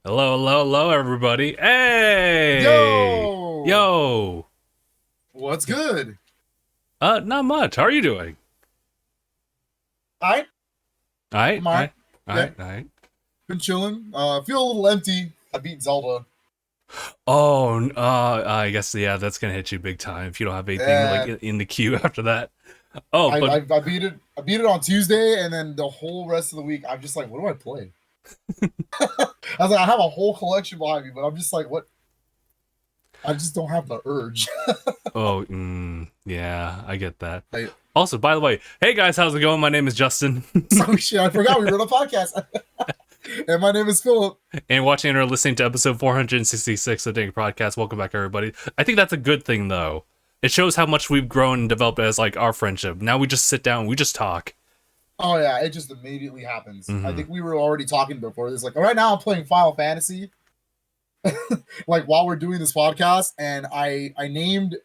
Hello, hello, hello, everybody. Hey! Yo! Yo! What's good? Not much. How are you doing? I Alright, I'm alright. alright, Yeah, alright, alright. been chilling. Feel a little empty. I beat Zelda. Oh, I guess, yeah, that's gonna hit you big time if you don't have anything, like, Yeah, in the queue after that. Oh, I, but, I I beat it. I beat it on Tuesday, and then the whole rest of the week, I'm just like, what do I play? I was like, I have a whole collection behind me, but I'm just like, what? I just don't have the urge. yeah, I get that. Like, Also, by the way, hey guys, how's it going? My name is Justin. so shit, I forgot we were on a podcast. And my name is Philip. And watching or listening to episode 466 of DangIT Prodcast. Welcome back, everybody. I think that's a good thing, though. It shows how much we've grown and developed as, like, our friendship. Now we just sit down and we just talk. Oh yeah, it just immediately happens. I Mm-hmm. think we were already talking before this. Like, right now I'm playing Final Fantasy. Like while we're doing this podcast, and I named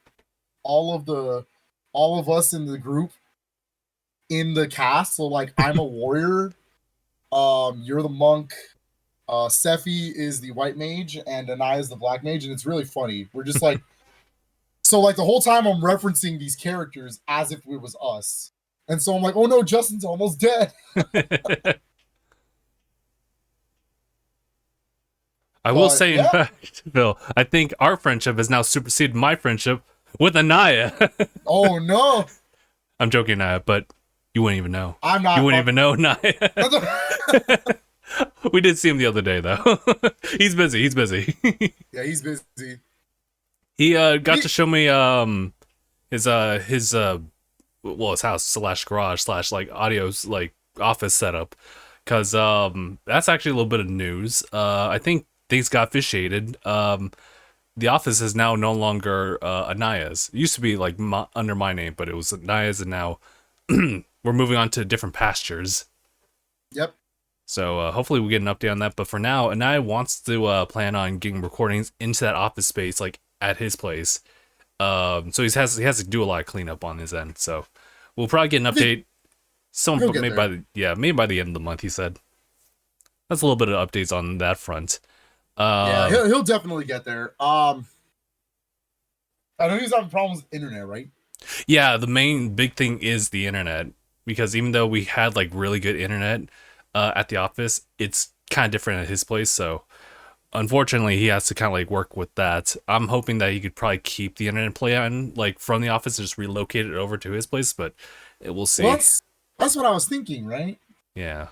all of us in the group in the cast. So like I'm a warrior, you're the monk, Sephi is the white mage, and Anaya is the black mage, and it's really funny. We're just like so like the whole time I'm referencing these characters as if it was us. And so I'm like, oh no, Justin's almost dead. I will But say, in yeah. fact, Phil, I think our friendship has now superseded my friendship with Anaya. Oh no. I'm joking, Anaya, but you wouldn't even know. I'm You not wouldn't even know, Anaya. We did see him the other day, though. He's busy. He's busy. Yeah, he's busy. He got He, to show me his his house slash garage slash like audio's like office setup, because that's actually a little bit of news. I think things got officiated. The office is now no longer Anaya's. It used to be like under my name, but it was Anaya's, and now we're moving on to different pastures. yep. So hopefully we get an update on that. But for now, Anaya wants to plan on getting recordings into that office space, like at his place. So he has to do a lot of cleanup on his end. So we'll probably get an update. He'll get Maybe there. maybe by the end of the month. He said that's a little bit of updates on that front. Yeah, Uh, he'll definitely get there. I know he's having problems with internet, right? yeah, the main big thing is the internet, because even though we had like really good internet at the office, it's kind of different at his place. So unfortunately, he has to kind of like work with that. I'm hoping that he could probably keep the internet plan like from the office and just relocate it over to his place, but we'll Well, see. that's what I was thinking, right? Yeah,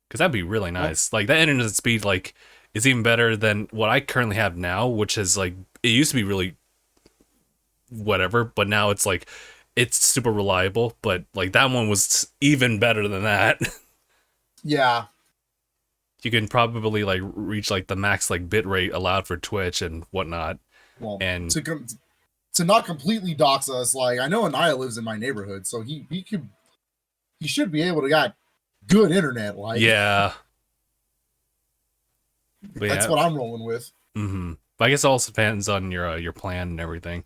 because that'd be really Well, nice. Like that internet speed, like is even better than what I currently have now, which is like it used to be really whatever, but now it's like it's super reliable. But like that one was even better than that. yeah. You can probably like reach like the max like bit rate allowed for Twitch and whatnot. Well, And to not completely dox us, like I know Anaya lives in my neighborhood, so he should be able to got good internet. Like yeah, but that's yeah. what I'm rolling with. But I guess it also depends on your plan and everything.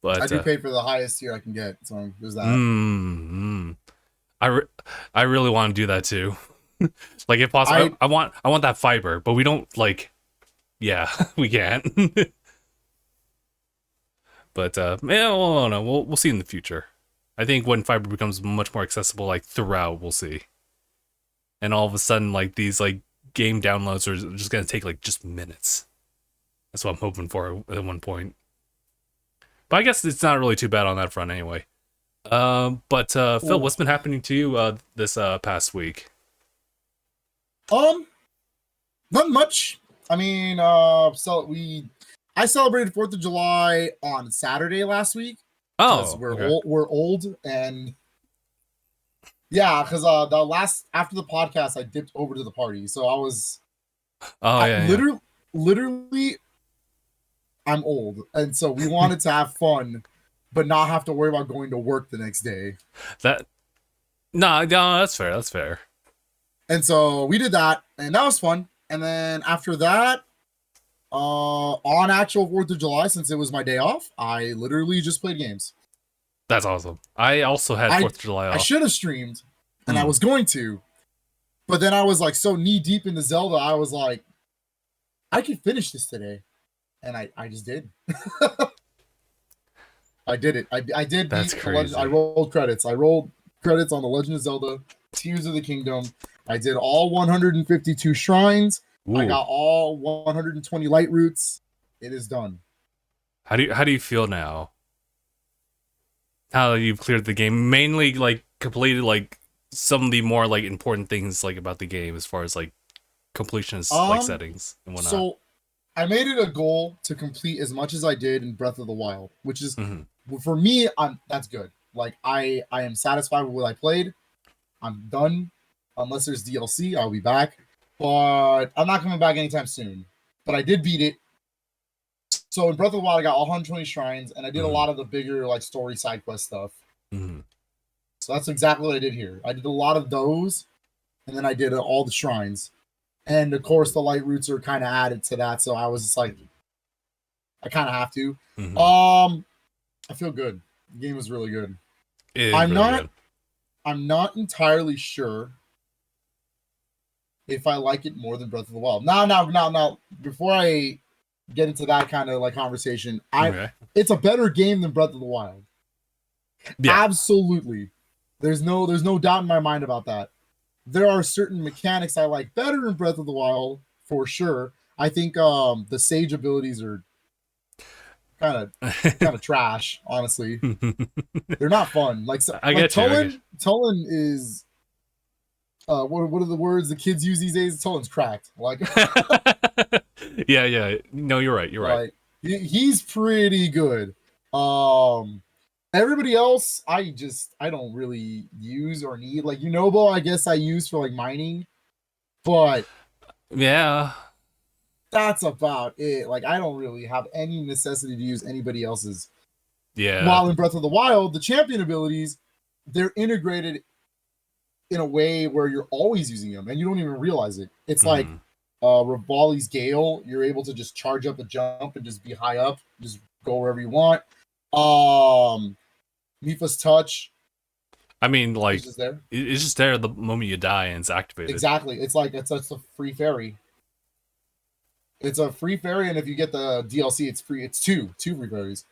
I But do pay for the highest tier I can get, so there's that. mm, I I really want to do that too. Like if possible, I I want that fiber, but we don't like. Yeah, we can't. But yeah, well, no, we'll see in the future. I think when fiber becomes much more accessible, like throughout, we'll see. And all of a sudden, like these like game downloads are just gonna take like just minutes. That's what I'm hoping for at one point. But I guess it's not really too bad on that front anyway. But Phil, Ooh. what's been happening to you this past week? um not much. I mean, so I celebrated 4th of July on Saturday last week because Oh, okay. we're old, and yeah, because the last after the podcast I dipped over to the party, so Oh I yeah, yeah. literally I'm old, and so we wanted to have fun, but not have to worry about going to work the next day, That no, that's fair. That's fair. and so we did that, and that was fun. And then after that, on actual 4th of July, since it was my day off, I literally just played games. That's awesome. I also had I 4th of July I off. should have streamed, and I Hmm. was going to, But then I was like so knee deep into Zelda, I was like, I could finish this today. And I just did. I did it. I did That's beat the Legend. I crazy. rolled credits. I rolled credits on the Legend of Zelda: Tears of the Kingdom. I did all 152 shrines. I Ooh. got all 120 light roots. It is done. How do you feel now? How you've cleared the game? Mainly like completed like some of the more like important things like about the game as far as like completionist like settings and whatnot. So I made it a goal to complete as much as I did in Breath of the Wild, which is for me, that's good. Like I am satisfied with what I played. I'm done. Unless there's DLC, I'll be back. But I'm not coming back anytime soon. But I did beat it. So in Breath of the Wild, I got all 120 shrines, and I did a lot of the bigger like story side quest stuff. So that's exactly what I did here. I did a lot of those, and then I did all the shrines. And of course, the light roots are kind of added to that. So I was just like, I kind of have to. I feel good. The game is really good. I'm not entirely sure if I like it more than Breath of the Wild. No. Before I get into that kind of like conversation, it's a better game than Breath of the Wild. Yeah. Absolutely. There's no doubt in my mind about that. There are certain mechanics I like better in Breath of the Wild, for sure. I think the sage abilities are kind of trash, honestly. They're not fun. Like Tulin is what are the words the kids use these days? Tullin's cracked. Like yeah. No, you're right. You're right. He's pretty good. Everybody else, I don't really use or need. Like Unobo, I guess I use for like mining, but yeah, that's about it. Like I don't really have any necessity to use anybody else's. Yeah. While in Breath of the Wild, the champion abilities, they're integrated in a way where you're always using them and you don't even realize it. It's like Rivali's Gale, you're able to just charge up a jump and just be high up, just go wherever you want. Mipha's Touch. I mean, like it's just there the moment you die and it's activated. Exactly. It's like it's a free fairy. It's a free fairy, and if you get the DLC, it's free. It's two free fairies.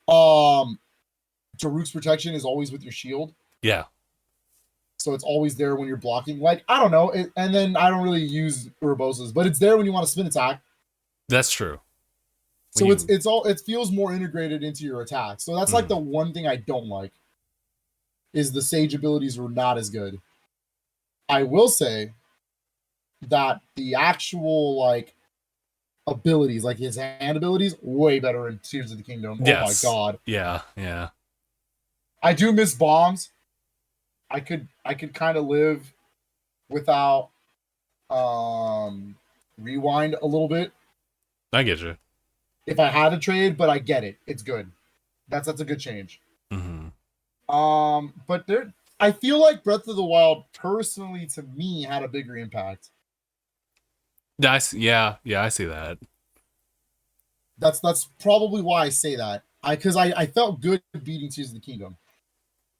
Daruk's protection is always with your shield. Yeah. So it's always there when you're blocking. Like, I don't know. And then I don't really use Urbosa's, but it's there when you want to spin attack. That's true. So it feels more integrated into your attack. So that's like the one thing I don't like is the sage abilities were not as good. I will say that the actual like abilities, like his hand abilities, way better in Tears of the Kingdom. Yes. Oh my god. Yeah. I do miss bombs. I could kind of live without rewind a little bit. I get you. If I had to trade, but I get it. It's good. That's a good change. But I feel like Breath of the Wild, personally, to me, had a bigger impact. Yeah, I see that. That's probably why I say that. Because I felt good beating Tears of the Kingdom.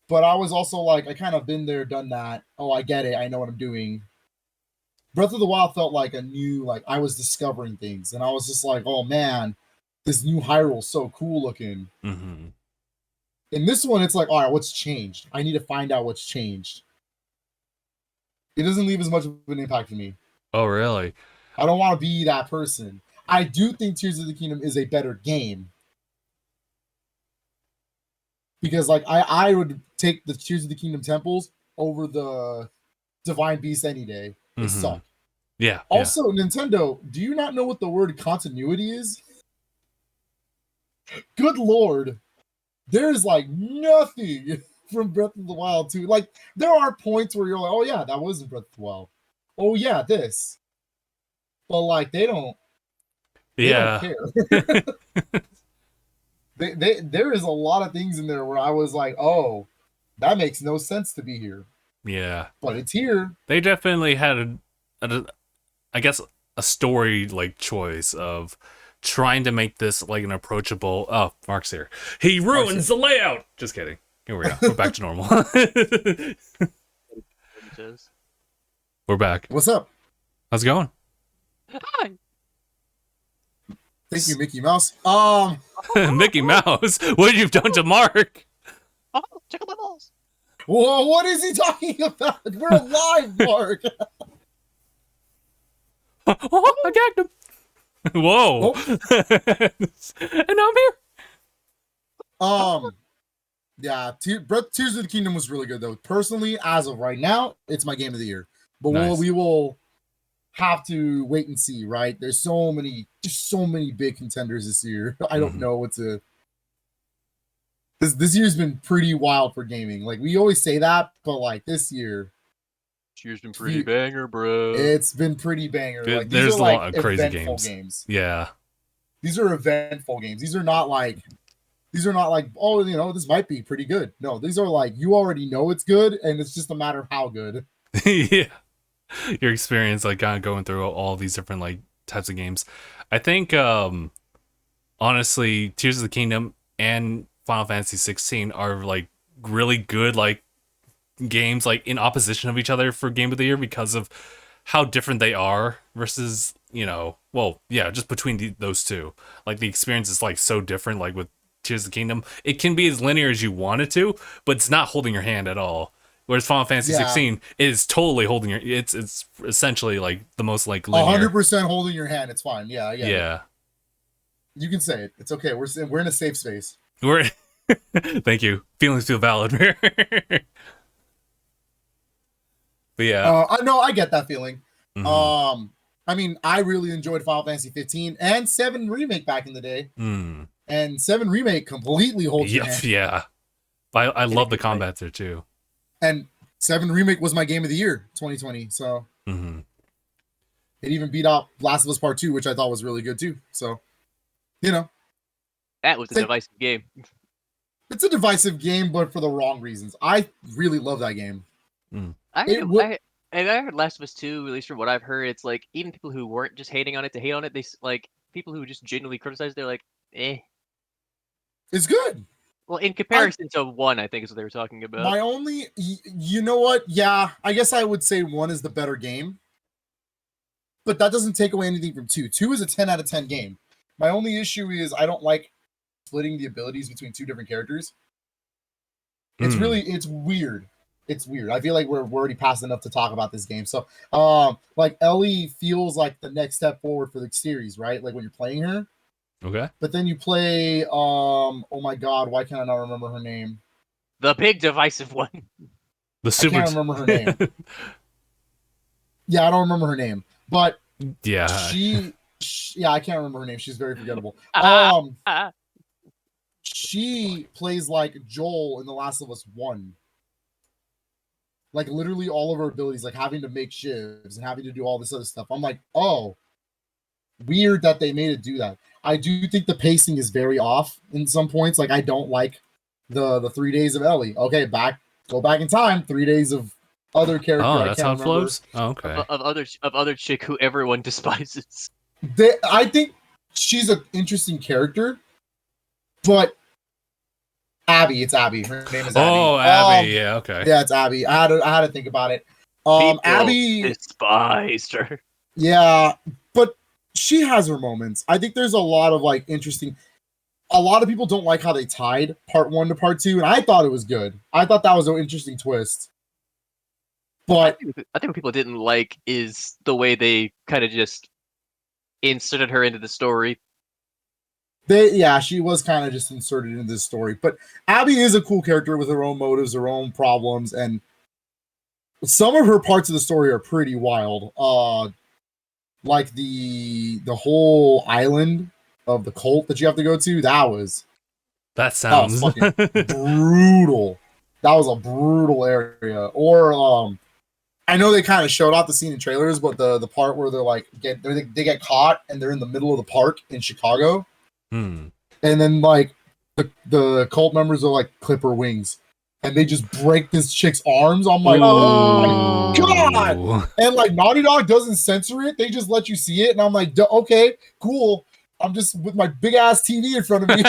But I was also like, I kind of been there, done that. Oh, I get it. I know what I'm doing. Breath of the Wild felt like a new, like I was discovering things. And I was just like, oh man, this new Hyrule's so cool looking. In this one, it's like, all right, what's changed? I need to find out what's changed. It doesn't leave as much of an impact for me. Oh, really? I don't want to be that person. I do think Tears of the Kingdom is a better game. Because like I would take the Tears of the Kingdom temples over the Divine Beast any day. They suck. Yeah. Also, Nintendo, do you not know what the word continuity is? Good lord. There's like nothing from Breath of the Wild 2. Like, there are points where you're like, oh yeah, that wasn't Breath of the Wild. Oh yeah, this. But like, they don't care. There is a lot of things in there where I was like, oh, that makes no sense to be here. Yeah. But it's here. They definitely had I guess a story like choice of trying to make this like an approachable. Oh, Mark's here. He ruins the layout. Just kidding. Here we go. We're back to normal. We're back. What's up? How's it going? Hi. Thank you, Mickey Mouse. Mickey Mouse, what have you done to Mark? Oh, check out my balls. Whoa, what is he talking about? We're alive, Mark. Oh, I gagged him. Whoa. And now I'm here. Yeah, Tears of the Kingdom was really good though. Personally, as of right now, it's my game of the year. But Nice. we will have to wait and see, right? There's so many big contenders this year. I don't know what to. This year's been pretty wild for gaming. Like we always say that, but like this year, This year's been pretty banger, bro. it's been pretty banger. Like There's these a are lot like of crazy eventful games. Yeah. These are eventful games. These are not like, oh, you know, this might be pretty good. No, these are like, you already know it's good, and it's just a matter of how good. Yeah. Your experience, like, kind of going through all these different, like, types of games. I think, honestly, Tears of the Kingdom and Final Fantasy 16 are, like, really good, like, games, like, in opposition of each other for Game of the Year because of how different they are versus, you know, well, yeah, just between those two. Like, the experience is, like, so different, like, with Tears of the Kingdom. It can be as linear as you want it to, but it's not holding your hand at all. Whereas Final Fantasy 16 is totally holding your... It's essentially, like, the most, like, linear. 100% holding your hand. It's fine. Yeah. Yeah. You can say it. It's okay. We're in a safe space. We're... Thank you. Feelings feel valid. But yeah. I know. I get that feeling. Mm-hmm. I mean, I really enjoyed Final Fantasy 15 and 7 Remake back in the day. And 7 Remake completely holds your hand. Yeah. I love the combat there, too. And 7 Remake was my game of the year 2020, so it even beat out Last of Us Part 2, which I thought was really good too. So, you know, that was a divisive game. It's a divisive game, but for the wrong reasons. I really love that game. I heard Last of Us 2, at least from what I've heard, it's like even people who weren't just hating on it to hate on it, they like people who just genuinely criticize, they're like, eh. It's good. Well, in comparison to 1, I think is what they were talking about. My only, you know what? Yeah, I guess I would say 1 is the better game. But that doesn't take away anything from 2. 2 is a 10 out of 10 game. My only issue is I don't like splitting the abilities between 2 different characters. It's it's weird. It's weird. I feel like we're already past enough to talk about this game. So, like Ellie feels like the next step forward for the series, right? Like when you're playing her. Okay. But then you play, oh my god, why can't I not remember her name? The big divisive one. I can't remember her name. Yeah, I don't remember her name. But yeah, yeah, I can't remember her name. She's very forgettable. She plays like Joel in The Last of Us 1. Like literally all of her abilities, like having to make shivs and having to do all this other stuff. I'm like, oh, weird that they made it do that. I do think the pacing is very off in some points. Like I don't like the 3 days of Ellie. Okay, go back in time. 3 days of other character. Oh, that's how it flows. Oh, okay. Of other chick who everyone despises. I think she's an interesting character, but Abby, it's Abby. Her name is Abby. Oh, Abby. Yeah, okay. Yeah, it's Abby. I had to think about it. Abby despised her. Yeah, but she has her moments. I think there's a lot of like interesting. A lot of people don't like how they tied part 1 to part 2, and I thought it was good. I thought that was an interesting twist. But I think what people didn't like is the way they kind of just inserted her into the story. She was kind of just inserted into this story. But Abby is a cool character with her own motives, her own problems, and some of her parts of the story are pretty wild. Like the whole island of the cult that you have to go to, that sounds fucking brutal. That was a brutal area. Or I know they kind of showed off the scene in trailers, but the part where they're like they get caught and they're in the middle of the park in Chicago. And then like the cult members are like clip her wings and they just break this chick's arms. I'm like, oh my god! And like Naughty Dog doesn't censor it; they just let you see it. And I'm like, okay, cool. I'm just with my big ass TV in front of me.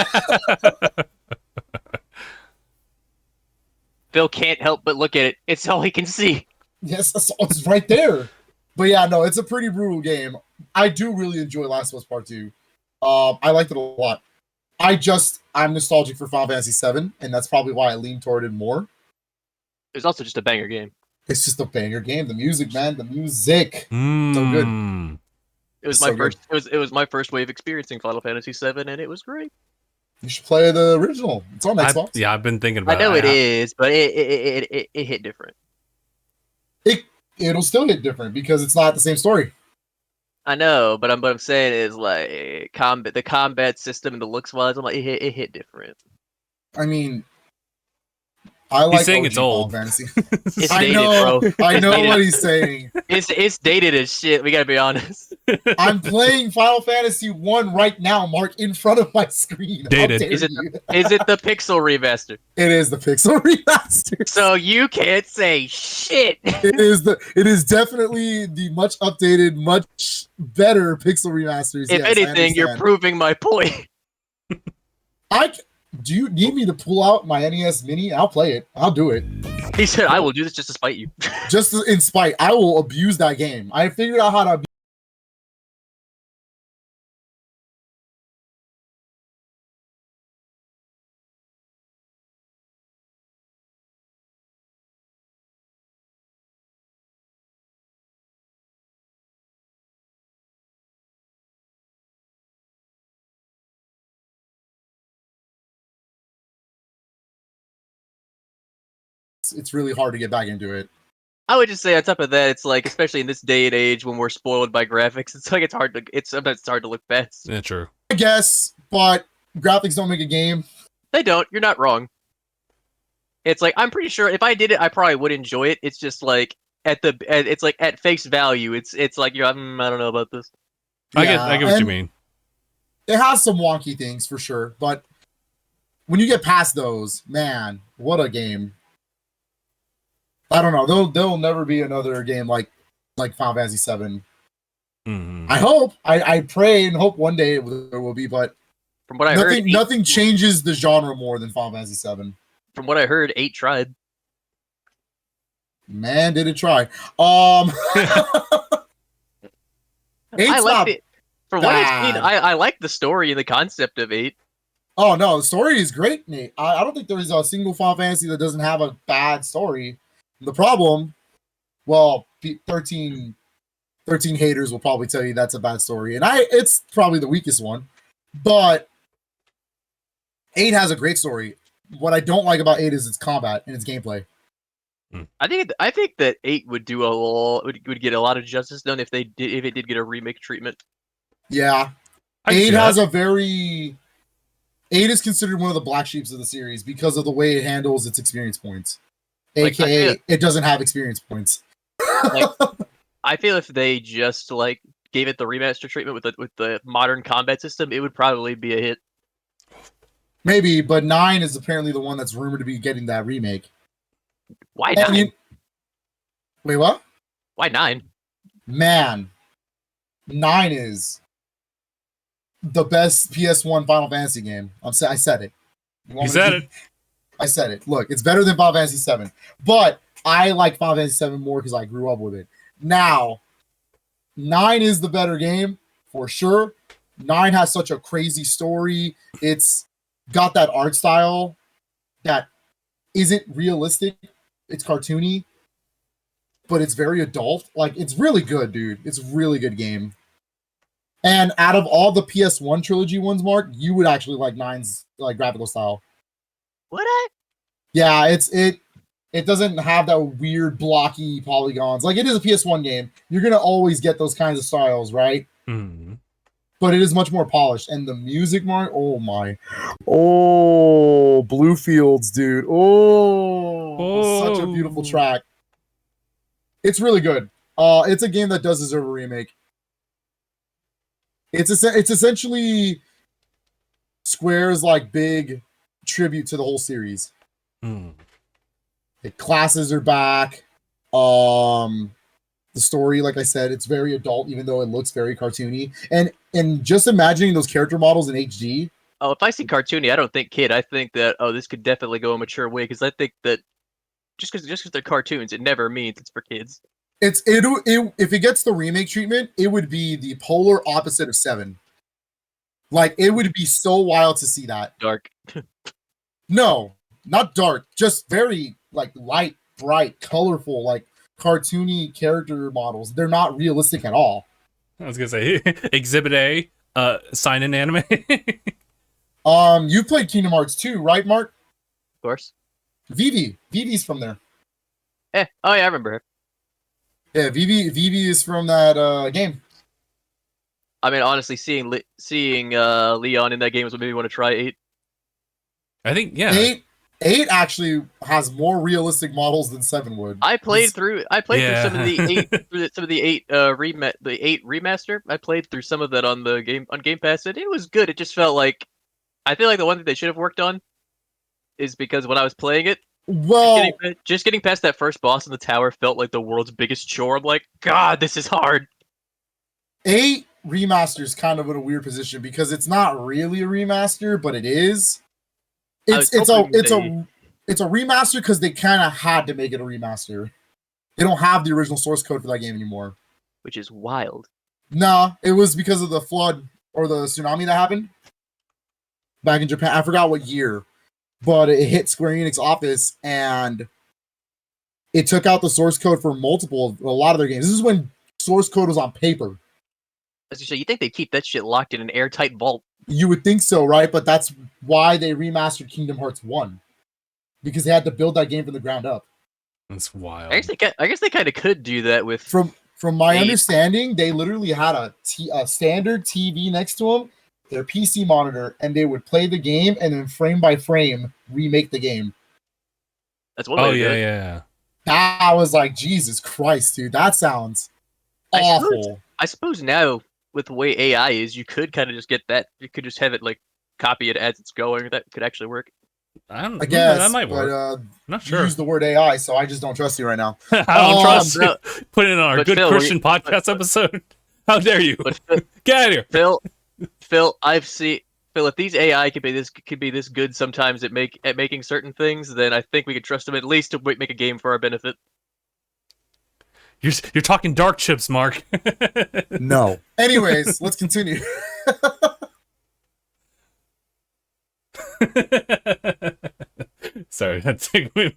Phil can't help but look at it. It's all he can see. Yes, it's right there. But yeah, no, it's a pretty brutal game. I do really enjoy Last of Us Part 2. I liked it a lot. I'm nostalgic for Final Fantasy VII, and that's probably why I lean toward it more. It was also just a banger game. It's just a banger game. The music, man, the music, so good. It was It's my so good. first. It was my first way of experiencing Final Fantasy VII, and it was great. You should play the original. It's on Xbox. Yeah, I've been thinking about I know it. it is, but it hit different. It'll still hit different because it's not the same story. I know, but what I'm saying is like the combat system and the looks wise, I'm like it hit different. I mean, I like saying OG it's old. Final Fantasy. It's I dated, know, bro. I know dated. what he's saying. It's dated as shit. We gotta be honest. I'm playing Final Fantasy 1 right now, Mark, in front of my screen. Dated. How dare Is it you? is it the pixel remaster? It is the pixel remaster. So you can't say shit. It is definitely the much updated, much better pixel remasters. If Yes, anything, you're proving my point. Do you need me to pull out my NES Mini? I'll play it. I'll do it. He said, "I will do this just to spite you." Just in spite. I will abuse that game. I figured out how to abuse. It's really hard to get back into it. I would just say on top of that, it's like, especially in this day and age when we're spoiled by graphics, it's like sometimes it's hard to look past. Yeah, true. I guess, but graphics don't make a game. They don't. You're not wrong. It's like I'm pretty sure if I did it, I probably would enjoy it. It's just like it's like at face value, it's like I don't know about this. I get what you mean. It has some wonky things for sure, but when you get past those, man, what a game! I don't know. There'll never be another game like Final Fantasy VII. Mm-hmm. I hope. I pray and hope one day there will be, but From what I heard, nothing changes the genre more than Final Fantasy VII. From what I heard, 8 tried. Man, did it try. I like it. From what I've seen, I like the story and the concept of 8. Oh no, the story is great, Nate. I don't think there is a single Final Fantasy that doesn't have a bad story. The problem, well, 13 haters will probably tell you that's a bad story, and it's probably the weakest one. But 8 has a great story. What I don't like about 8 is its combat and its gameplay. I think that 8 would do would get a lot of justice done if it did get a remake treatment. Yeah, 8 has a very 8 is considered one of the black sheeps of the series because of the way it handles its experience points. AKA, it doesn't have experience points. I feel if they just like gave it the remaster treatment with the modern combat system, it would probably be a hit. Maybe, but 9 is apparently the one that's rumored to be getting that remake. Why 9? Wait, what? Why 9? Man, 9 is the best PS1 Final Fantasy game. I said it. You said it. I said it. Look, it's better than Final Fantasy 7, but I like Final Fantasy 7 more because I grew up with it. Now, 9 is the better game for sure. 9 has such a crazy story. It's got that art style that isn't realistic. It's cartoony, but it's very adult. Like, it's really good, dude. It's a really good game. And out of all the PS1 trilogy ones, Mark, you would actually like 9's like graphical style. Would I? Yeah, it doesn't have that weird blocky polygons. Like, it is a PS1 game. You're gonna always get those kinds of styles, right? Mm-hmm. But it is much more polished. And the music, Mark, oh, Blue Fields, dude. Such a beautiful track. It's really good. It's a game that does deserve a remake. It's essentially Square's like big tribute to the whole series. The classes are back. The story, like I said, it's very adult, even though it looks very cartoony. And just imagining those character models in HD. Oh, if I see cartoony, I don't think kid. I think that this could definitely go a mature way because I think that just because they're cartoons, it never means it's for kids. If it gets the remake treatment, it would be the polar opposite of 7. Like, it would be so wild to see that. Dark. No, not dark, just very like light, bright, colorful, like cartoony character models. They're not realistic at all. I was gonna say Exhibit A, sign in anime. You played Kingdom Hearts 2, right, Mark? Of course. Vivi's from there. Oh yeah, I remember her. Yeah, Vivi is from that game. I mean, honestly, seeing Leon in that game was what made me want to try 8. I think, yeah. 8 actually has more realistic models than 7 would. I played through some of the 8 some of the 8 the 8 remaster. I played through some of that on Game Pass, and it was good. It just felt like, I feel like the one thing they should have worked on is, because when I was playing it, well, just getting past that first boss in the tower felt like the world's biggest chore. I'm like, God, this is hard. 8 remaster is kind of in a weird position because it's not really a remaster, but it is. It's a remaster because they kind of had to make it a remaster. They don't have the original source code for that game anymore, which is wild. Nah, it was because of the flood or the tsunami that happened back in Japan. I forgot what year, but it hit Square Enix office and it took out the source code for a lot of their games. This is when source code was on paper. As you say, you think they keep that shit locked in an airtight vault? You would think so, right? But that's why they remastered Kingdom Hearts 1. Because they had to build that game from the ground up. That's wild. I guess they kind of could do that with... From my understanding, they literally had a standard TV next to them, their PC monitor, and they would play the game and then frame by frame remake the game. That's one way to do it. Yeah. I was like, Jesus Christ, dude, that sounds awful. I suppose now, with the way AI is, you could kind of just get that. You could just have it, like, copy it as it's going. That could actually work. I guess that might work. But, I'm not sure. You use the word AI, so I just don't trust you right now. I don't trust you. Put it in our good Phil, Christian podcast episode. How dare you? Get out of here, Phil. Phil, if these AI could be this good sometimes at making certain things, then I think we could trust them at least to make a game for our benefit. You're talking dark chips, Mark. No. Anyways, let's continue. Sorry, give me a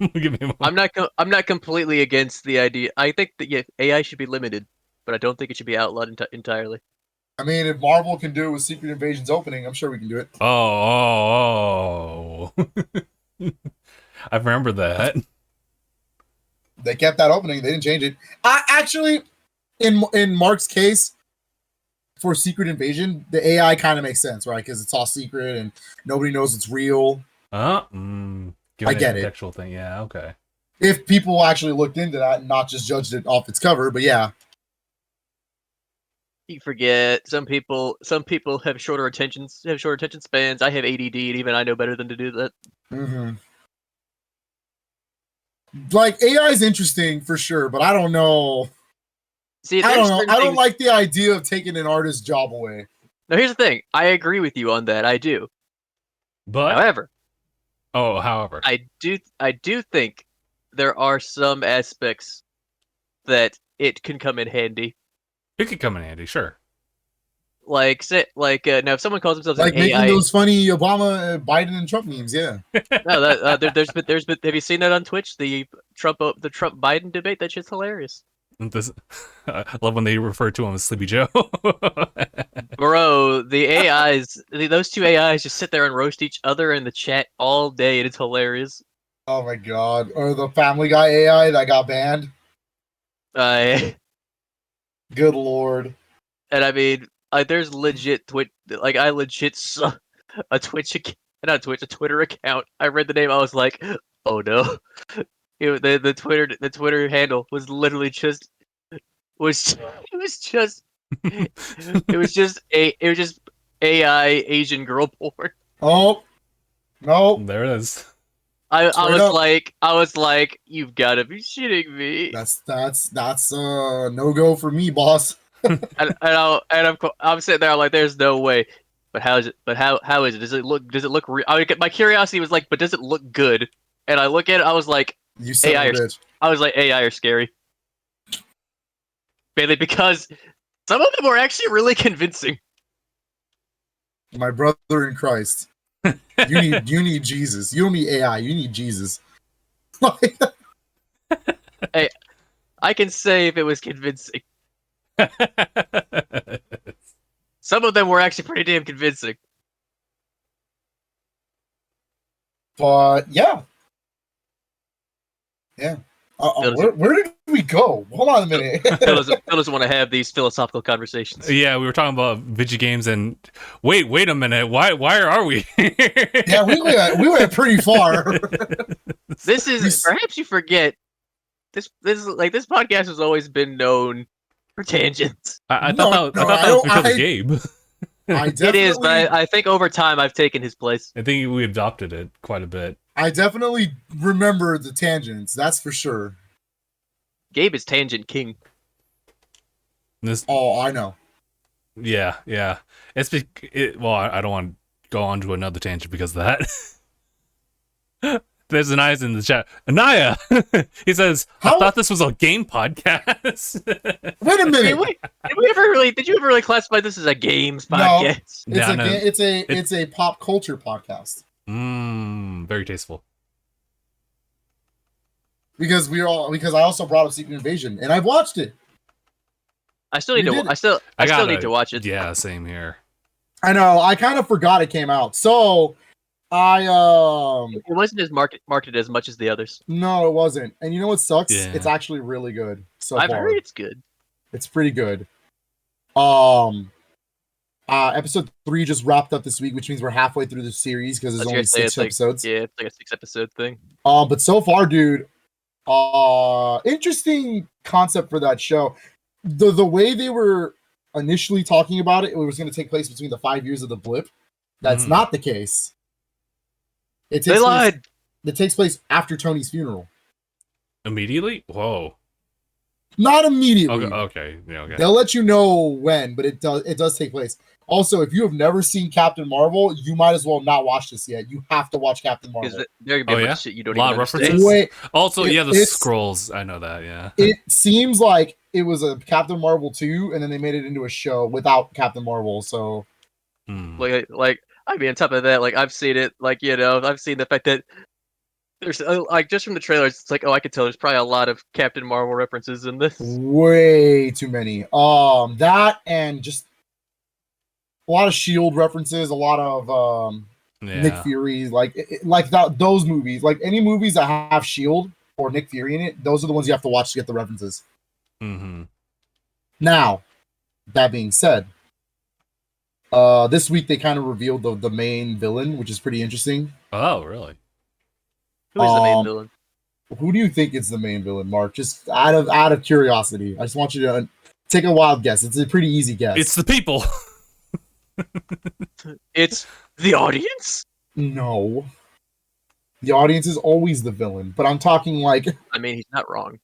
moment. I'm not completely against the idea. I think that AI should be limited, but I don't think it should be outlawed entirely. I mean, if Marvel can do it with Secret Invasion's opening, I'm sure we can do it. Oh. I remember that. They kept that opening. They didn't change it. Actually, in Mark's case, for Secret Invasion, the AI kind of makes sense, right? Because it's all secret and nobody knows it's real. I get it. Actual thing, yeah, okay. If people actually looked into that and not just judged it off its cover, but yeah. You forget some people have shorter attention spans. I have ADD, and even I know better than to do that. Mm-hmm. Like, AI is interesting for sure, but I don't know. See, I don't know. I don't like the idea of taking an artist's job away. Now, here's the thing. I agree with you on that. I do. But however, I do think there are some aspects that it can come in handy. It could come in handy, sure. Now, if someone calls themselves like an making AI, those funny Obama, Biden, and Trump memes, yeah. No, there's been. Have you seen that on Twitch? The Trump Biden debate. That shit's hilarious. I love when they refer to him as Sleepy Joe. Bro, the AIs, those two AIs just sit there and roast each other in the chat all day, and it's hilarious. Oh my god! Or the Family Guy AI that got banned. Good lord. And I mean, there's legit Twitch. Like, I legit saw a Twitter account. I read the name. I was like, oh no. The Twitter handle was literally just AI Asian girl porn. Oh no! There it is. I was like, you've got to be shitting me. That's a no go for me, boss. I'm sitting there like, there's no way. But how is it? But how is it? Does it look real? My curiosity was like, but does it look good? And I look at it, I was like, You son of a bitch. I was like, AI are scary. Mainly because some of them were actually really convincing. My brother in Christ. You need Jesus. You don't need AI. You need Jesus. Hey, I can say if it was convincing. Some of them were actually pretty damn convincing. But yeah. Where did we go? Hold on a minute. Phil doesn't want to have these philosophical conversations. Yeah, we were talking about video games, and wait a minute. Why are we? Yeah, we went pretty far. This is perhaps you forget. This podcast has always been known for tangents. I thought that was because of Gabe. It is, but I think over time I've taken his place. I think we adopted it quite a bit. I definitely remember the tangents. That's for sure. Gabe is tangent king. I know. Yeah. Well, I don't want to go on to another tangent because of that. There's Anaya's in the chat. Anaya! He says, I thought this was a game podcast. Wait a minute. Did you ever really classify this as a games podcast? No, it's a pop culture podcast. Very tasteful. Because I also brought up Secret Invasion and I've watched it. I still need to watch it. Yeah, same here. I know. I kind of forgot it came out. So it wasn't as marketed as much as the others. No, it wasn't. And you know what sucks? Yeah. It's actually really good. I've heard it's good. It's pretty good. Episode 3 just wrapped up this week, which means we're halfway through the series because there's only 6 episodes. Yeah, it's like a 6-episode thing. But so far, dude, interesting concept for that show. The way they were initially talking about it was going to take place between the 5 years of the blip. That's not the case. They lied. It takes place after Tony's funeral. Immediately? Whoa. Not immediately. Okay. Yeah, okay. They'll let you know when, but it does take place. Also, if you have never seen Captain Marvel, you might as well not watch this yet. You have to watch Captain Marvel. There could be a bunch of shit you don't a lot even of references. understand. The scrolls. I know that. Yeah. It seems like it was a Captain Marvel 2, and then they made it into a show without Captain Marvel. So, like I mean, on top of that, like I've seen it. Like I've seen the fact that there's like just from the trailers, it's like I could tell there's probably a lot of Captain Marvel references in this. Way too many. That and just a lot of Shield references, a lot of Nick Fury, those movies, like any movies that have Shield or Nick Fury in it, those are the ones you have to watch to get the references. Mm-hmm. Now, that being said, this week they kind of revealed the main villain, which is pretty interesting. Oh, really? Who is the main villain? Who do you think is the main villain, Mark? Just out of curiosity, I just want you to take a wild guess. It's a pretty easy guess. It's the people. It's the audience? No. The audience is always the villain, but I'm talking like. I mean, he's not wrong.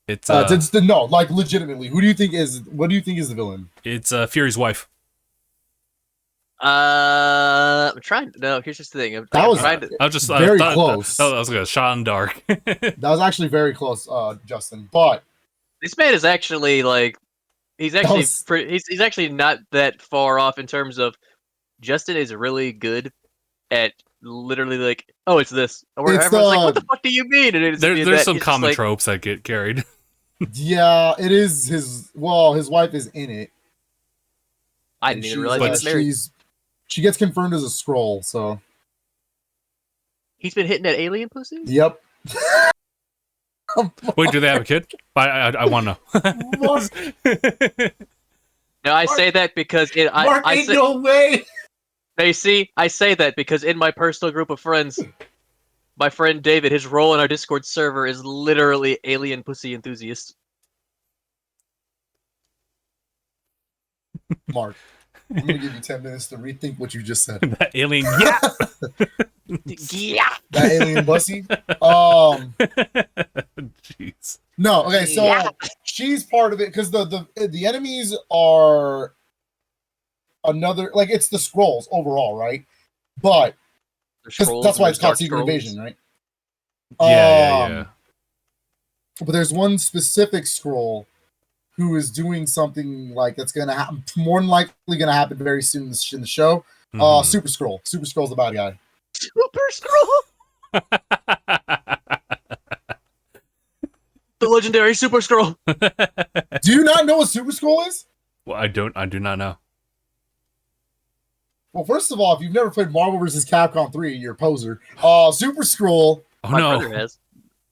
It's no, like legitimately. What do you think is the villain? It's Fury's wife. I'm trying. No, here's just the thing. I was very close. That was good. Shot in dark. That was actually very close, Justin. But this man is actually like. He's actually he's actually not that far off in terms of Justin is really good at literally like, oh, it's this. Or everyone's like, what the fuck do you mean? And there's some common tropes that get carried. Yeah, it is his wife is in it. I didn't even realize she gets confirmed as a Skrull, so he's been hitting that alien pussy? Yep. Wait, do they have a kid? I want to know. No, I say that because no way. Now you see, I say that because in my personal group of friends, my friend David, his role in our Discord server is literally alien pussy enthusiast. Mark, I'm gonna give you 10 minutes to rethink what you just said. That alien, yeah. Yeah. That alien bussy. Jeez. No, okay, so she's part of it because the enemies are another, like, it's the Skrulls overall, right? But that's why it's called Secret Invasion, right? Yeah. But there's one specific scroll who is doing something like that's gonna happen, more than likely gonna happen very soon in the show. Mhm. Super Scroll. Super Scroll's the bad guy. Super Scroll. The legendary Super Scroll. Do you not know what Super Scroll is? Well, I do not know. Well, first of all, if you've never played Marvel vs. Capcom 3, you're a poser. Super Scroll. Oh My no. brother has.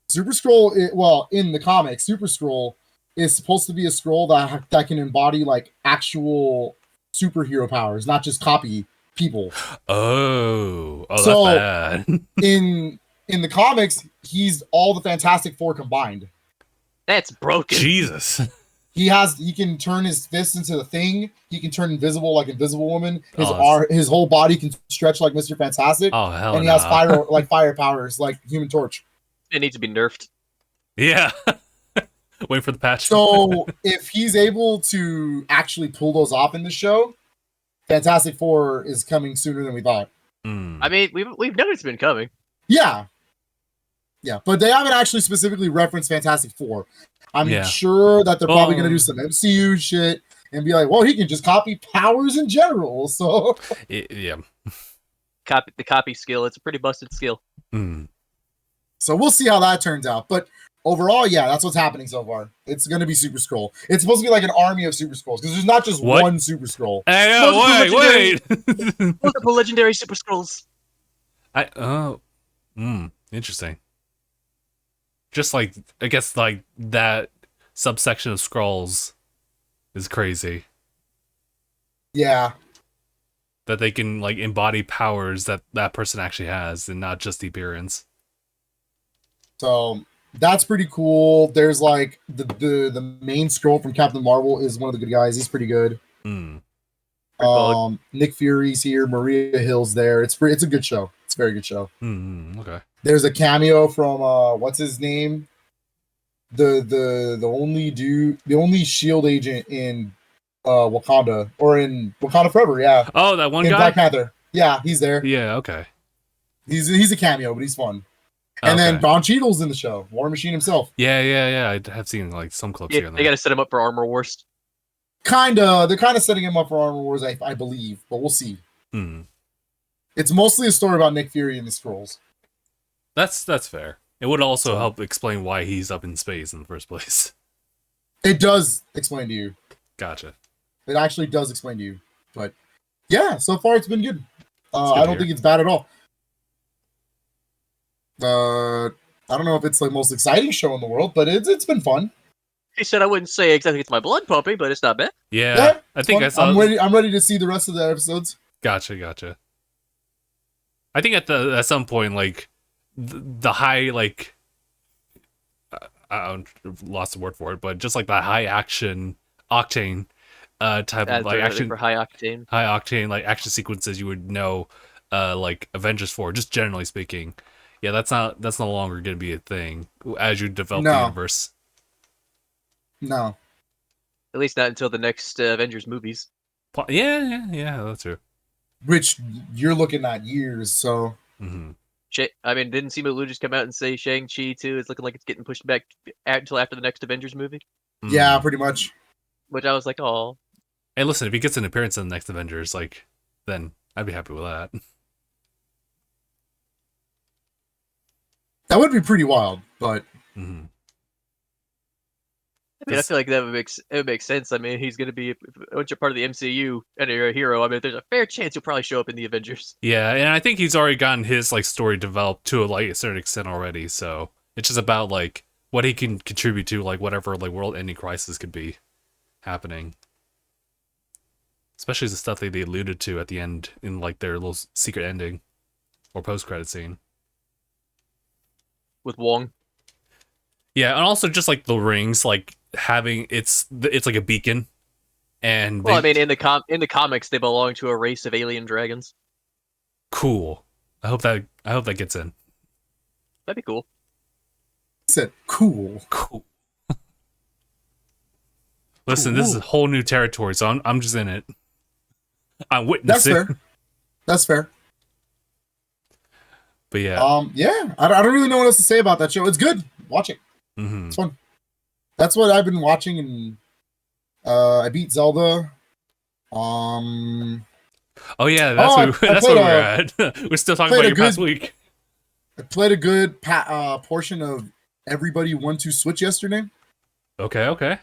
Super Scroll, well, in the comics, Super Scroll is supposed to be a scroll that can embody like actual superhero powers, not just copy people. Oh, So, that's bad. in the comics, he's all the Fantastic Four combined. That's broken. Jesus. He can turn his fist into the Thing. He can turn invisible like Invisible Woman. Oh, His whole body can stretch like Mr. Fantastic. Oh hell And he no. has fire powers like Human Torch. It needs to be nerfed. Yeah. Wait for the patch. So if he's able to actually pull those off in the show, Fantastic Four is coming sooner than we thought. Mm. I mean, we've known it's been coming. Yeah, but they haven't actually specifically referenced Fantastic Four. I'm sure that they're probably going to do some MCU shit and be like, well, he can just copy powers in general. So Yeah. The copy skill. It's a pretty busted skill. Mm. So we'll see how that turns out. But overall, yeah, that's what's happening so far. It's going to be Super Scroll. It's supposed to be like an army of Super Scrolls because there's not just one Super Scroll. Hey, wait. Multiple legendary Super Scrolls. Interesting. Just like, I guess like that subsection of scrolls is crazy. Yeah. That they can like embody powers that person actually has and not just the appearance. So that's pretty cool. There's like the main scroll from Captain Marvel is one of the good guys. He's pretty good. Mm. Nick Fury's here. Maria Hill's there. It's a good show. It's a very good show. Okay. There's a cameo from what's his name? The only Shield agent in Wakanda or in Wakanda Forever. Yeah. Oh, that one in guy. Black Panther. Yeah, he's there. Yeah. Okay. He's a cameo, but he's fun. And then Don Cheadle's in the show. War Machine himself. Yeah. I have seen like some clips here. They got to set him up for Armor Wars. They're kind of setting him up for Armor Wars, I believe, but we'll see. It's mostly a story about Nick Fury and the Skrulls. That's fair. It would also help explain why he's up in space in the first place. It does explain to you. Gotcha. It actually does explain to you. But yeah, so far it's been good. I don't think it's bad at all. I don't know if it's the most exciting show in the world, but it's been fun. He said I wouldn't say exactly it's my blood pumping, but it's not bad. Yeah, I think fun. I saw. I'm ready to see the rest of the episodes. Gotcha. I think at some point, like the high, like I lost the word for it, but just like the high action octane type of like action for high octane like action sequences you would know, like Avengers 4, just generally speaking. Yeah, that's no longer going to be a thing as you develop the universe. No. At least not until the next Avengers movies. Yeah, that's true. Which you're looking at years, so. I mean, didn't Simu Liu just come out and say Shang-Chi too is looking like it's getting pushed back until after the next Avengers movie? Yeah, pretty much. Which I was like, oh. Hey, listen, if he gets an appearance in the next Avengers, like, then I'd be happy with that. That would be pretty wild, but. I mean, I feel like that would make sense. I mean, he's going to be once you're part of the MCU and you're a hero. I mean, there's a fair chance he'll probably show up in the Avengers. Yeah, and I think he's already gotten his like story developed to a certain extent already. So it's just about like what he can contribute to, like whatever like world-ending crisis could be happening. Especially the stuff they alluded to at the end in like their little secret ending or post-credit scene with Wong. Yeah, and also just like the rings, like having it's like a beacon, and I mean, in the comics, they belong to a race of alien dragons. Cool. I hope that gets in. That'd be cool. He said cool. Listen, this is a whole new territory, so I'm just in it. I'm witnessing. That's fair. But yeah. Yeah, I don't really know what else to say about that show. It's good. Watch it. Mm-hmm. It's fun. That's what I've been watching, and I beat Zelda. Oh yeah, that's that's where we're at. We're still talking about your past week. I played a good portion of Everybody 1-2 Switch yesterday. Okay.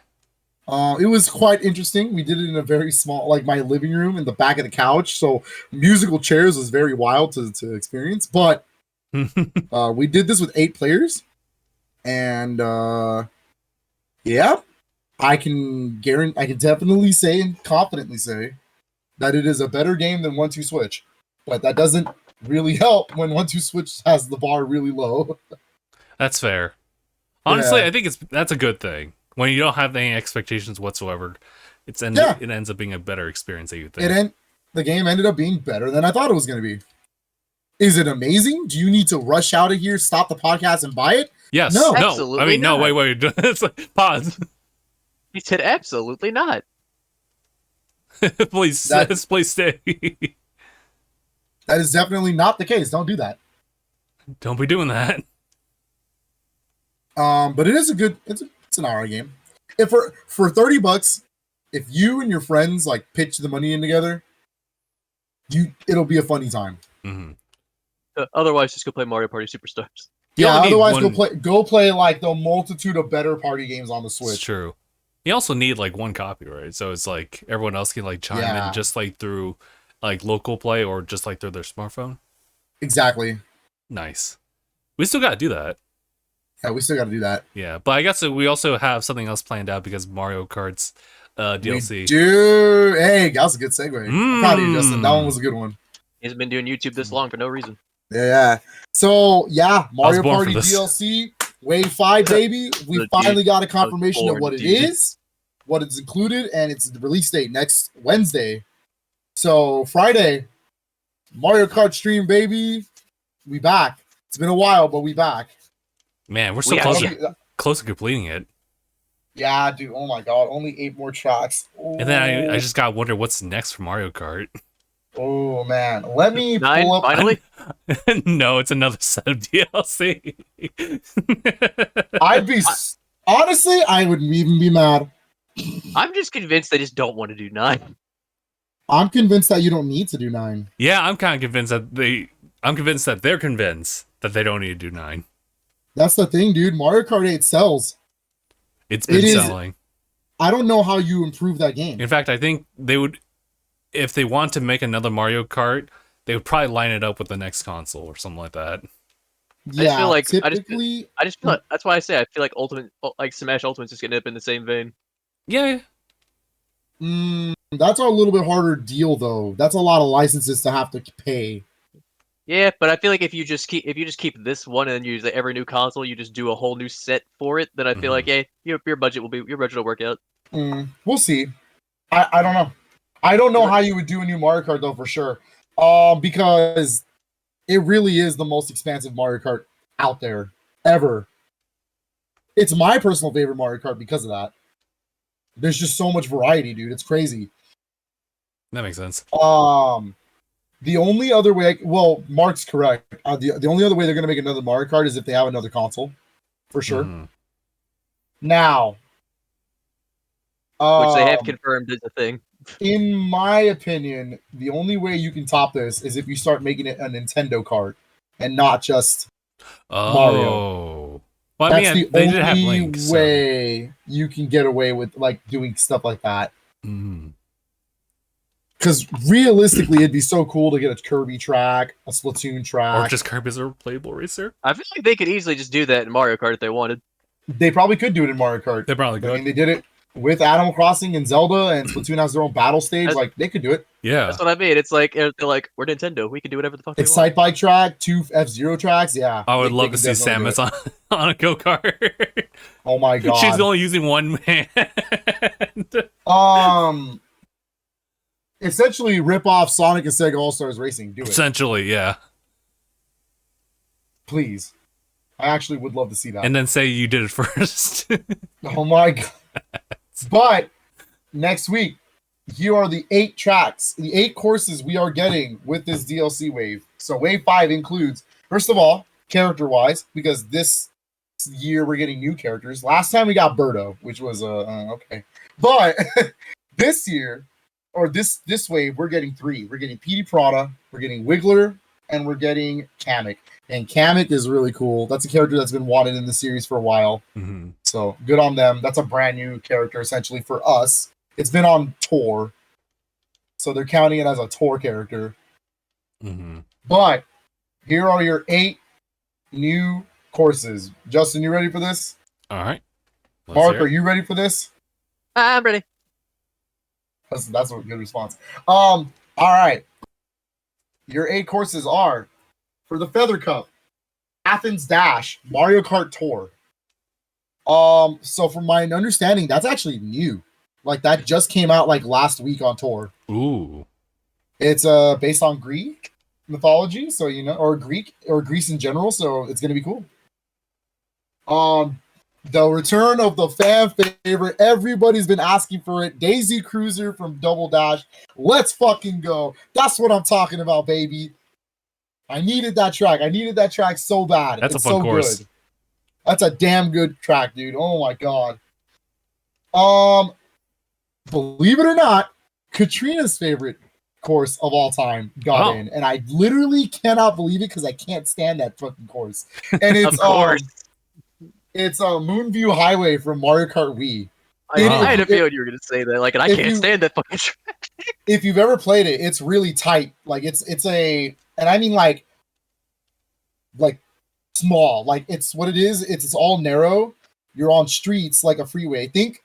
It was quite interesting. We did it in a very small, like my living room in the back of the couch. So musical chairs was very wild to experience. But we did this with 8 players, and yeah, I can definitely say and confidently say that it is a better game than 1-2 Switch. But that doesn't really help when 1-2 Switch has the bar really low. That's fair. Honestly, I think that's a good thing. When you don't have any expectations whatsoever, it ends up being a better experience than you think. The game ended up being better than I thought it was going to be. Is it amazing? Do you need to rush out of here, stop the podcast, and buy it? Yes. No. Absolutely I mean, not. no, wait. It's like, pause. He said absolutely not. Please stay. That is definitely not the case. Don't do that. Don't be doing that. But it is it's an hour game. If for $30, if you and your friends like pitch the money in together, it'll be a funny time. Mm-hmm. Otherwise, just go play Mario Party Superstars. Yeah, otherwise go play like the multitude of better party games on the Switch. It's true. You also need like one copy, right? So it's like everyone else can like chime in just like through like local play or just like through their smartphone. Exactly. Nice. We still got to do that. Yeah, we still got to do that. Yeah, but I guess we also have something else planned out because Mario Kart's DLC. We do. Hey, that was a good segue. I'm proud of you, Justin. That one was a good one. He's been doing YouTube this long for no reason. Yeah. So, Mario Party DLC, Wave 5, baby. We finally got a confirmation of what it is, what it's included, and it's the release date next Wednesday. So, Friday, Mario Kart stream, baby. We back. It's been a while, but we back. Man, we're so close to completing it. Yeah, dude. Oh my god, only 8 more tracks. Oh. And then I just gotta wonder what's next for Mario Kart. Oh man, let me 9 pull up. Finally, no, it's another set of DLC. Honestly, I wouldn't even be mad. I'm just convinced they just don't want to do 9. I'm convinced that you don't need to do 9. Yeah, I'm kind of convinced that they're convinced that they don't need to do 9. That's the thing, dude. Mario Kart 8 sells. It's been selling. I don't know how you improve that game. In fact, I think they would, if they want to make another Mario Kart, they would probably line it up with the next console or something like that. Yeah, I feel like typically, I just feel like, that's why I say I feel like Smash Ultimate's just getting up in the same vein. Yeah. That's a little bit harder deal though. That's a lot of licenses to have to pay. Yeah, but I feel like if you just keep this one and then use every new console, you just do a whole new set for it. Then I feel like, your budget will work out. We'll see. I don't know. I don't know how you would do a new Mario Kart though for sure. Because it really is the most expansive Mario Kart out there ever. It's my personal favorite Mario Kart because of that. There's just so much variety, dude. It's crazy. That makes sense. The only other way, Mark's correct. The only other way they're going to make another Mario Kart is if they have another console, for sure. Now, which they have confirmed is a thing. In my opinion, the only way you can top this is if you start making it a Nintendo kart and not just Mario. Well, that's the only way you can get away with like doing stuff like that. Because realistically, it'd be so cool to get a Kirby track, a Splatoon track, or just Kirby as a playable racer. I feel like they could easily just do that in Mario Kart if they wanted. They probably could do it in Mario Kart. They probably could. I mean, they did it with Animal Crossing and Zelda, and Splatoon has their own battle stage. Like, they could do it. Yeah. That's what I mean. It's like, they're like, we're Nintendo. We can do whatever the fuck we want. Excite Bike track, 2 F-Zero tracks. Yeah. I would love to see Samus on a go-kart. Oh my god. She's only using one hand. Essentially rip off Sonic and Sega All-Stars Racing. Do it. Essentially, yeah. Please. I actually would love to see that. And then say you did it first. Oh my god. But next week, here are the 8 tracks, the 8 courses we are getting with this DLC wave. So wave 5 includes First of all, character-wise, because this year we're getting new characters. Last time we got Birdo, which was okay, but this year or this wave we're getting 3. We're getting PD Prada, we're getting Wiggler, and we're getting Kamek. And Kamek is really cool. That's a character that's been wanted in the series for a while. Mm-hmm. So good on them. That's a brand new character essentially for us. It's been on tour, so they're counting it as a tour character. Mm-hmm. But here are your 8 new courses. Justin, you ready for this? All right. Mark, are you ready for this? I'm ready. That's a good response. All right. Your 8 courses are for the Feather Cup, Athens Dash, Mario Kart Tour. So from my understanding, that's actually new. Like that just came out like last week on tour. Ooh. It's based on Greek mythology, so or Greek or Greece in general, so it's gonna be cool. The return of the fan favorite, everybody's been asking for it. Daisy Cruiser from Double Dash. Let's fucking go. That's what I'm talking about, baby. I needed that track. I needed that track so bad. That's it's a fun so course. good. That's a damn good track, dude. Oh my god. Believe it or not, Katrina's favorite course of all time got in, and I literally cannot believe it because I can't stand that fucking course. And it's Of course. It's Moonview Highway from Mario Kart Wii. I had a feeling you were gonna say that. Like, and I can't stand that fucking track. If you've ever played it, it's really tight. Like it's and I mean like small. Like it's what it is. It's all narrow. You're on streets like a freeway. Think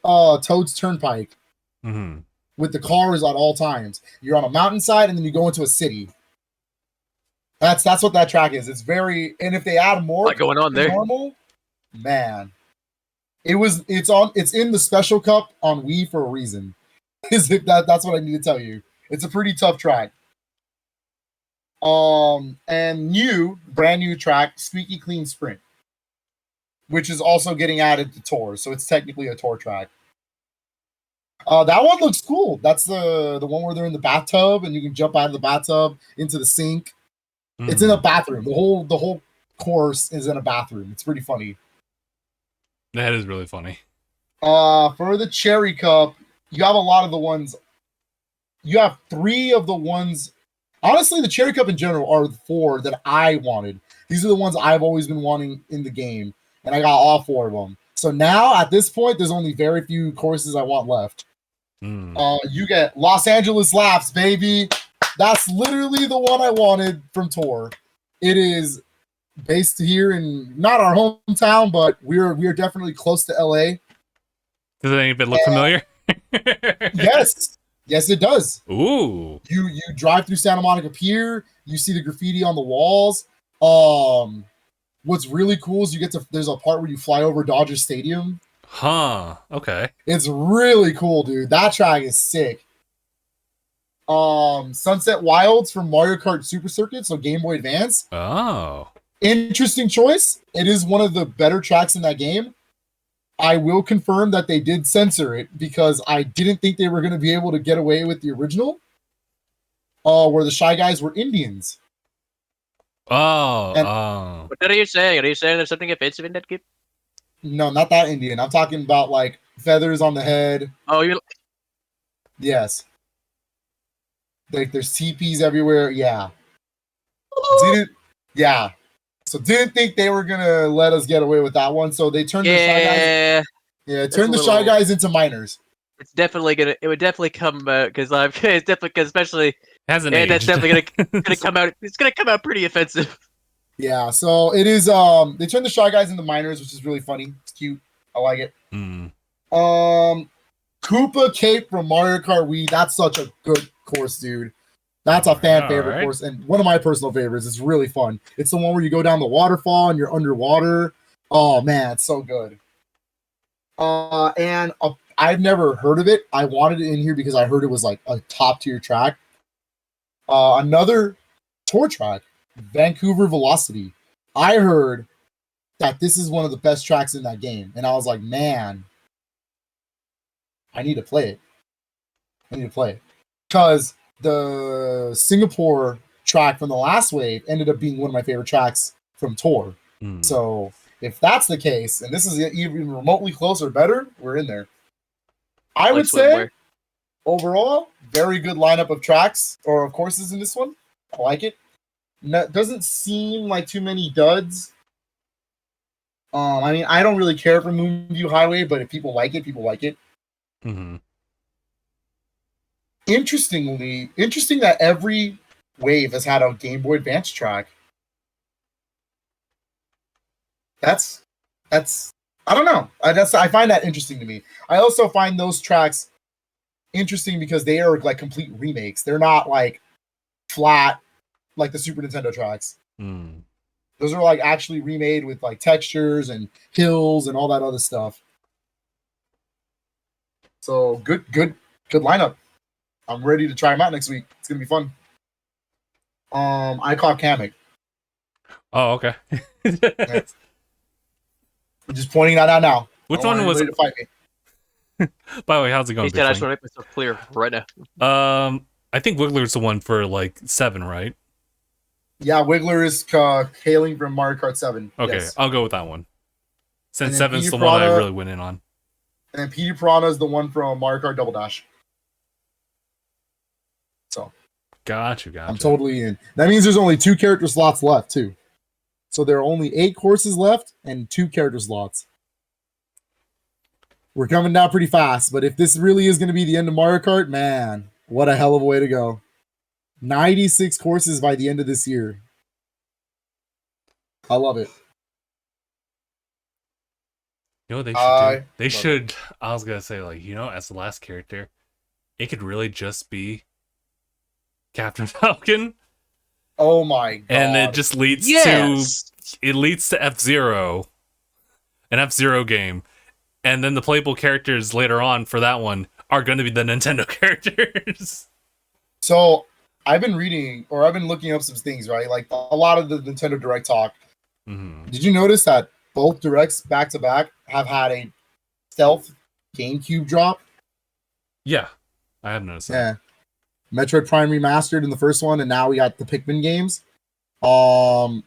Toad's Turnpike. Mm-hmm. With the cars at all times. You're on a mountainside and then you go into a city. That's what that track is. It's very, and if they add more going on there, normal, man, it's in the Special Cup on Wii for a reason. That's what I need to tell you. It's a pretty tough track. And brand new track, Squeaky Clean Sprint, which is also getting added to tour, so it's technically a tour track. That one looks cool. That's the one where they're in the bathtub and you can jump out of the bathtub into the sink. It's in a bathroom. The whole course is in a bathroom. It's pretty funny. That is really funny. For the Cherry Cup, you have a lot of the ones. You have 3 of the ones. Honestly, the Cherry Cup in general are the 4 that I wanted. These are the ones I've always been wanting in the game, and I got all 4 of them. So now, at this point, there's only very few courses I want left. You get Los Angeles Laps, baby. That's literally the one I wanted from tour. It is based here in not our hometown, but we're definitely close to LA. Does any of it look familiar? Yes, it does. Ooh. You drive through Santa Monica Pier. You see the graffiti on the walls. What's really cool is there's a part where you fly over Dodger Stadium. Huh. Okay. It's really cool, dude. That track is sick. Sunset Wilds from Mario Kart Super Circuit, so Game Boy Advance. Oh. Interesting choice. It is one of the better tracks in that game. I will confirm that they did censor it because I didn't think they were going to be able to get away with the original, where the Shy Guys were Indians. What are you saying? Are you saying there's something offensive in that game? No, not that Indian. I'm talking about like feathers on the head. Oh, you're. Yes. Like there's teepees everywhere. Yeah. So didn't think they were gonna let us get away with that one. So they turned the Shy Guys. Yeah, turned the Shy Guys into minors. It's definitely gonna. It would definitely come because it's definitely because especially. Hasn't aged. That's definitely gonna come out. It's gonna come out pretty offensive. Yeah. So it is. They turned the Shy Guys into minors, which is really funny. It's cute. I like it. Koopa Cape from Mario Kart Wii. That's such a good course, dude. That's a fan favorite course and one of my personal favorites. It's really fun. It's the one where you go down the waterfall and you're underwater. Oh man, it's so good. And I've never heard of it. I wanted it in here because I heard it was like a top tier track. Another tour track, Vancouver Velocity. I heard that this is one of the best tracks in that game, and I was like, man, I need to play it. Because the Singapore track from the last wave ended up being one of my favorite tracks from tour. So if that's the case, and this is even remotely close or better, we're in there. I would say overall, very good lineup of tracks or of courses in this one. I like it. Doesn't seem like too many duds. I mean, I don't really care for Moonview Highway, but if people like it, people like it. Mm-hmm. Interesting that every wave has had a Game Boy Advance track. That's I don't know. I find that interesting to me. I also find those tracks interesting because they are like complete remakes. They're not like flat like the Super Nintendo tracks. Those are like actually remade with like textures and hills and all that other stuff. So good lineup. I'm ready to try them out next week. It's gonna be fun. I caught Kamek. Oh, okay. I'm just pointing that out now. Which one was ready to fight me? By the way, how's it going? He said I Big just want to make myself clear right now. I think Wiggler's the one for like 7, right? Yeah, Wiggler is hailing from Mario Kart 7. Okay, yes. I'll go with that one. Since 7's then the Petey one I Piranha- really went in on. And then Petey Piranha is the one from Mario Kart Double Dash. So Gotcha. I'm totally in. That means there's only 2 character slots left too. So there are only 8 courses left and 2 character slots. We're coming down pretty fast, but if this really is going to be the end of Mario Kart, man, what a hell of a way to go. 96 courses by the end of this year. I love it. You know what they should do? They should. I was gonna say, like, as the last character, it could really just be Captain Falcon. Oh my god! And it just leads to F-Zero, an F-Zero game, and then the playable characters later on for that one are going to be the Nintendo characters. So I've been looking up some things, right? Like a lot of the Nintendo Direct talk. Mm-hmm. Did you notice that both Directs back to back have had a stealth GameCube drop? Yeah, I have noticed that. Yeah. Metroid Prime Remastered in the first one, and now we got the Pikmin games. I'm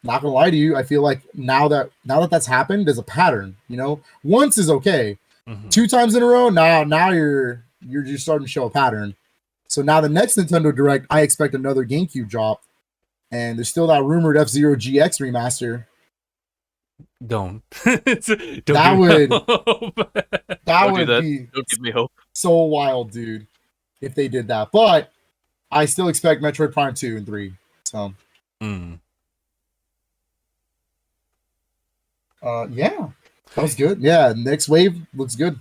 not gonna lie to you. I feel like now that that's happened, there's a pattern. Once is okay. 2 times in a row, now you're just starting to show a pattern. So now the next Nintendo Direct, I expect another GameCube drop, and there's still that rumored F-Zero GX remaster. Don't that would be Don't give me hope. so wild, dude, if they did that. But I still expect Metroid Prime 2 and 3. So yeah, that was good. Yeah, next wave looks good.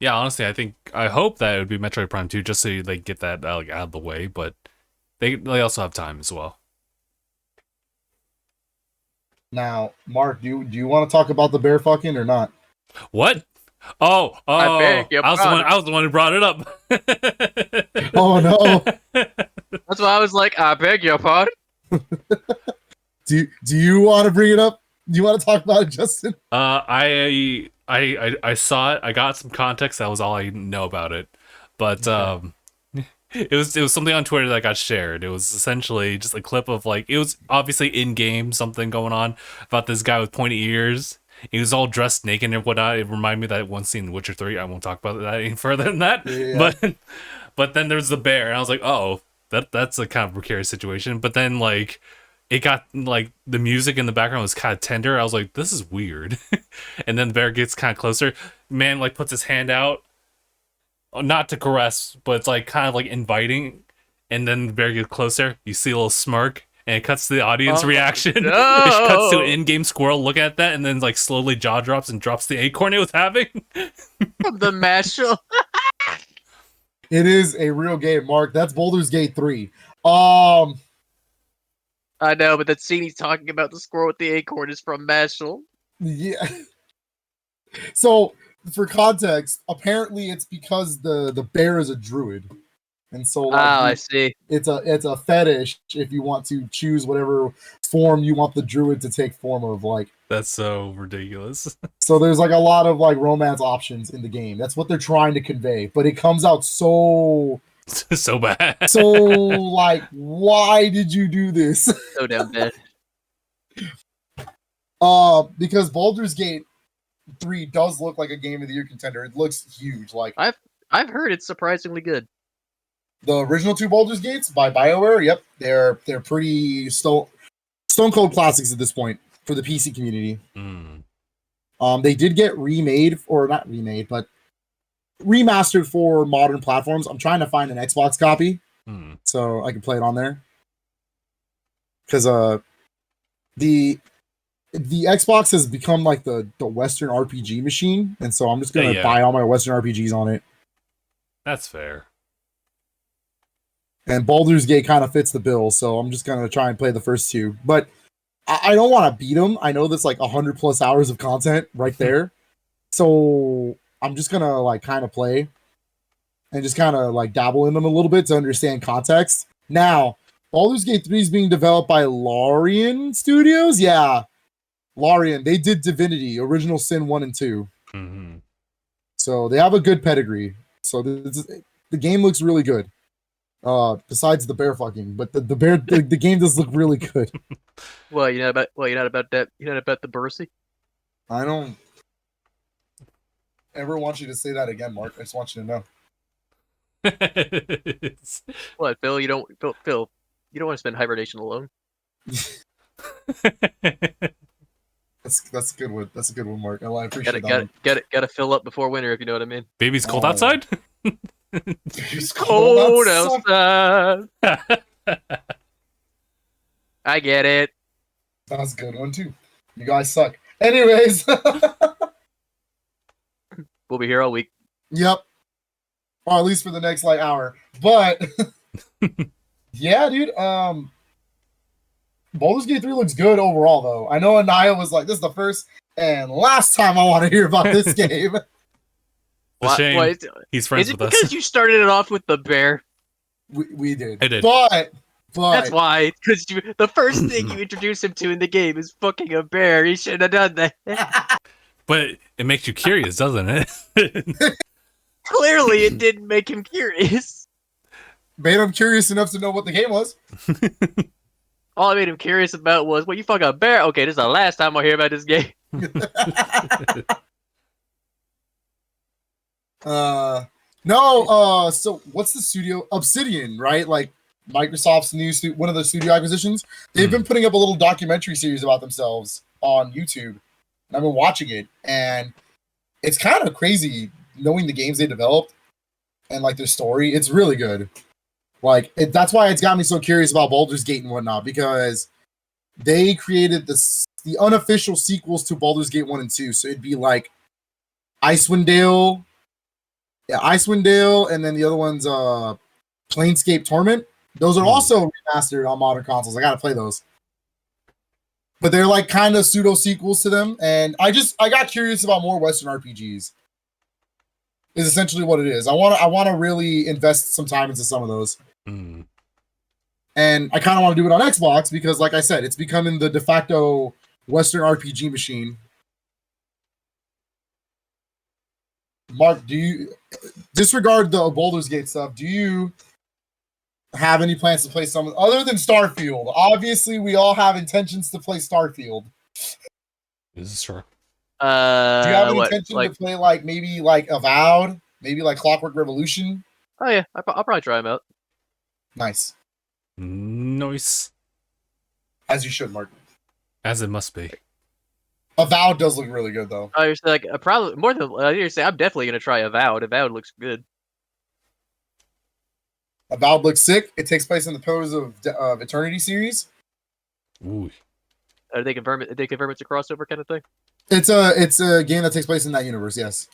Yeah, honestly, I hope that it would be Metroid Prime 2 just so they get that out of the way, but they also have time as well. Now, Mark, do you want to talk about the bear fucking or not? What? Oh! I was the one who brought it up. Oh no! That's why I was like, I beg your pardon. Do you want to bring it up? Do you want to talk about it, Justin? I saw it. I got some context. That was all I know about it. But it was something on Twitter that got shared. It was essentially just a clip of it was obviously in game something going on about this guy with pointy ears. He was all dressed naked and whatnot. It reminded me of that one scene in Witcher 3. I won't talk about that any further than that. Yeah. But then there's the bear, and I was like, oh, that's a kind of precarious situation. But then it got the music in the background was kind of tender. I was like, this is weird. And then the bear gets kind of closer. Man puts his hand out, not to caress, but it's kind of inviting. And then the bear gets closer. You see a little smirk, and it cuts to the audience reaction. No! It cuts to an in-game squirrel looking at that, and then slowly jaw drops and drops the acorn it was having. The Mashal. It is a real game, Mark. That's Baldur's Gate 3. I know, but that scene he's talking about, the squirrel with the acorn, is from Mashal. Yeah. So, for context, apparently it's because the bear is a druid. And so I see. It's a fetish if you want to choose whatever form you want the druid to take form of. That's so ridiculous. So there's a lot of romance options in the game. That's what they're trying to convey, but it comes out so So bad. So, like, why did you do this? So damn bad. Because Baldur's Gate 3 does look like a Game of the Year contender. It looks huge. Like, I've heard it's surprisingly good. the original 2 Baldur's Gates by BioWare, yep, they're pretty stone cold classics at this point for the PC community. They did get remade, or not remade, but remastered for modern platforms. I'm trying to find an Xbox copy so I can play it on there. Because the Xbox has become like the Western RPG machine, and so I'm just gonna buy all my Western RPGs on it. That's fair. And Baldur's Gate kind of fits the bill, so I'm just gonna try and play the first 2. But I don't want to beat them. I know that's like 100+ hours of content right there, so I'm just gonna like kind of play and just kind of like dabble in them a little bit to understand context. Now, Baldur's Gate 3 is being developed by Larian Studios. Yeah, Larian. They did Divinity, Original Sin 1 and 2. So they have a good pedigree. So the game looks really good. Besides the bear fucking, but the game does look really good. Well, you're not about that. You're not about the Bursey. I don't ever want you to say that again, Mark. I just want you to know. What, Phil? You don't want to spend hibernation alone. That's a good one. That's a good one, Mark. I appreciate that. Gotta fill up before winter, if you know what I mean. Baby's cold outside. It's cold outside. I get it. That's a good one too. You guys suck. Anyways, we'll be here all week. Yep. Or at least for the next like hour. But yeah, dude. Baldur's Gate 3 looks good overall, though. I know Anaya was like, "This is the first and last time I want to hear about this game." It's a shame. He's friends with us. Is it because you started it off with the bear? We did. I did. But that's why. Because the first thing you introduce him to in the game is fucking a bear. He shouldn't have done that. But it makes you curious, doesn't it? Clearly, it didn't make him curious. Made him curious enough to know what the game was. All I made him curious about was, well, you fuck a bear? Okay, this is the last time I'll hear about this game. So what's the studio? Obsidian, right? Like Microsoft's new one of the studio acquisitions. They've been putting up a little documentary series about themselves on YouTube, and I've been watching it, and it's kind of crazy knowing the games they developed and like their story. It's really good. Like that's why it's got me so curious about Baldur's Gate and whatnot, because they created the unofficial sequels to Baldur's Gate 1 and 2. So it'd be like Icewind Dale, and then the other one's Planescape Torment. Those are also remastered on modern consoles. I gotta play those. But they're like kind of pseudo sequels to them, and I got curious about more Western RPGs. Is essentially what it is. I want to really invest some time into some of those. And I kind of want to do it on Xbox because, like I said, it's becoming the de facto Western RPG machine. Mark, do you disregard the Baldur's Gate stuff? Do you have any plans to play some other than Starfield? Obviously, we all have intentions to play Starfield. This is true. Do you have any intention to play like maybe like Avowed, maybe like Clockwork Revolution? Oh yeah, I'll probably try them out. Nice. As you should, Mark. As it must be. Avowed does look really good, though. You're like probably more than you're saying. I'm definitely gonna try Avowed. Avowed looks good. Avowed looks sick. It takes place in the Pillars of Eternity series. Ooh. Did they confirm it? Did they confirm it's a crossover kind of thing? It's a game that takes place in that universe. Yes.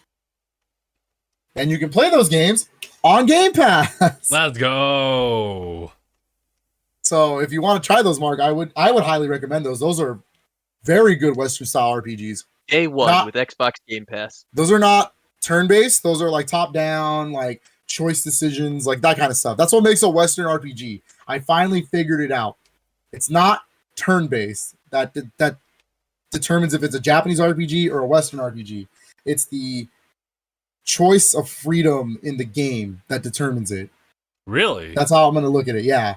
And you can play those games on Game Pass. Let's go. So if you want to try those, Mark, I would highly recommend those. Those are very good Western style RPGs. Day one with Xbox Game Pass. Those are not turn-based. Those are like top-down, like choice decisions, like that kind of stuff. That's what makes a Western RPG. I finally figured it out. It's not turn-based. That determines if it's a Japanese RPG or a Western RPG. It's the choice of freedom in the game that determines it. Really? That's how I'm gonna look at it. Yeah.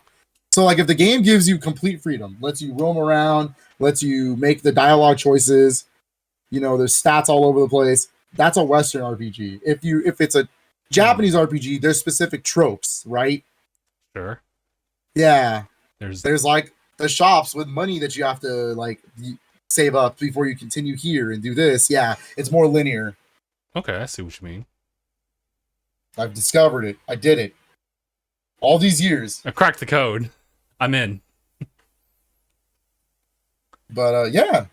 So like, if the game gives you complete freedom, lets you roam around, lets you make the dialogue choices, there's stats all over the place. That's a Western RPG. If it's a Japanese RPG, there's specific tropes, right? Sure. Yeah. There's like the shops with money that you have to like save up before you continue here and do this. Yeah, it's more linear. Okay, I see what you mean. I've discovered it. I did it. All these years. I cracked the code. I'm in. But yeah.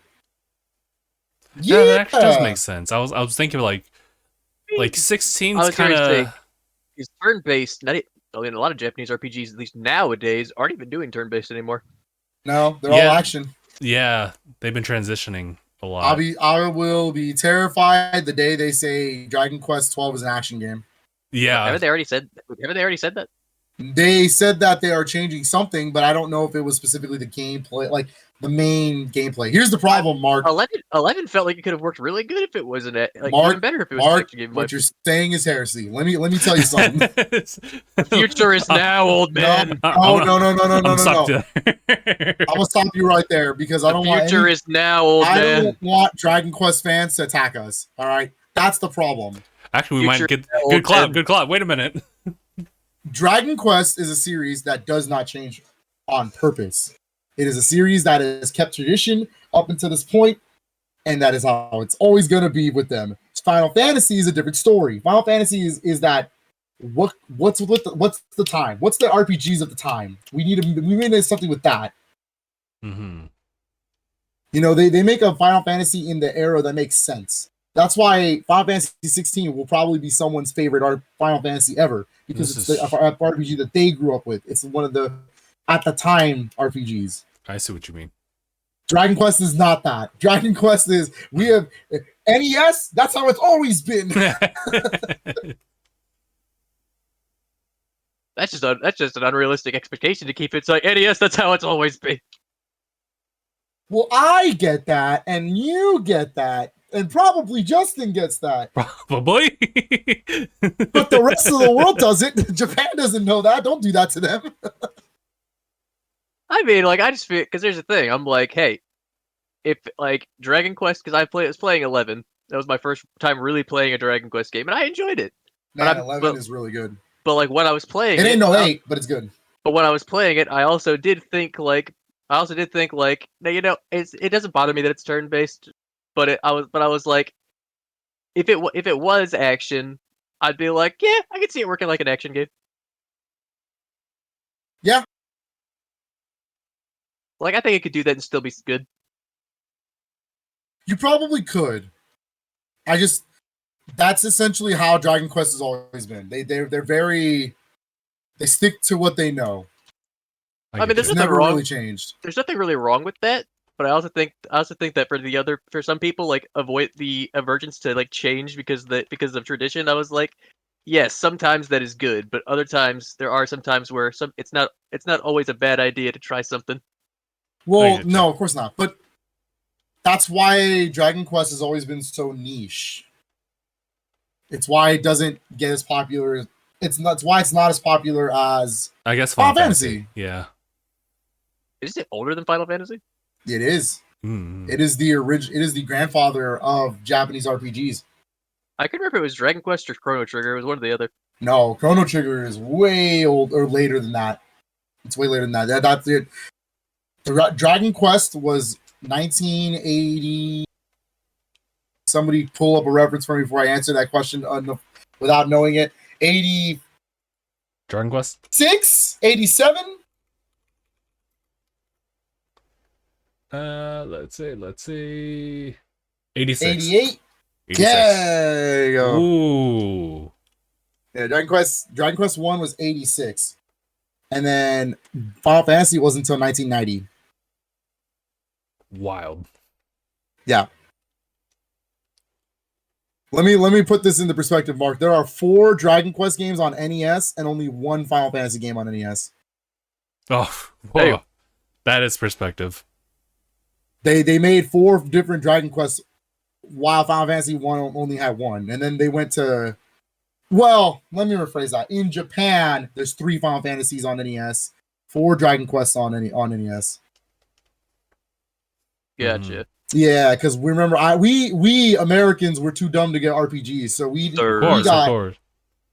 Yeah, that actually does make sense. I was thinking like 16's kind of. Is turn-based. I mean, a lot of Japanese RPGs, at least nowadays, aren't even doing turn-based anymore. No, they're all action. Yeah, they've been transitioning a lot. I will be terrified the day they say Dragon Quest 12 is an action game. Yeah. Haven't they already said that? They said that they are changing something, but I don't know if it was specifically the gameplay, like the main gameplay. Here's the problem, Mark. 11 felt like it could have worked really good if it wasn't Mark, even better if it was Mark, an action game. what you're saying is heresy. Let me tell you something. The future is now, old man. No. I'm gonna stop you right there because I don't want. The future is now, old man. I don't want Dragon Quest fans to attack us. All right, that's the problem. Actually, we might get good clap. Good clap. Wait a minute. Dragon Quest is a series that does not change on purpose. It is a series that has kept tradition up until this point, and that is how it's always going to be with them. Final Fantasy is a different story. Final Fantasy is that what's the time? What's the RPGs of the time? We need something with that. Mm-hmm. They make a Final Fantasy in the era that makes sense. That's why Final Fantasy 16 will probably be someone's favorite Final Fantasy ever, because it's the RPG that they grew up with. It's one of the, at the time, RPGs. I see what you mean. Dragon Quest is not that. Dragon Quest is, we have NES, that's how it's always been. That's just an unrealistic expectation to keep. It's like NES, that's how it's always been. Well, I get that, and you get that. And probably Justin gets that. Probably. But the rest of the world doesn't. Japan doesn't know that. Don't do that to them. I mean, I just feel, because there's a thing. I'm like, hey, if Dragon Quest, because I was playing 11. That was my first time really playing a Dragon Quest game, and I enjoyed it. Man, 11 is really good. But when I was playing it ain't no 8, but it's good. But when I was playing it, I also did think it doesn't bother me that it's turn based. But I was like, if it was action, I'd be like, yeah, I could see it working like an action game. Yeah. I think it could do that and still be good. You probably could. That's essentially how Dragon Quest has always been. They stick to what they know. I mean, there's nothing never wrong. Really changed. There's nothing really wrong with that. But I also think that for some people, avoid the aversions to change because of tradition. I was like, yes, sometimes that is good, but other times there are some times where it's not always a bad idea to try something. Well, no, of course not. But that's why Dragon Quest has always been so niche. It's why it doesn't get as popular. It's why it's not as popular as, I guess, Final Fantasy. Yeah. Is it older than Final Fantasy? It is. Mm. It is the grandfather of Japanese RPGs. I couldn't remember if it was Dragon Quest or Chrono Trigger. It was one or the other. No, Chrono Trigger is way old or later than that. It's way later than that. That's it. The Dragon Quest was 1980. Somebody pull up a reference for me before I answer that question without knowing it. 80. Dragon Quest? 87? Let's see. 86. 88? 86. Yeah, there you go. Ooh. Yeah, Dragon Quest 1 was 86. And then Final Fantasy was until 1990. Wild. Yeah. Let me put this into perspective, Mark. There are 4 Dragon Quest games on NES and only 1 Final Fantasy game on NES. Oh, whoa. Hey. That is perspective. They made 4 different Dragon Quests while Final Fantasy 1 only had 1. And then they went to Well, let me rephrase that. In Japan, there's 3 Final Fantasies on NES, 4 Dragon Quests on NES. Gotcha. Yeah, because remember, we Americans were too dumb to get RPGs, so Of course.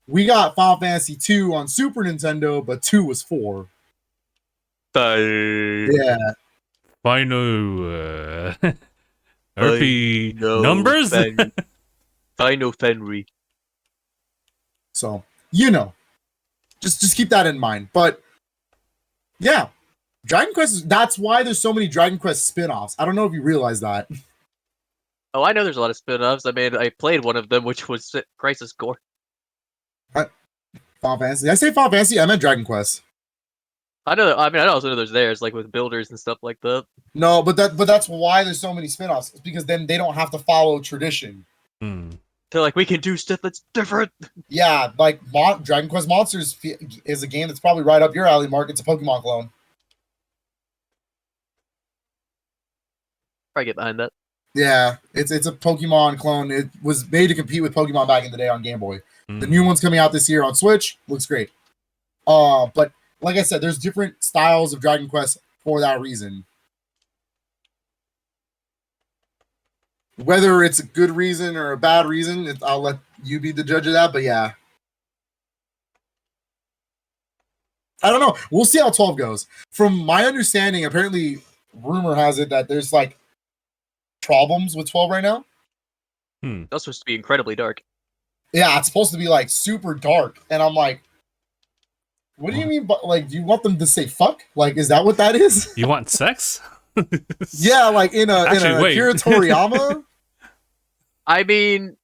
we got Final Fantasy 2 on Super Nintendo, but 2 was 4. Yeah. Final RP numbers. Final Fenry. So just keep that in mind. But yeah, Dragon Quest. That's why there's so many Dragon Quest spin-offs. I don't know if you realize that. Oh, I know there's a lot of spin-offs. I mean, I played one of them, which was Crisis Core. Final Fantasy. Did I say Final Fantasy? I meant Dragon Quest. I know. I mean, I also know there's theirs, like with builders and stuff like that. No, but that's why there's so many spin-offs. It's because then they don't have to follow tradition. They're like, we can do stuff that's different. Yeah, like Dragon Quest Monsters is a game that's probably right up your alley, Mark. It's a Pokemon clone. Probably get behind that. Yeah, it's a Pokemon clone. It was made to compete with Pokemon back in the day on Game Boy. The new one's coming out this year on Switch. Looks great. But like I said, there's different styles of Dragon Quest for that reason. Whether it's a good reason or a bad reason, I'll let you be the judge of that. But yeah, I don't know. We'll see how 12 goes. From my understanding, apparently, rumor has it that there's like problems with 12 right now. That's supposed to be incredibly dark. Yeah, it's supposed to be like super dark, and I'm like, what do you mean? But like, do you want them to say fuck? Like, is that what that is? You want sex? Yeah, like in a Akira Toriyama. I mean,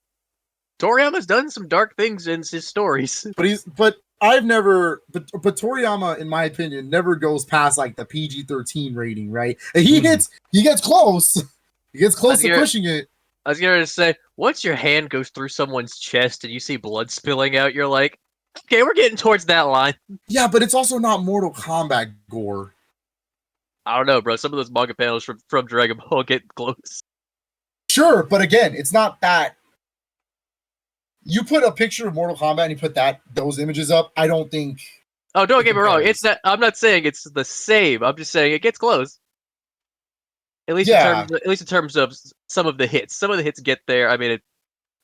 Toriyama's done some dark things in his stories. But Toriyama, in my opinion, never goes past like the PG-13 rating, right? And he gets close. He gets close to pushing it. I was going to say, once your hand goes through someone's chest and you see blood spilling out, you're like, okay, we're getting towards that line. Yeah, but it's also not Mortal Kombat gore. I don't know, bro. Some of those manga panels from Dragon Ball get close. Sure, but again, it's not that. You put a picture of Mortal Kombat and you put those images up, I don't think. Oh, don't get me wrong. It's not. I'm not saying it's the same. I'm just saying it gets close. At least in terms of some of the hits. Some of the hits get there. I mean,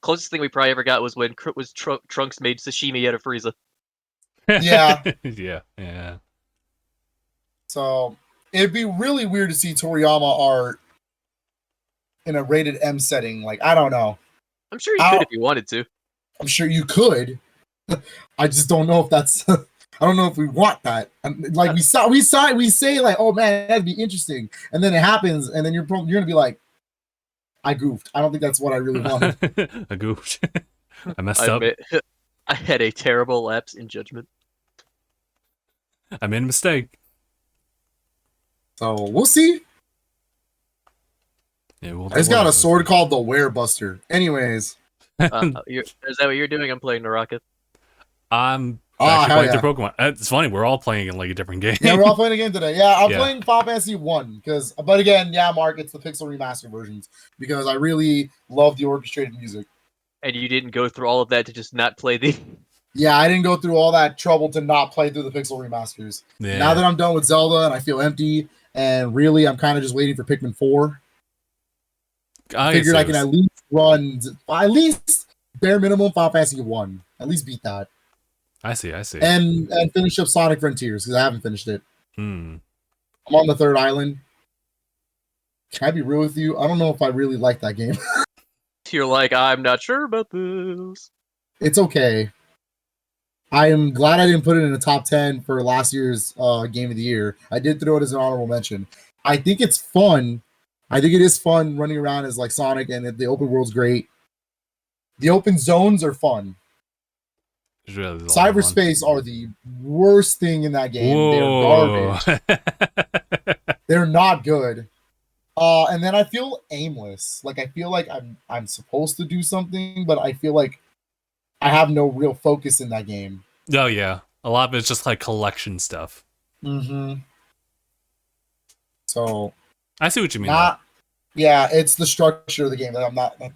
closest thing we probably ever got was when Trunks made sashimi out of Frieza. Yeah. Yeah. So it'd be really weird to see Toriyama art in a rated M setting. Like, I don't know. I'm sure you could if you wanted to. I'm sure you could. I just don't know if that's. I don't know if we want that. Like we say like, oh man, that'd be interesting, and then it happens, and then you're gonna be like, I goofed. I don't think that's what I really wanted. I goofed. I messed up. I had a terrible lapse in judgment. I made a mistake. So we'll see. Yeah, I just got a sword called the Werebuster. Anyways, is that what you're doing? I'm playing Naraka. I'm actually playing through Pokemon. It's funny, we're all playing in like a different game. Yeah, we're all playing a game today. Yeah, I'm playing Final Fantasy 1 but again, yeah, Mark, it's the pixel remaster versions because I really love the orchestrated music. And you didn't go through all of that to just not play the. Yeah, I didn't go through all that trouble to not play through the pixel remasters. Yeah. Now that I'm done with Zelda and I feel empty, and really I'm kind of just waiting for Pikmin 4. I figured I can at least run bare minimum Final Fantasy 1. At least beat that. I see. And finish up Sonic Frontiers because I haven't finished it. I'm on the 3rd island. Can I be real with you? I don't know if I really like that game. You're like, I'm not sure about this. It's okay. I am glad I didn't put it in the top 10 for last year's Game of the Year. I did throw it as an honorable mention. I think it's fun. I think it is fun running around as like Sonic, and the open world's great. The open zones are fun. Really cyberspace are the worst thing in that game. Whoa. They're garbage. They're not good. And then I feel aimless. Like I feel like I'm supposed to do something, but I feel like I have no real focus in that game. Oh yeah, a lot of it's just like collection stuff. So I see what you mean. Yeah, it's the structure of the game that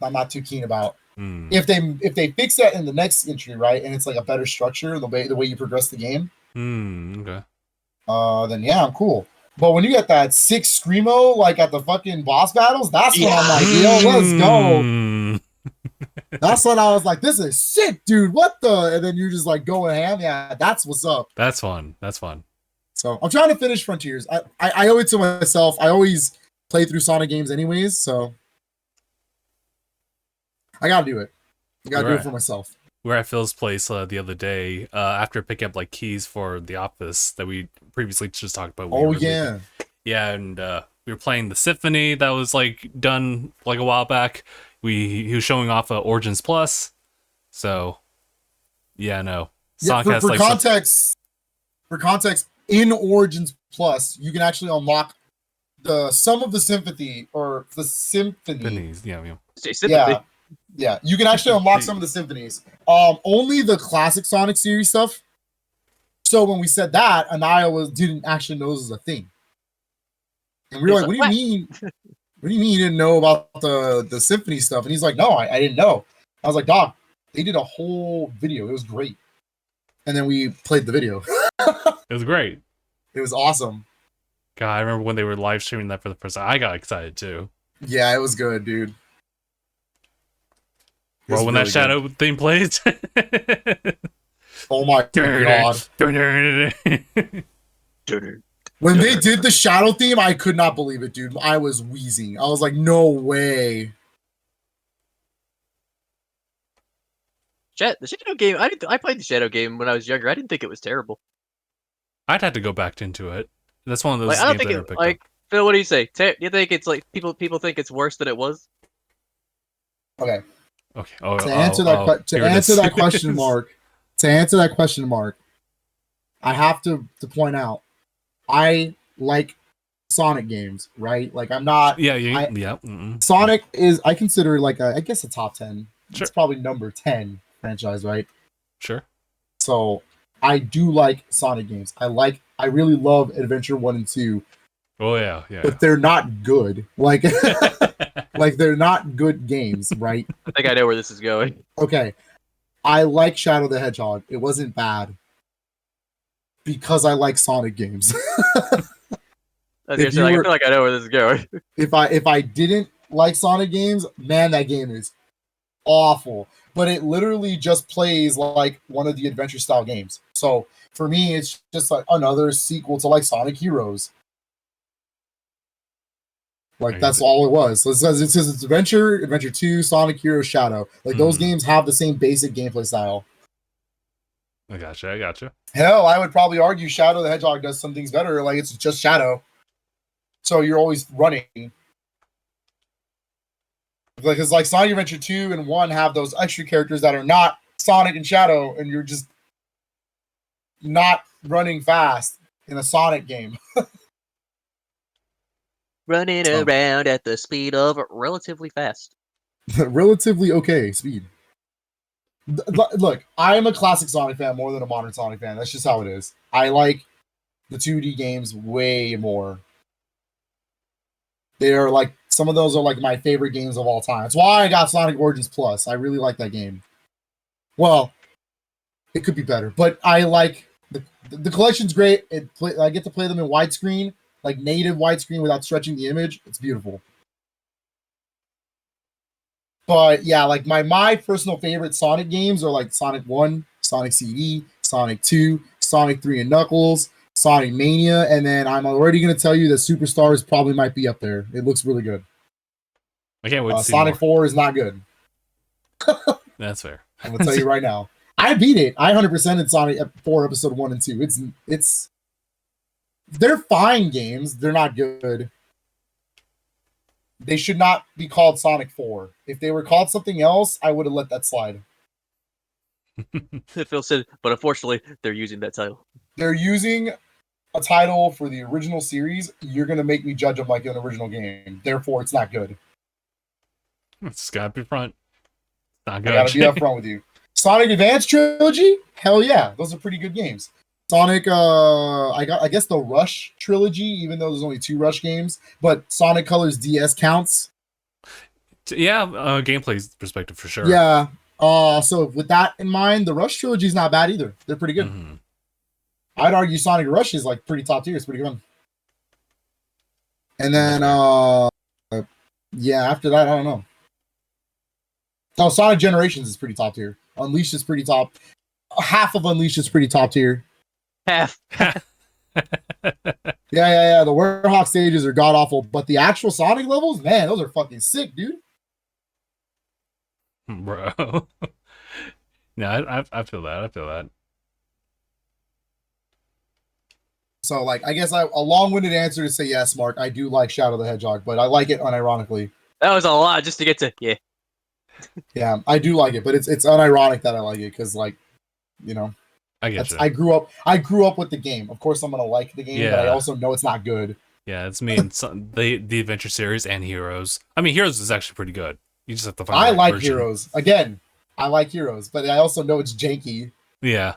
I'm not too keen about. If they fix that in the next entry, right, and it's like a better structure, the way you progress the game, Okay. Then yeah, I'm cool. But when you get that 6 screamo like at the fucking boss battles, that's when I'm like, yo, let's go. That's when I was like, this is sick, dude. What the? And then you're just like going ham. Yeah, that's what's up. That's fun. So I'm trying to finish Frontiers. I owe it to myself. I always play through Sonic games anyways, so I gotta do it. I gotta do it for myself. We were at Phil's place the other day after picking up like keys for the office that we previously just talked about. Yeah. Yeah, and we were playing the Symphony that was like done like a while back. He was showing off Origins Plus. So yeah, no. Sonic has for context. For context, in Origins Plus, you can actually unlock some of the Symphony or the Symphony. Yeah, you can actually unlock some of the symphonies. Only the classic Sonic series stuff. So when we said that, Anaya didn't actually know this was a thing. And we were like, what do you mean? What do you mean you didn't know about the symphony stuff? And he's like, no, I didn't know. I was like, dog, they did a whole video. It was great. And then we played the video. It was great. It was awesome. God, I remember when they were live streaming that for the first time. I got excited too. Yeah, it was good, dude. Bro, when really that shadow theme plays. Oh my god. When they did the shadow theme, I could not believe it, dude. I was wheezing. I was like, no way. The Shadow game, I played the Shadow game when I was younger. I didn't think it was terrible. I'd have to go back into it. That's one of those I don't think it, like, Phil, what do you say? Do you think it's like people think it's worse than it was? Okay. Okay. To answer that question mark, I have to point out, I like Sonic games, right? Like I'm not. Sonic is, I consider like I guess a top 10. Sure. It's probably number 10 franchise, right? Sure. So I do like Sonic games. I really love Adventure 1 and 2. Oh yeah. But they're not good. Like like they're not good games, right? I think I know where this is going. Okay. I like Shadow the Hedgehog. It wasn't bad. Because I like Sonic games. I feel like I know where this is going. If I didn't like Sonic games, man, that game is awful. But it literally just plays like one of the adventure style games. So for me, it's just like another sequel to like Sonic Heroes. Like that's all it was. So it says it's Adventure 2, Sonic Heroes, Shadow. Like those games have the same basic gameplay style. I gotcha. Hell, I would probably argue Shadow the Hedgehog does some things better. Like it's just Shadow. So you're always running. Like it's like Sonic Adventure 2 and 1 have those extra characters that are not Sonic and Shadow, and you're just not running fast in a Sonic game. Running around at the speed of relatively fast. Relatively okay speed. Look, I'm a classic Sonic fan more than a modern Sonic fan. That's just how it is. I like the 2D games way more. They are like, some of those are like my favorite games of all time. That's why I got Sonic Origins Plus. I really like that game. Well, it could be better, but I like the collection's great. I get to play them in widescreen, like native widescreen without stretching the image. It's beautiful. But yeah, like my personal favorite Sonic games are like Sonic 1, Sonic CD, Sonic 2, Sonic 3 and Knuckles, Sonic Mania, and then I'm already going to tell you that Superstars probably might be up there. It looks really good. I can't wait to see Sonic more. 4 is not good. That's fair. I'm going to tell you right now. I beat it. I 100% in Sonic 4 Episode 1 and 2. They're fine games. They're not good. They should not be called Sonic 4. If they were called something else, I would have let that slide. Phil said, but unfortunately, they're using that title. They're using a title for the original series. You're going to make me judge them like an original game. Therefore, it's not good. It's got to be front. Not good. I got to be upfront with you. Sonic Advance Trilogy? Hell yeah. Those are pretty good games. Sonic, I guess the Rush trilogy, even though there's only 2 Rush games, but Sonic Colors DS counts. Yeah, gameplay perspective for sure. Yeah. So with that in mind, the Rush trilogy is not bad either. They're pretty good. Mm-hmm. I'd argue Sonic Rush is like pretty top tier. It's pretty good. And then yeah, after that, I don't know. Oh, Sonic Generations is pretty top tier. Unleashed is pretty top. Half of Unleashed is pretty top tier. Half. Yeah. The Werehog stages are god awful, but the actual Sonic levels, man, those are fucking sick, dude. Bro. No, I feel that. I feel that. So, like, I guess a long-winded answer to say yes, Mark. I do like Shadow the Hedgehog, but I like it unironically. That was a lot just to get to Yeah, I do like it, but it's unironic that I like it because, like, you know, I get you. I grew up with the game. Of course, I'm gonna like the game, but I also know it's not good. Yeah, it's me and the Adventure series and Heroes. I mean, Heroes is actually pretty good. You just have to find. I the right like version. Heroes. Again, I like Heroes, but I also know it's janky. Yeah.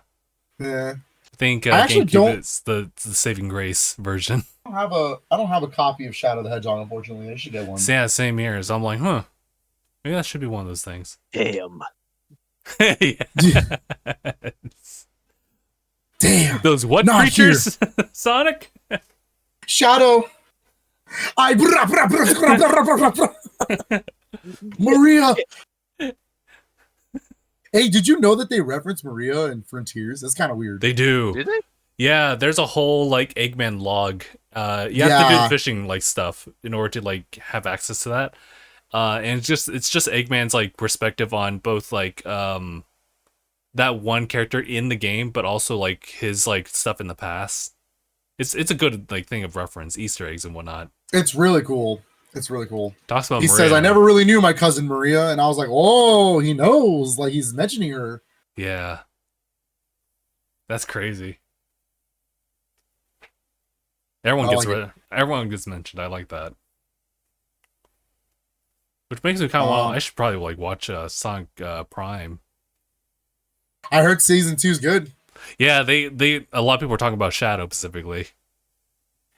Yeah. I think I actually GameCube is the saving grace version. I don't have a copy of Shadow the Hedgehog, unfortunately. I should get one. Yeah, same here. So I'm like, huh. Maybe that should be one of those things. damn. Yeah. Damn. Those what Not creatures? Sonic? Shadow. Maria. Hey, did you know that they reference Maria in Frontiers? That's kind of weird. They do. Did they? Yeah, there's a whole like Eggman log. You have to do the fishing like stuff in order to like have access to that. And it's just Eggman's like perspective on both like that one character in the game, but also like his like stuff in the past. It's a good like thing of reference, Easter eggs and whatnot. It's really cool. It's really cool. Talks about He Maria. says, I never really knew my cousin Maria. And I was like, oh, he knows. Like, he's mentioning her. Yeah. That's crazy. Everyone gets mentioned. I like that. Which makes me kind of I should probably like watch Sonic Prime. I heard season 2 is good. Yeah, they a lot of people were talking about Shadow specifically.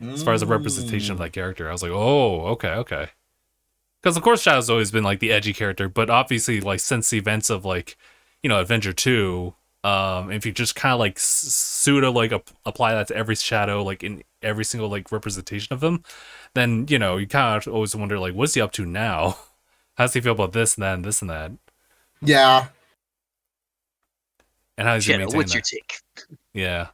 As far as the representation of that character, I was like, oh, okay. Because of course Shadow's always been like the edgy character, but obviously like since the events of like, you know, Avenger 2, if you just kind of like pseudo like apply that to every Shadow, like in every single like representation of them, then you know you kind of always wonder like, what's he up to now? How does he feel about this and that and this and that? Yeah. And how does he maintain what's that? your take? Yeah.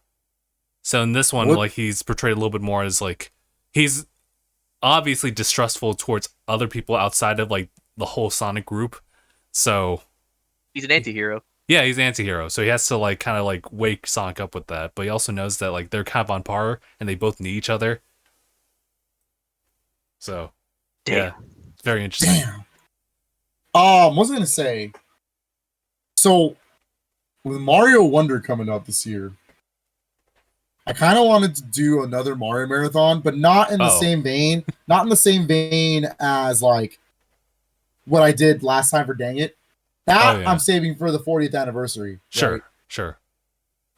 So in this one, like he's portrayed a little bit more as like he's obviously distrustful towards other people outside of like the whole Sonic group. So He's an anti-hero. yeah, he's an anti-hero. So he has to like kind of like wake Sonic up with that. But he also knows that like they're kind of on par and they both need each other. So yeah, it's very interesting. Damn. What was I gonna say? So with Mario Wonder coming up this year, I kind of wanted to do another Mario marathon, but not in the same vein. Not in the same vein as like what I did last time for Dang It. That I'm saving for the 40th anniversary. Sure.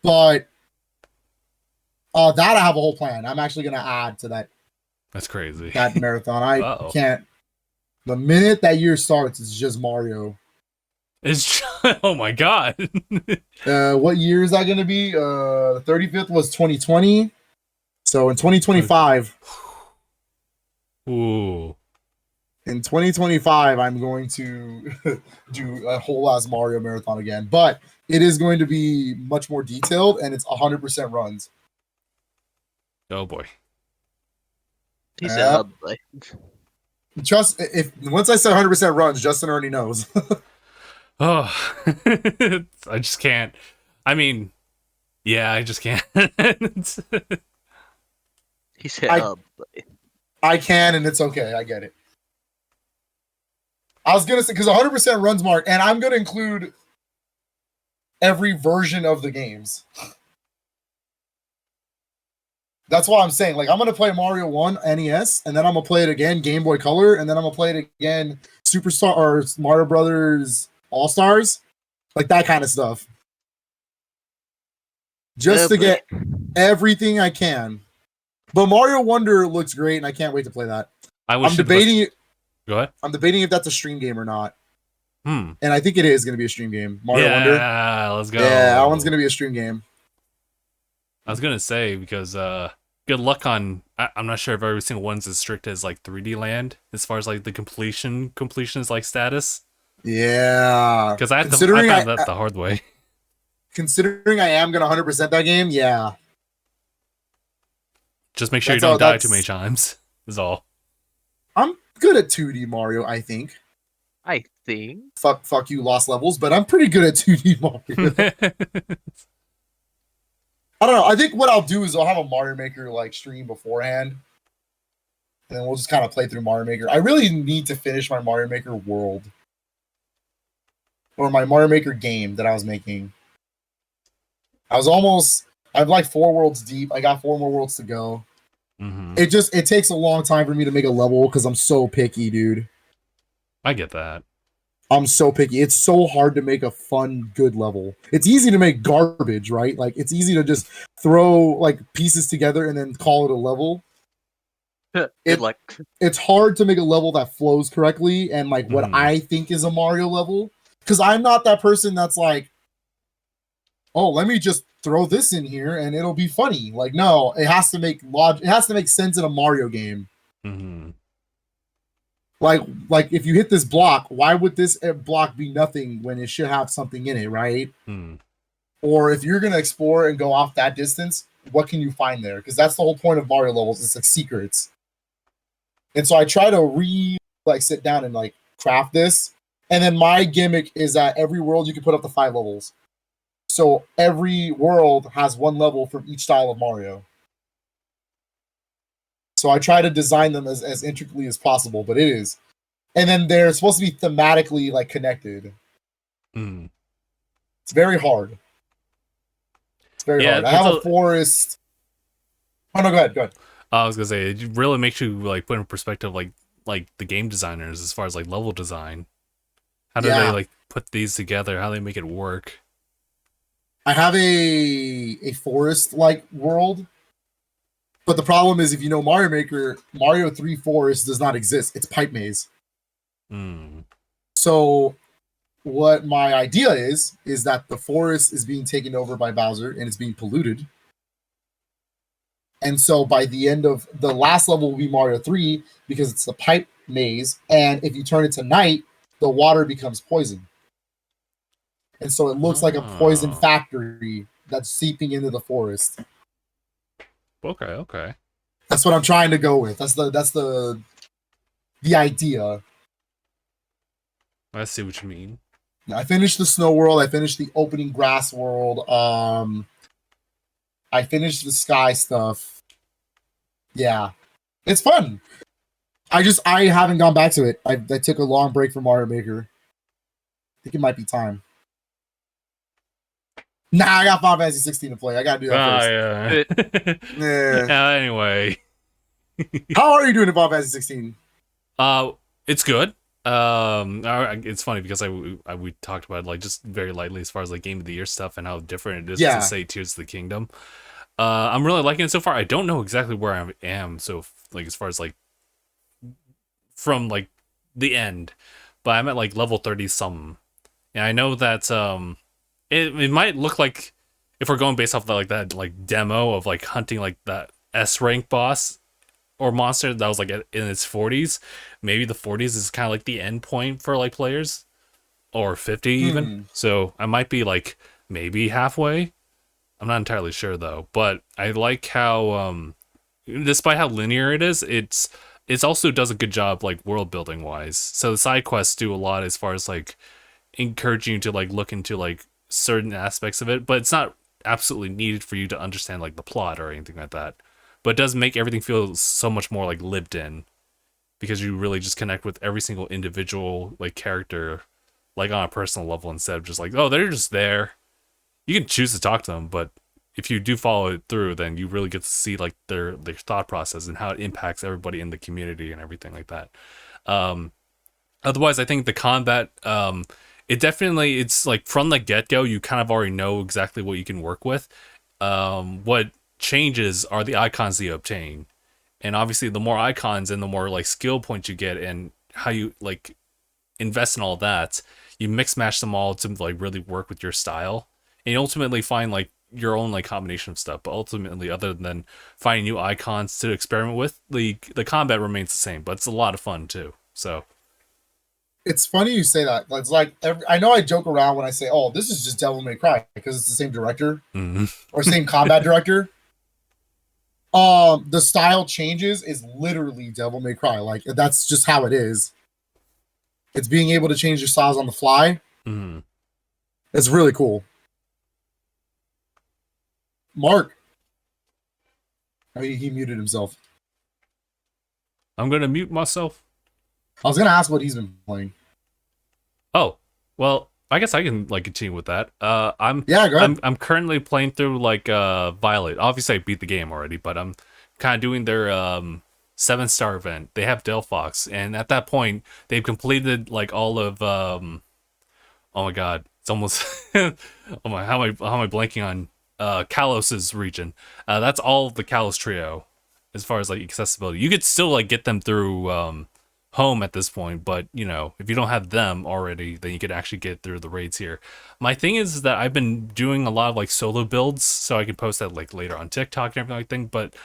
But that I have a whole plan. I'm actually gonna add to that. That's crazy. That marathon. I can't. The minute that year starts, it's just Mario. It's oh my god. What year is that going to be? The 35th was 2020. So in 2025. Ooh. In 2025, I'm going to do a whole ass Mario marathon again. But it is going to be much more detailed and it's 100% runs. Oh boy. He said, Just if once I said 100% runs, Justin already knows. Oh, I just can't. I mean, yeah, I just can't. He said, I can, and it's okay. I get it. I was gonna say because 100% runs, Mark, and I'm gonna include every version of the games. That's why I'm saying, like, I'm gonna play Mario 1 NES, and then I'm gonna play it again Game Boy Color, and then I'm gonna play it again Superstar or Mario Brothers All-Stars, like that kind of stuff. Just to get everything I can. But Mario Wonder looks great, and I can't wait to play that. I'm debating it. Go ahead. I'm debating if that's a stream game or not. And I think it is going to be a stream game. Mario Wonder. Yeah, let's go. Yeah, that one's going to be a stream game. I was gonna say because good luck on. I'm not sure if every single one's as strict as like 3D Land as far as like the completion is like status. Yeah, because I found that the hard way. Considering I am gonna 100% that game, yeah. Just make sure you don't die too many times. Is all. I'm good at 2D Mario, I think. I think. Fuck you, Lost Levels, but I'm pretty good at 2D Mario. I don't know. I think what I'll do is I'll have a Mario Maker like stream beforehand, and then we'll just kind of play through Mario Maker. I really need to finish my Mario Maker world, or my Mario Maker game that I was making. I'm like 4 worlds deep. I got 4 more worlds to go. Mm-hmm. It takes a long time for me to make a level because I'm so picky, dude. I get that. I'm so picky. It's so hard to make a fun, good level. It's easy to make garbage, right? Like, it's easy to just throw like pieces together and then call it a level. Good luck. It's hard to make a level that flows correctly and like what I think is a Mario level. Because I'm not that person that's like, oh, let me just throw this in here and it'll be funny. Like, no, it has to make it has to make sense in a Mario game. Mm-hmm. Like if you hit this block, why would this block be nothing when it should have something in it, right? Or if you're gonna explore and go off that distance, what can you find there? Because that's the whole point of Mario levels. It's like secrets. And so I try to sit down and like craft this. And then my gimmick is that every world you can put up to 5 levels. So every world has 1 level from each style of Mario. So I try to design them as intricately as possible, but it is. And then they're supposed to be thematically like connected. It's very hard. It's very hard. I have a forest. Oh no, go ahead. I was gonna say it really makes you like put in perspective like the game designers as far as like level design. How do they like put these together? How do they make it work? I have a forest like world. But the problem is, if you know Mario Maker, Mario 3 Forest does not exist. It's pipe maze. So what my idea is that the forest is being taken over by Bowser and it's being polluted. And so by the end of the last level will be Mario 3 because it's the pipe maze. And if you turn it to night, the water becomes poison. And so it looks like a poison factory that's seeping into the forest. Okay. That's what I'm trying to go with. That's the idea. I see what you mean. I finished the snow world. I finished the opening grass world. I finished the sky stuff. Yeah, it's fun. I haven't gone back to it. I took a long break from Mario Maker. I think it might be time. Nah, I got Final Fantasy 16 to play. I gotta do that first. Yeah. Anyway. How are you doing in Final Fantasy 16? It's good. It's funny because we talked about it, like just very lightly as far as like Game of the Year stuff and how different it is to say Tears of the Kingdom. I'm really liking it so far. I don't know exactly where I am, so like as far as like from like the end, but I'm at like level 30 something, and I know that it might look like, if we're going based off of that demo of like hunting like that S rank boss or monster that was like in its 40s, maybe the 40s is kind of like the end point for like players, or 50 even. So I might be like maybe halfway. I'm not entirely sure though, but I like how despite how linear it is, it's also does a good job like world building wise. So the side quests do a lot as far as like encouraging you to like look into like certain aspects of it, but it's not absolutely needed for you to understand like the plot or anything like that. But it does make everything feel so much more like lived in, because you really just connect with every single individual like character like on a personal level, instead of just like, oh, they're just there. You can choose to talk to them, but if you do follow it through, then you really get to see like their thought process and how it impacts everybody in the community and everything like that. Otherwise, I think the combat, it's like from the get-go, you kind of already know exactly what you can work with. What changes are the icons that you obtain. And obviously, the more icons and the more like skill points you get, and how you like invest in all that, you mix match them all to like really work with your style, and you ultimately find like your own like combination of stuff. But ultimately, other than finding new icons to experiment with, the combat remains the same, but it's a lot of fun too. So It's funny you say that. It's like I know I joke around when I say, "Oh, this is just Devil May Cry," because it's the same director or same combat director. The style changes is literally Devil May Cry. Like that's just how it is. It's being able to change your styles on the fly. It's really cool. Mark, oh, he muted himself. I'm gonna mute myself. I was gonna ask what he's been playing. Oh, well, I guess I can like continue with that. Go ahead. I'm currently playing through like Violet. Obviously, I beat the game already, but I'm kind of doing their 7-star event. They have Delphox, and at that point, they've completed like all of oh my god, it's almost oh my how am I blanking on Kalos's region? That's all of the Kalos trio as far as like accessibility. You could still like get them through home at this point, but you know, if you don't have them already, then you could actually get through the raids here. My thing is that I've been doing a lot of like solo builds, so I can post that like later on TikTok and everything like that, but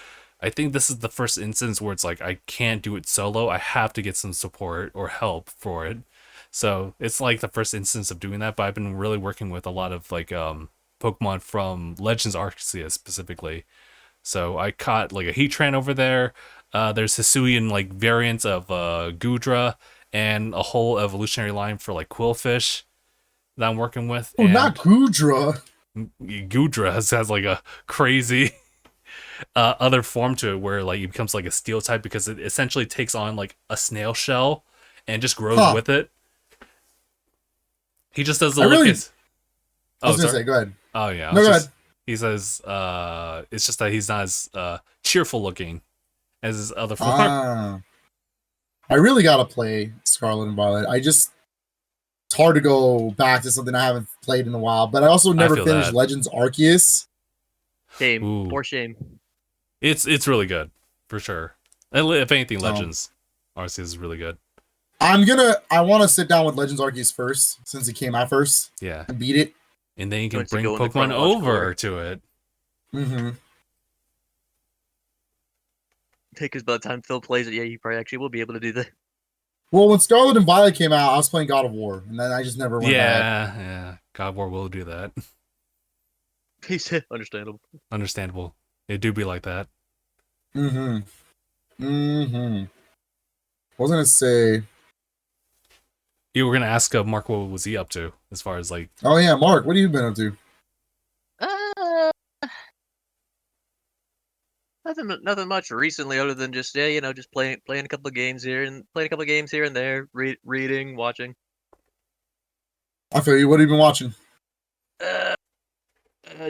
I think this is the first instance where it's like I can't do it solo. I have to get some support or help for it. So it's like the first instance of doing that, but I've been really working with a lot of like Pokemon from Legends Arceus specifically. So I caught like a Heatran over there. There's Hisuian like variants of Gudra and a whole evolutionary line for like Quillfish that I'm working with. Oh, and not Gudra. Gudra has like a crazy other form to it where like it becomes like a steel type because it essentially takes on like a snail shell and just grows with it. He just does the look. I was gonna say, go ahead. Oh yeah, no, go ahead. He says it's just that he's not as cheerful looking as his other form. I really gotta play Scarlet and Violet. It's hard to go back to something I haven't played in a while, but I also never finished Legends Arceus. Shame. For shame. It's really good, for sure. If anything, Legends Arceus is really good. I want to sit down with Legends Arceus first, since it came out first. Yeah. And beat it. And then you can bring Pokemon over to it. Because by the time Phil plays it, yeah, he probably actually will be able to do that. Well, when Scarlet and Violet came out, I was playing God of War, and then I just never went back. Yeah. God of War will do that. He said, understandable. It do be like that. I was gonna say. You were gonna ask Mark what was he up to as far as like. Oh yeah, Mark, what have you been up to? Nothing much recently, other than just just playing a couple of games here and there, reading, watching. I feel you. What have you been watching?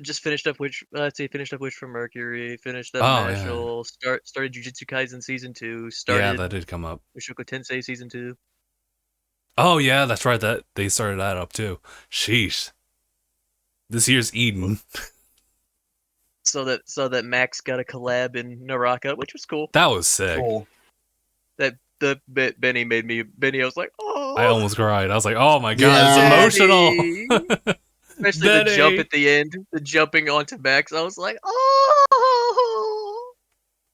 Just finished up Witch from Mercury. Finished up National. Yeah. Started Jujutsu Kaisen season 2. Yeah, that did come up. Mushoku Tensei season 2. Oh yeah, that's right. That they started that up too. Sheesh. This year's Eden. So that Max got a collab in Naraka, which was cool. That was sick. Cool. That the Benny made me. Benny, I was like, oh. I almost cried. I was like, oh my god, it's emotional. Especially Benny. The jump at the end, the jumping onto Max. I was like, oh.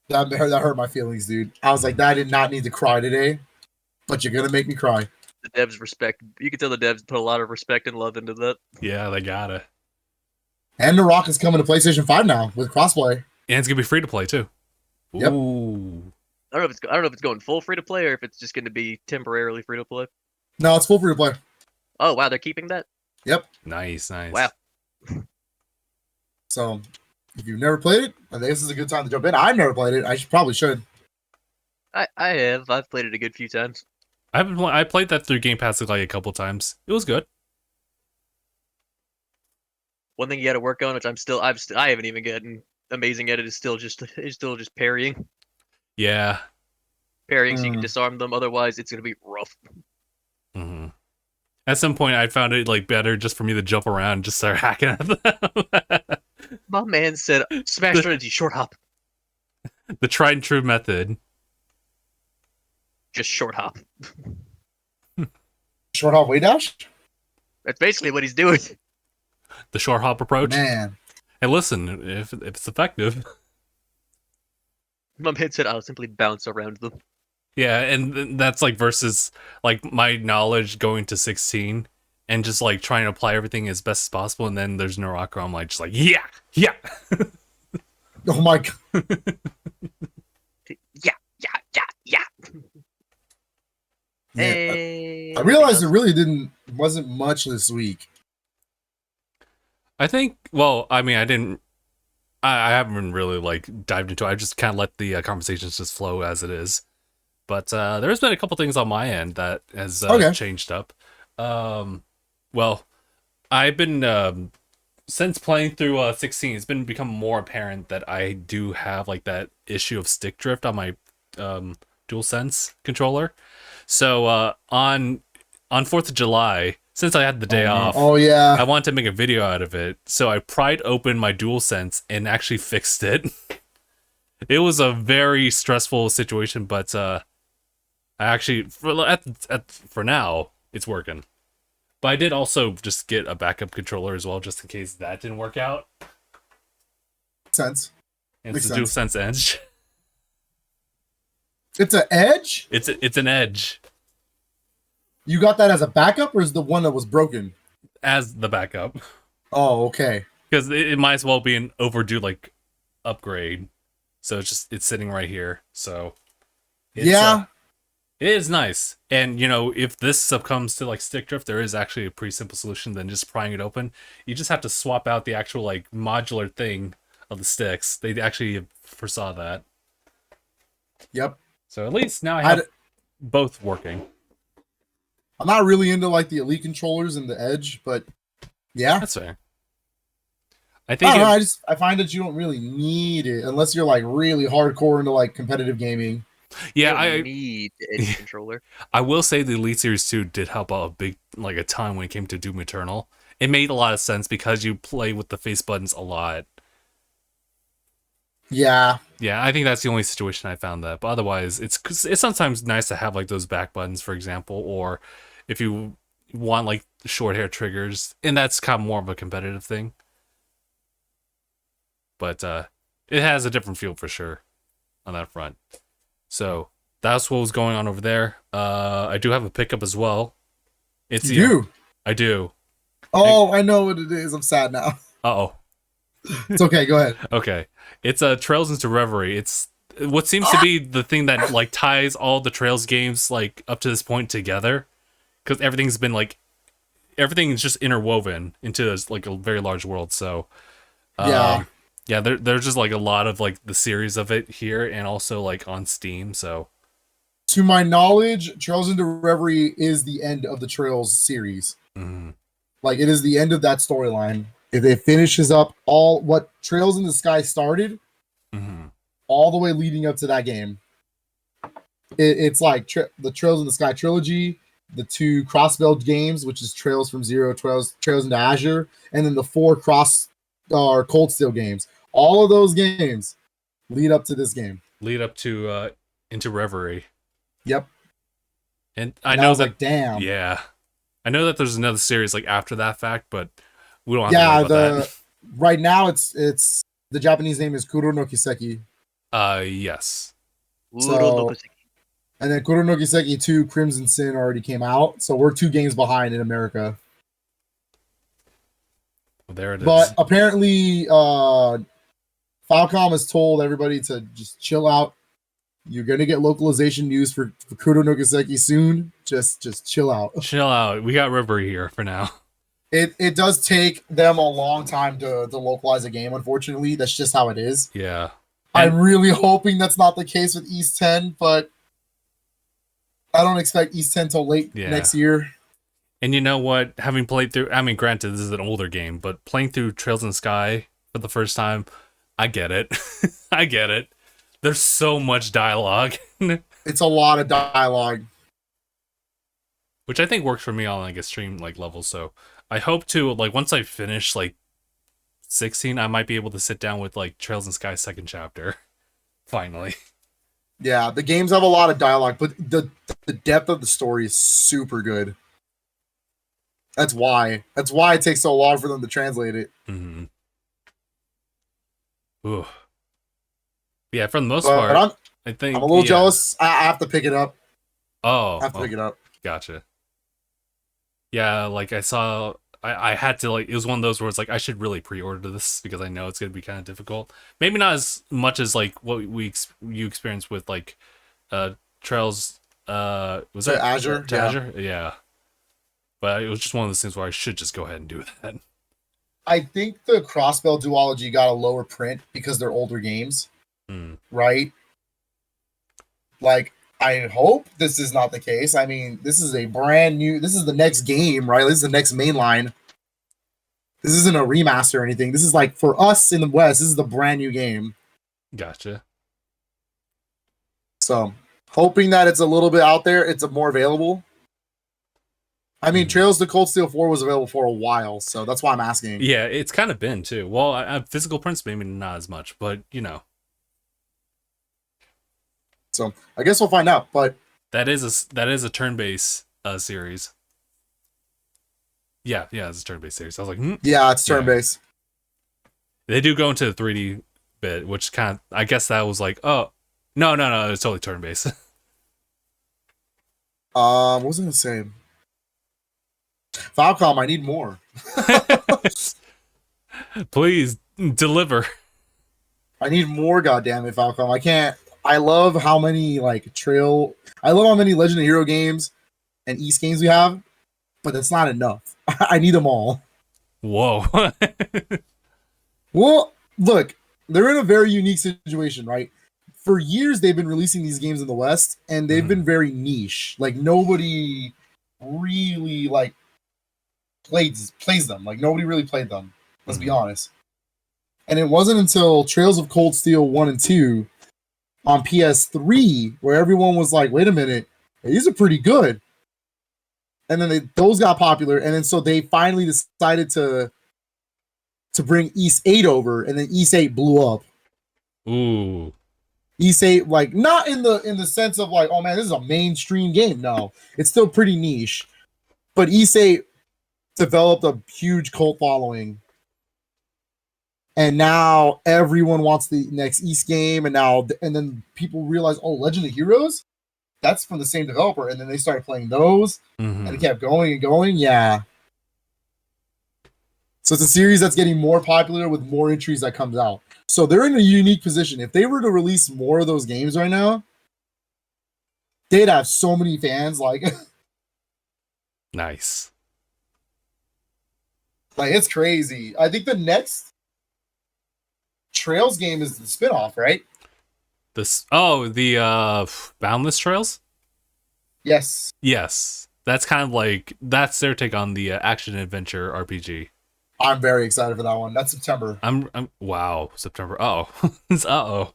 That hurt my feelings, dude. I was like, I did not need to cry today, but you're gonna make me cry. The devs respect. You can tell the devs put a lot of respect and love into that. Yeah, they gotta. And The Rock is coming to PlayStation 5 now with crossplay. And it's gonna be free to play too. Yep. Ooh. I don't know if it's going full free to play or if it's just going to be temporarily free to play. No, it's full free to play. Oh wow, they're keeping that. Yep. Nice. Wow. So, if you've never played it, I think this is a good time to jump in. I've never played it. I probably should. I have. I've played it a good few times. I played that through Game Pass like a couple times. It was good. One thing you got to work on, which I haven't even gotten amazing at it, is still just parrying. Yeah. Parrying so you can disarm them. Otherwise, it's gonna be rough. Mm-hmm. At some point, I found it like better just for me to jump around and just start hacking at them. My man said, "Smash strategy, short hop." The tried and true method. just short hop. Short hop way dash? That's basically what he's doing. The short hop approach. Man. Hey, listen, if it's effective. My man said I'll simply bounce around them. Yeah, and that's like versus like my knowledge going to 16 and just like trying to apply everything as best as possible, and then there's Naraka, I'm like just like yeah. Oh my god. Yeah. Man, Hey, I realized it wasn't much this week. I think, well, I mean, I haven't really like dived into it. I just kind of let the conversations just flow as it is. But there's been a couple things on my end that has changed up. Well, I've been since playing through 16, it's been become more apparent that I do have like that issue of stick drift on my DualSense controller. So on 4th of July, since I had the day off, I wanted to make a video out of it. So I pried open my DualSense and actually fixed it. It was a very stressful situation, but I actually for now it's working. But I did also just get a backup controller as well, just in case that didn't work out. Sense. And it's a DualSense Edge. It's an Edge? It's an Edge. You got that as a backup, or is the one that was broken? As the backup. Oh, okay. Because it might as well be an overdue like upgrade. So it's sitting right here. So it is nice. And you know, if this succumbs to like stick drift, there is actually a pretty simple solution than just prying it open. You just have to swap out the actual like modular thing of the sticks. They actually foresaw that. Yep. So at least now I have both working. I'm not really into like the Elite controllers and the Edge, but yeah, that's fair. I think I find that you don't really need it unless you're like really hardcore into like competitive gaming. Yeah, I need the Edge controller. I will say the Elite Series 2 did help out a ton when it came to Doom Eternal. It made a lot of sense because you play with the face buttons a lot. Yeah. Yeah, I think that's the only situation I found that. But otherwise, it's sometimes nice to have like those back buttons, for example, or if you want like short hair triggers, and that's kind of more of a competitive thing. But it has a different feel for sure on that front. So that's what was going on over there. I do have a pickup as well. It's you. I do. Oh, I know what it is. I'm sad now. Uh-oh. It's okay. Go ahead. Okay. It's Trails into Reverie. It's what seems to be the thing that like ties all the Trails games like up to this point together, because everything's just interwoven into like a very large world. So yeah, there's just like a lot of like the series of it here and also like on Steam. So to my knowledge, Trails into Reverie is the end of the Trails series. Mm-hmm. Like it is the end of that storyline. It finishes up all what Trails in the Sky started, all the way leading up to that game. It's like the Trails in the Sky trilogy, the 2 cross-build games, which is Trails from Zero, Trails into Azure, and then the 4 Cold Steel games. All of those games lead up to this game. Lead up to into Reverie. Yep. And I know that, like, damn. Yeah. I know that there's another series like after that fact, but we don't have to worry about that. Right now it's the Japanese name is Kuro no Kiseki. Yes. So, and then Kuro no Kiseki 2 Crimson Sin already came out, so we're 2 games behind in America. Well, there it is. But apparently Falcom has told everybody to just chill out. You're gonna get localization news for Kuro no Kiseki soon. Just chill out. Chill out. We got Reverie here for now. It does take them a long time to localize a game, unfortunately. That's just how it is. Yeah. I'm really hoping that's not the case with East 10, but I don't expect East 10 till late next year. And you know what? Having played through, I mean, granted, this is an older game, but playing through Trails in the Sky for the first time, I get it. I get it. There's so much dialogue. It's a lot of dialogue. Which I think works for me on like extreme like levels, so I hope to like once I finish like 16, I might be able to sit down with like Trails in Sky second chapter. Finally. Yeah, the games have a lot of dialogue, but the depth of the story is super good. That's why it takes so long for them to translate it. Mm-hmm. Ooh. Yeah, for the most But part, I'm I think a little jealous. I have to pick it up. Oh, I have to pick it up. Gotcha. Yeah, like I saw, I had to like. It was one of those where it's like I should really pre-order this because I know it's gonna be kind of difficult. Maybe not as much as like what you experienced with like, Trails. Was that Azure? To Azure? Yeah. But it was just one of those things where I should just go ahead and do that. I think the Crossbell duology got a lower print because they're older games, right? Like, I hope this is not the case. I mean, this is a brand new. This is the next game, right? This is the next mainline. This isn't a remaster or anything. This is like for us in the West. This is the brand new game. Gotcha. So, hoping that it's a little bit out there. It's more available. I mean, Trails to Cold Steel 4 was available for a while, so that's why I'm asking. Yeah, it's kind of been too. Well, physical prints maybe not as much, but you know. So I guess we'll find out. But that is a turn-based series. Yeah, it's a turn-based series. I was like, yeah, it's turn-based. They do go into the 3D bit, which kind of, I guess that was like, oh, no, it's totally turn-based. What was I gonna say? Falcom, I need more. Please deliver. I need more, goddammit, Falcom. I can't. I love how many I love how many Legend of Hero games and East games we have, but that's not enough. I need them all. Whoa. Well, look, they're in a very unique situation, right? For years, they've been releasing these games in the West, and they've been very niche. Like, nobody really plays them. Like, nobody really played them. Let's be honest. And it wasn't until Trails of Cold Steel 1 and 2 on PS3 where everyone was like, wait a minute, these are pretty good. And then those got popular, and then so they finally decided to bring East 8 over, and then East 8 blew up. Ooh. East 8, like, not in the sense of like, oh man, this is a mainstream game. No, it's still pretty niche. But East 8 developed a huge cult following. And now everyone wants the next East game, and then people realize, oh, Legend of Heroes? That's from the same developer. And then they started playing those, and it kept going and going. Yeah. So it's a series that's getting more popular with more entries that comes out. So they're in a unique position. If they were to release more of those games right now, they'd have so many fans. Like, nice. Like, it's crazy. I think the next Trails game is the spinoff, right? The Boundless Trails? Yes. That's kind of like, that's their take on the action adventure RPG. I'm very excited for that one. That's September. I'm wow, September. It's uh-oh.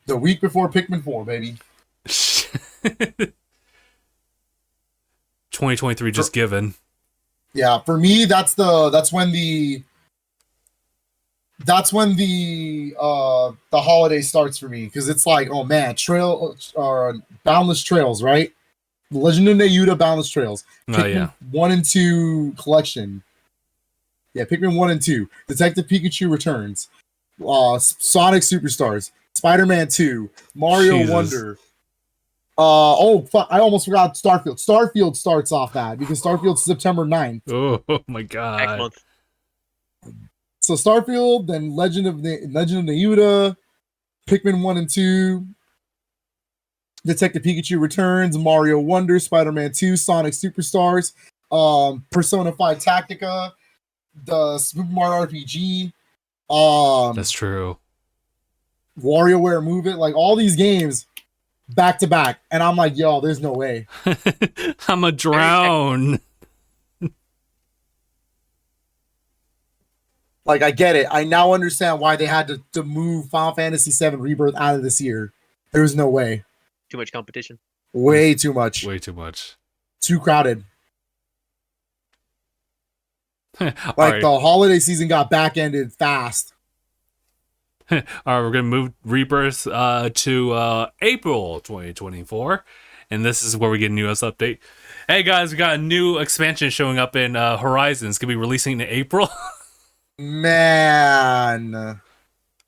The week before Pikmin 4, baby. 2023 just given. Yeah, for me, that's when the holiday starts for me, because it's like, oh man, Boundless Trails, right? Legend of Nayuta Boundless Trails. Pikmin 1 and 2 collection. Yeah, Pikmin 1 and 2. Detective Pikachu Returns. Sonic Superstars. Spider-Man 2. Mario Wonder. I almost forgot Starfield. Starfield starts off that, because Starfield's September 9th. Oh my god. Next month. So Starfield, then Legend of Nayuta, Pikmin 1 and 2, Detective Pikachu Returns, Mario Wonder, Spider-Man 2, Sonic Superstars, Persona 5 Tactica, the Super Mario RPG. That's true. WarioWare Move It, like all these games back to back, and I'm like, yo, there's no way. I'm a drown. Like, I get it. I now understand why they had to move Final Fantasy VII Rebirth out of this year. There was no way. Too much competition. Way too much. Way too much. Too crowded. The holiday season got back-ended fast. All right, we're gonna move Rebirth to April 2024, and this is where we get a newest update. Hey guys, we got a new expansion showing up in Horizon. It's gonna be releasing in April. Man,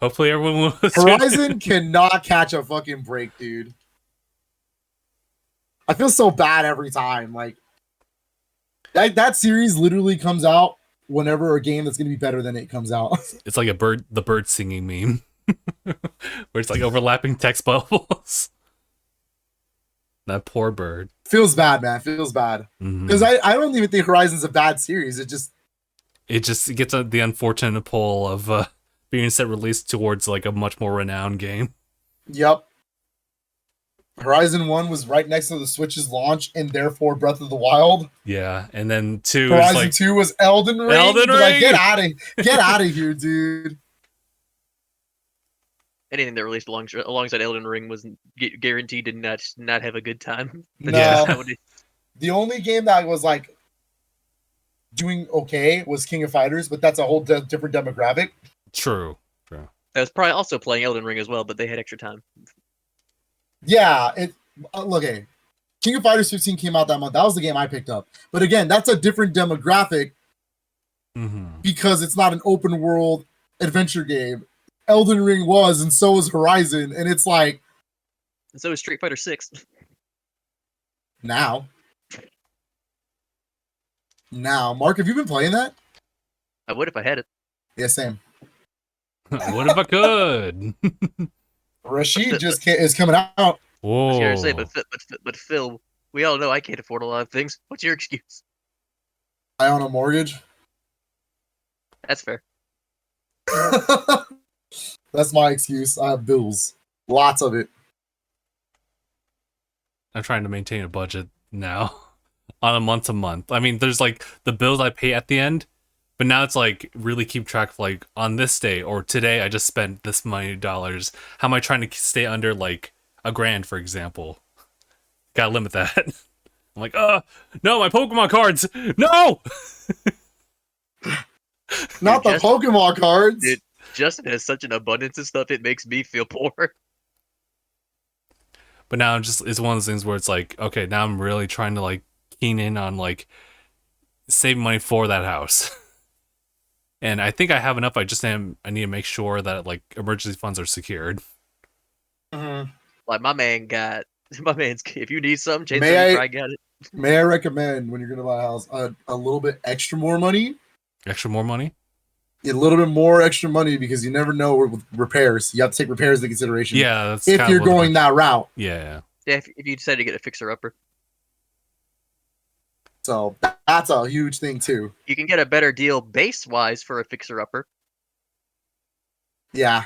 Hopefully, everyone will. Horizon cannot catch a fucking break, dude. I feel so bad every time. Like that series literally comes out whenever a game that's gonna be better than it comes out. It's like the bird singing meme, where it's like overlapping text bubbles. That poor bird. Feels bad, man. Feels bad. Because I don't even think Horizon's a bad series. It just gets the unfortunate pull of being set released towards like a much more renowned game. Yep. Horizon 1 was right next to the Switch's launch and therefore Breath of the Wild. Yeah, and then 2 Horizon is like 2 was Elden Ring. Elden Ring! Like, get out of here, dude. Anything that released alongside Elden Ring was guaranteed to not have a good time. No. Yeah. The only game that was like doing okay was King of Fighters, but that's a whole different demographic. True. I was probably also playing Elden Ring as well, but they had extra time. Yeah, look, hey, King of Fighters 15 came out that month. That was the game I picked up. But again, that's a different demographic because it's not an open world adventure game. Elden Ring was, and so is Horizon, and it's like... And so is Street Fighter 6. Now. Mark, have you been playing that? I would if I had it. Yeah, same. What if I could? Rashid is coming out. Whoa. I was gonna say, but Phil, we all know I can't afford a lot of things. What's your excuse? I own a mortgage. That's fair. That's my excuse. I have bills. Lots of it. I'm trying to maintain a budget now on a month to month. I mean, there's like the bills I pay at the end, but now it's like really keep track of like on this day or today I just spent this many dollars. How am I trying to stay under like $1,000, for example? Gotta limit that. I'm like, no, my Pokemon cards. No! Not the Pokemon cards. Dude, Justin has such an abundance of stuff, it makes me feel poor. But now it's one of those things where it's like, okay, now I'm really trying to like keen in on like saving money for that house. And I think I have enough. I need to make sure that like emergency funds are secured. Like my man's, if you need something, Jason probably got it. May I recommend when you're gonna buy a house a little bit extra more money? Extra more money? A little bit more extra money because you never know with repairs. You have to take repairs into consideration. Yeah, that's if you're going that route. Yeah. Yeah, if you decide to get a fixer-upper. So that's a huge thing too. You can get a better deal base-wise for a fixer-upper. Yeah.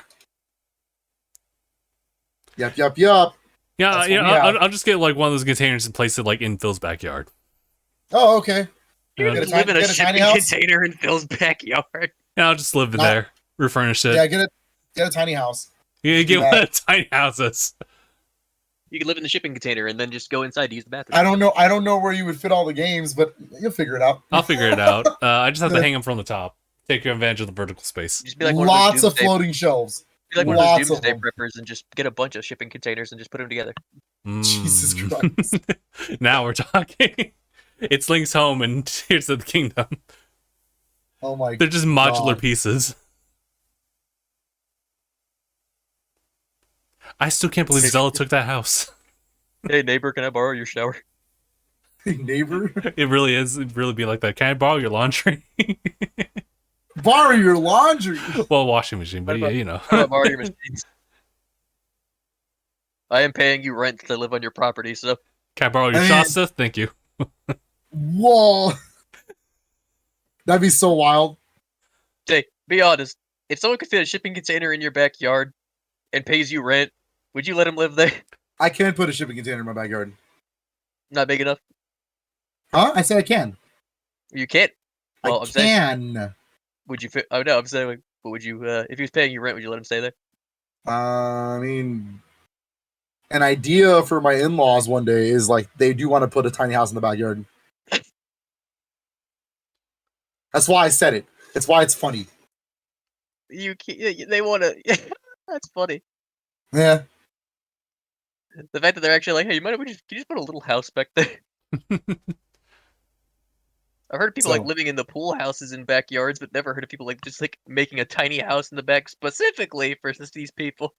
Yup. Yeah, I'll just get like one of those containers and place it like in Phil's backyard. Oh, okay. You live in a shipping container in Phil's backyard. Yeah, I'll just live in there, refurnish it. Yeah, get a tiny house. Yeah, get one of the tiny houses. You can live in the shipping container and then just go inside to use the bathroom. I don't know where you would fit all the games, but you'll figure it out. I'll figure it out. I just have to hang them from the top. Take advantage of the vertical space. Just be like lots of floating shelves. Be like one of those doomsday preppers and just get a bunch of shipping containers and just put them together. Jesus Christ. Now we're talking. It's Link's home and Tears of the Kingdom. Oh my god. They're just modular pieces. I still can't believe Zelda took that house. Hey neighbor, can I borrow your shower? Hey neighbor? It really is. It'd really be like that. Can I borrow your laundry? Borrow your laundry? Well, washing machine, but yeah, you know. Can I borrow your machines? I am paying you rent to live on your property, so. Can I borrow your Shasta? Thank you. Whoa. That'd be so wild. Hey, be honest. If someone could fit a shipping container in your backyard and pays you rent, would you let him live there? I can't put a shipping container in my backyard. Not big enough? Huh? I said I can. You can't? Well, I can. Would you fit? Oh, no, I'm saying, but would you, if he was paying you rent, would you let him stay there? I mean, an idea for my in-laws one day is like they do want to put a tiny house in the backyard. That's why I said it. That's why it's funny. You can't, they want to. That's funny. Yeah. The fact that they're actually like, hey, can you just put a little house back there? I've heard of people like So- living in the pool houses in backyards, but never heard of people like just like making a tiny house in the back specifically for these people.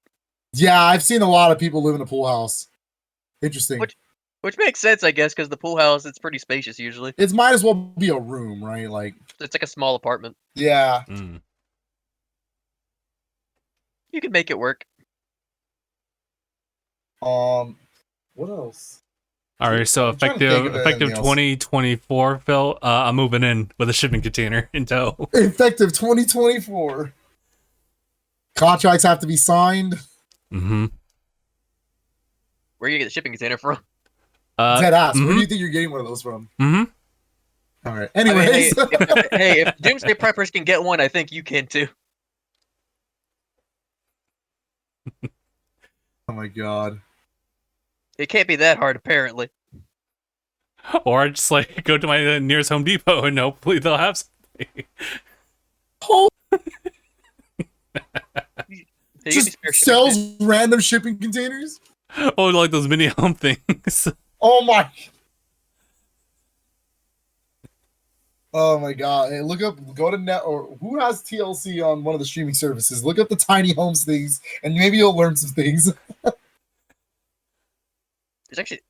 Yeah, I've seen a lot of people live in a pool house. Interesting. Which makes sense, I guess, because the pool house, it's pretty spacious usually. It might as well be a room, right? Like, It's like a small apartment. yeah. Mm. You can make it work. What else? All right, so I'm trying to think of effective anything else. 2024, Phil. I'm moving in with a shipping container in tow. Effective 2024. Contracts have to be signed. Mm-hmm. Where are you gonna get the shipping container from? Dead ass. Where do mhm. you think you're getting one of those from? Mm-hmm. All right. I mean, Anyways. hey, if Doomsday Preppers can get one, I think you can too. Oh my god. It can't be that hard, apparently. Or I just like go to my nearest Home Depot and hopefully they'll have something. Oh, Hey, you just get me spare shipping sells container? random shipping containers? Oh, like those mini home things. Oh my. Oh my god. Hey, go to net, or who has TLC on one of the streaming services? Look up the tiny homes things and maybe you'll learn some things. There's actually,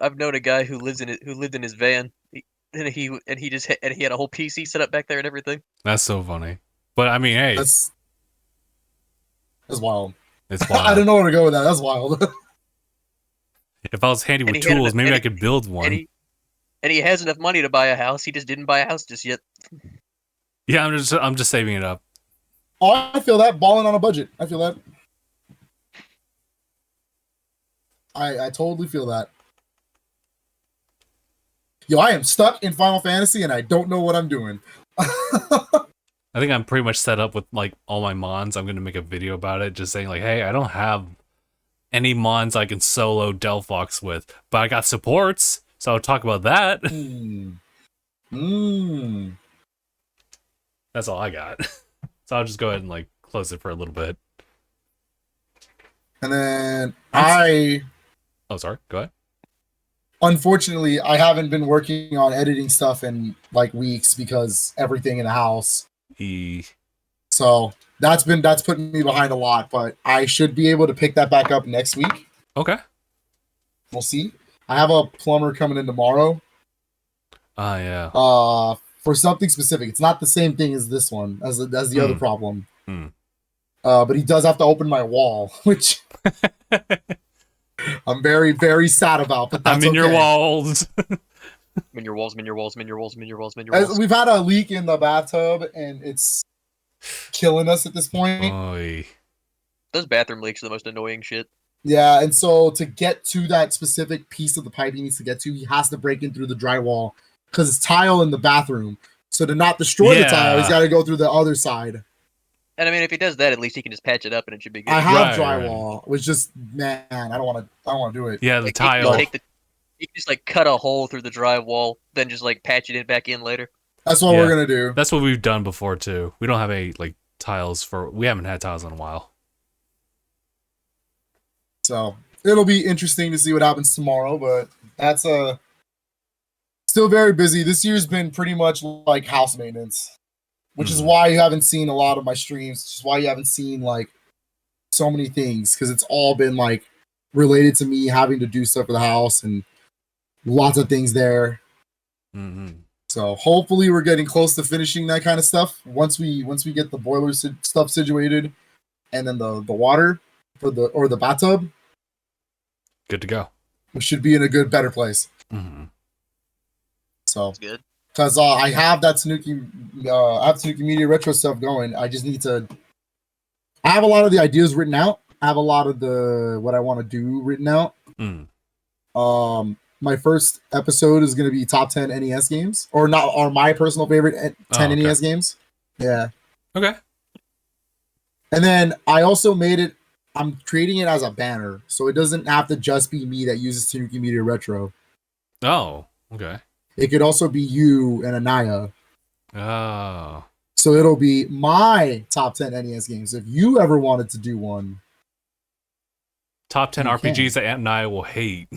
I've known a guy who lived in his van, and he had a whole PC set up back there and everything. That's so funny. But I mean, hey, That's wild. it's I wild. don't know where to go with that. That's wild. If I was handy And with he had tools, an- maybe and I he- could build one. And he has enough money to buy a house. He just didn't buy a house just yet. Yeah, I'm just saving it up. Oh, I feel that. Balling on a budget. I feel that. I totally feel that. Yo, I am stuck in Final Fantasy and I don't know what I'm doing. I think I'm pretty much set up with like all my mons. I'm gonna make a video about it, just saying like, hey, I don't have any mons I can solo Delphox with, but I got supports, so I'll talk about that. That's all I got. So I'll just go ahead and like close it for a little bit. And then Oh, sorry. Go ahead. unfortunately, I haven't been working on editing stuff in like weeks because everything in the house. So that's putting me behind a lot, but I should be able to pick that back up next week. Okay. We'll see. I have a plumber coming in tomorrow. Yeah. For something specific. It's not the same thing as this one, as the other problem. Hmm. But he does have to open my wall, which I'm very, very sad about. But that's I'm in your okay. walls. Min your walls, min your walls, min your walls, min your walls, min your As walls. we've had a leak in the bathtub, and it's killing us at this point. Oy. Those bathroom leaks are the most annoying shit. Yeah, and so to get to that specific piece of the pipe he needs to get to, he has to break in through the drywall because it's tile in the bathroom. So to not destroy the tile, he's Yeah. got to go through the other side. And I mean, if he does that, at least he can just patch it up and it should be good. I have Right, drywall, which just man, I don't want to do it. Yeah, the Like, he can tile. you can just like cut a hole through the drywall, then just like patch it back in later. That's what Yeah. we're gonna do. That's what we've done before too. We don't have any like tiles for. We haven't had tiles in a while. So it'll be interesting to see what happens tomorrow, but that's still very busy. This year's been pretty much like house maintenance, which is why you haven't seen a lot of my streams. Which is why you haven't seen like so many things, because it's all been like related to me having to do stuff for the house and lots of things there. Mm-hmm. So hopefully we're getting close to finishing that kind of stuff. Once we get the boiler stuff situated, and then the water for the bathtub, Good to go. we should be in a better place. Mm-hmm. So That's good. because I have that Tanuki Media Retro stuff going. I just need to. I have a lot of the ideas written out. I have a lot of the what I want to do written out. My first episode is going to be top 10 NES games, or not, or my personal favorite 10 okay. NES games. Yeah, Okay. and then I also made it. I'm creating it as a banner, so it doesn't have to just be me that uses Tanuki Media Retro. Oh. Okay. It could also be you and Anaya. Oh. So it'll be my top 10 NES games. If you ever wanted to do one, Top 10 You RPGs that Ant and I will hate.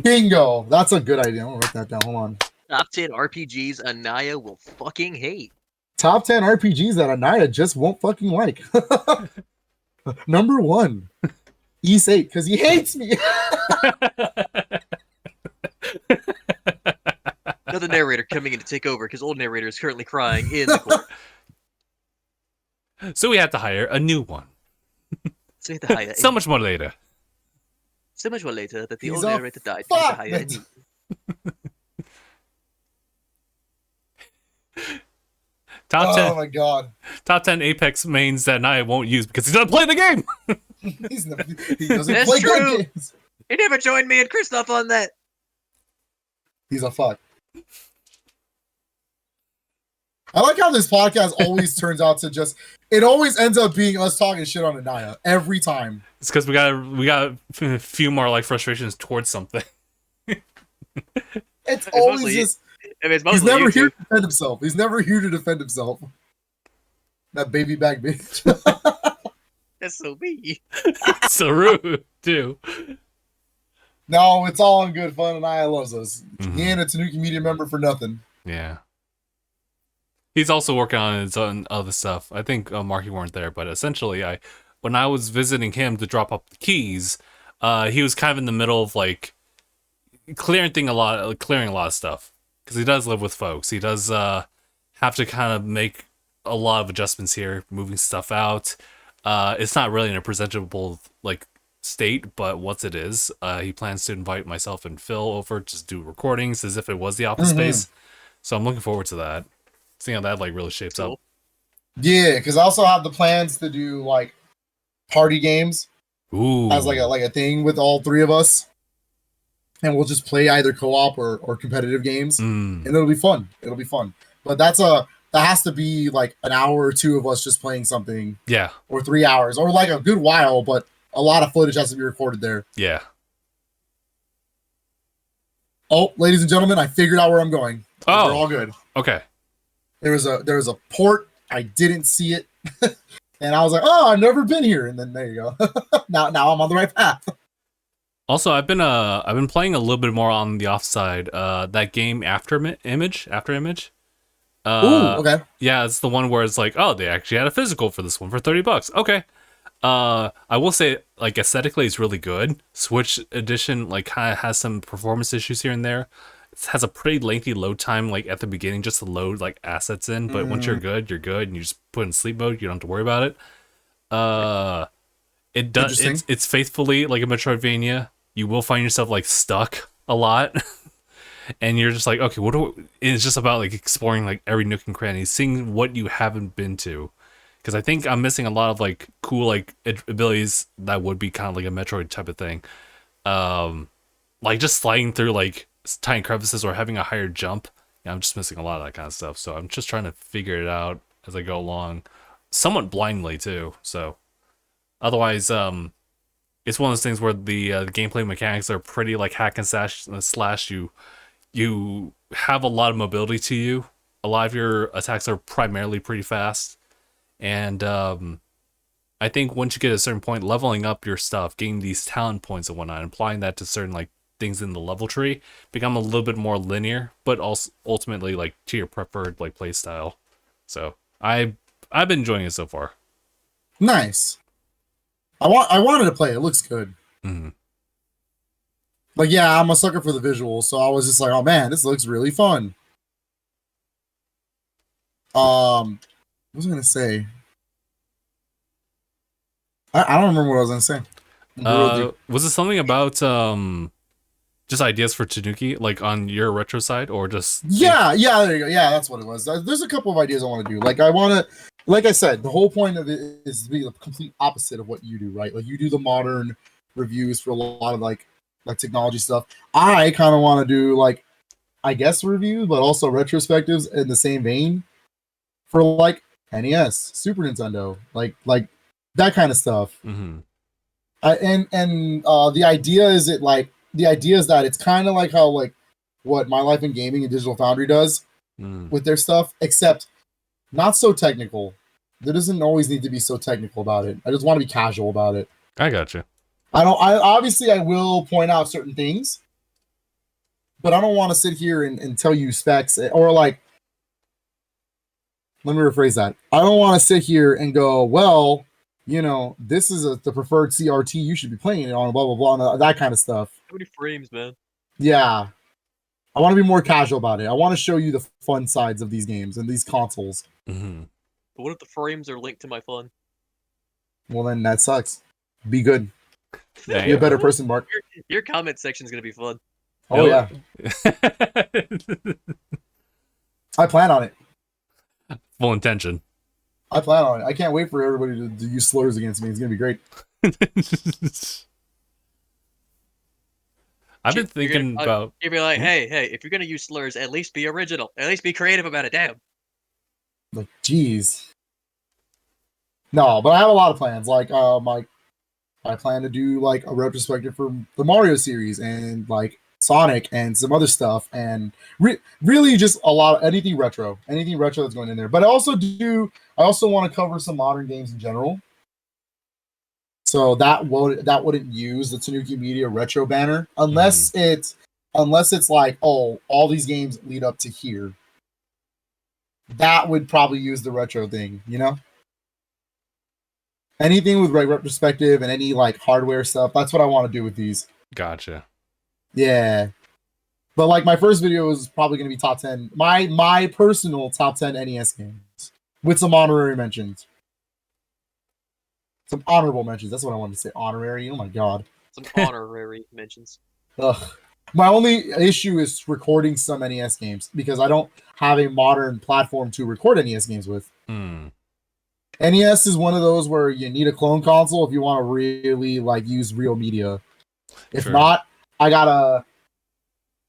bingo. That's a good idea. I'm gonna write that down. Hold on. Top 10 RPGs Anaya will fucking hate. Top 10 RPGs that Anaya just won't fucking like. Number 1, East 8, because he hates me. Another narrator coming in to take over because old narrator is currently crying in the corner. So we have to hire a new one. So we have to hire So much more later. so much more later that the He's old a narrator died. We have to fuck. hire a new. Top 10 Oh my god. top 10 Apex mains that I won't use because he doesn't play the game. He doesn't That's play true. good games. He never joined me and Christoph on that. He's a fuck. I like how this podcast always turns out to just, it always ends up being us talking shit on Anaya every time. It's because we got a few more like frustrations towards something. It's always mostly- just, I mean, it's he's mostly never you here two. to defend himself. He's never here to defend himself. That baby back bitch. That's so me. So rude too. No, it's all in good fun. Anaya loves us. Mhm. He ain't a Tanuki Media member for nothing. Yeah. He's also working on his own other stuff. I think Marky weren't there, but essentially, when I was visiting him to drop up the keys, he was kind of in the middle of like clearing a lot of stuff because he does live with folks. He does have to kind of make a lot of adjustments here, moving stuff out. It's not really in a presentable like state, but once it is, he plans to invite myself and Phil over to do recordings as if it was the office space. So I'm looking forward to that. Seeing how that like really shapes up. Yeah, because I also have the plans to do like party games Ooh, as like a thing with all three of us. And we'll just play either co-op or competitive games. And it'll be fun. It'll be fun. But that has to be like an hour or two of us just playing something, yeah, or 3 hours, or like a good while, but a lot of footage has to be recorded there. yeah. Oh, ladies and gentlemen, I figured out where I'm going. Oh. We're all good. Okay. There was a port. I didn't see it. And I was like, oh, I've never been here. And then there you go. now I'm on the right path. Also, I've been playing a little bit more on the offside. That game After Image. Ooh, okay. Yeah, it's the one where it's like, oh, they actually had a physical for this one for $30. Okay. I will say, like, aesthetically, it's really good. Switch edition, like, kind of has some performance issues here and there. It has a pretty lengthy load time, like, at the beginning, just to load, like, assets in. But once you're good, and you just put in sleep mode. You don't have to worry about it. It does. It's faithfully like a Metroidvania. You will find yourself, like, stuck a lot. And you're just like, okay, it's just about, like, exploring, like, every nook and cranny, seeing what you haven't been to. Because I think I'm missing a lot of, like, cool, like, abilities that would be kind of like a Metroid type of thing. Like, just sliding through, like, tiny crevices or having a higher jump. Yeah, I'm just missing a lot of that kind of stuff. So I'm just trying to figure it out as I go along. Somewhat blindly, too. So, otherwise, it's one of those things where the gameplay mechanics are pretty, like, hack and slash. You have a lot of mobility to you. A lot of your attacks are primarily pretty fast. And I think once you get to a certain point, leveling up your stuff, getting these talent points and whatnot, applying that to certain like things in the level tree, become a little bit more linear, but also ultimately like to your preferred like play style. So I've been enjoying it so far. Nice. I wanted to play it. It looks good. Mm-hmm. Like, yeah, I'm a sucker for the visuals, so I was just like, oh man, this looks really fun. What was I gonna say? I don't remember what I was gonna say. Was it something about just ideas for Tanuki, like on your retro side, or just Yeah, there you go. Yeah, that's what it was. There's a couple of ideas I want to do. Like I said, the whole point of it is to be the complete opposite of what you do, right? Like you do the modern reviews for a lot of like technology stuff. I kind of want to do like, I guess reviews, but also retrospectives in the same vein for like NES, Super Nintendo, like that kind of stuff. Mm-hmm. The idea is that it's kind of like how like what My Life in Gaming and Digital Foundry does with their stuff, except Not so technical. There doesn't always need to be so technical about it. I just want to be casual about it. I got you. I obviously I will point out certain things, but I don't want to sit here and tell you specs or like, let me rephrase that. I don't want to sit here and go, well, you know, this is the preferred CRT you should be playing it on, blah, blah, blah, and that kind of stuff. How many frames, man? Yeah. I want to be more casual about it. I want to show you the fun sides of these games and these consoles. Mm-hmm. But what if the frames are linked to my fun? Well, then that sucks. Be good. Dang Be a it. better person, Mark. Your comment section's gonna be fun. Oh, yeah. I plan on it. Full intention. I plan on it. I can't wait for everybody to use slurs against me. It's going to be great. I've been thinking about... You'd be like, hey, if you're gonna use slurs, at least be original. At least be creative about it, damn. Like, geez. No, but I have a lot of plans. Like, I plan to do like a retrospective for the Mario series and like Sonic and some other stuff, and really just a lot of anything retro that's going in there. But I also want to cover some modern games in general. So that wouldn't use the Tanuki Media retro banner unless it's like, oh, all these games lead up to here. That would probably use the retro thing, you know? Anything with like retrospective and any like hardware stuff, that's what I want to do with these. Gotcha. Yeah. But like my first video is probably going to be top 10, my personal top 10 NES games with some honorary mentions. Some honorable mentions. That's what I wanted to say. Honorary. Oh my god. Some honorary mentions. Ugh. My only issue is recording some NES games because I don't have a modern platform to record NES games with. NES is one of those where you need a clone console if you want to really like use real media. If not, I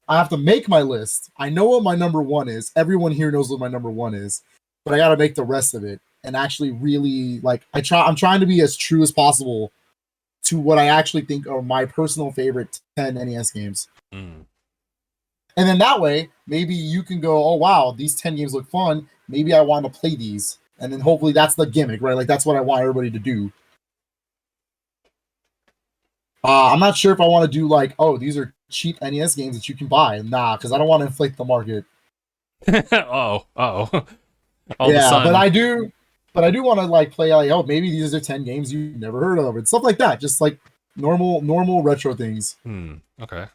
have to make my list. I know what my number one is. Everyone here knows what my number one is, but I got to make the rest of it and actually really like I'm trying to be as true as possible to what I actually think are my personal favorite 10 NES games. And then that way, maybe you can go, oh wow, these 10 games look fun. Maybe I want to play these. And then hopefully that's the gimmick, right? Like that's what I want everybody to do. I'm not sure if I want to do like, oh, these are cheap NES games that you can buy. Nah, because I don't want to inflate the market. Oh. Yeah, but I do want to like play like, oh, maybe these are 10 games you've never heard of and stuff like that. Just like normal retro things. Okay.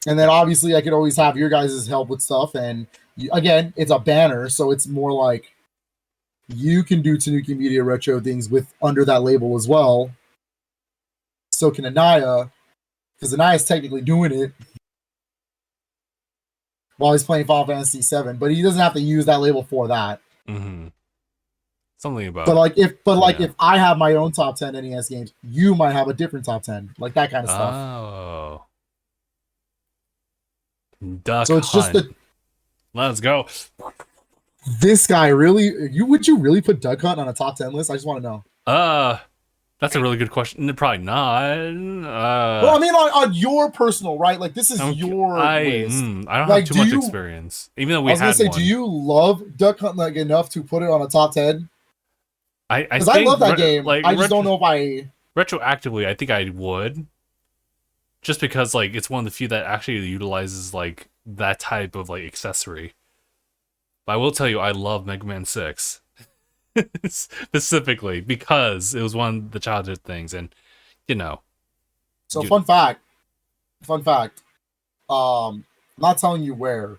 And then obviously I could always have your guys' help with stuff. And again, it's a banner, so it's more like you can do Tanuki Media retro things with under that label as well. So can Anaya, because Anaya's technically doing it while he's playing Final Fantasy VII, but he doesn't have to use that label for that. Something about. But if I have my own top 10 NES games, you might have a different top 10, like that kind of stuff. Oh. Duck so it's hunt. just Let's go. This guy really? Would you really put Duck Hunt on a top 10 list? I just want to know. That's a really good question. Probably not. Well, I mean, on your personal, right? Like this is your list. I don't have too much experience. Even though we had one. Do you love Duck Hunt like enough to put it on a top 10? Because I love that game. Like, I just don't know if I retroactively. I think I would. Just because like it's one of the few that actually utilizes like that type of like accessory. But I will tell you, I love Mega Man 6. Specifically because it was one of the childhood things, and you know. So fun fact. I'm not telling you where,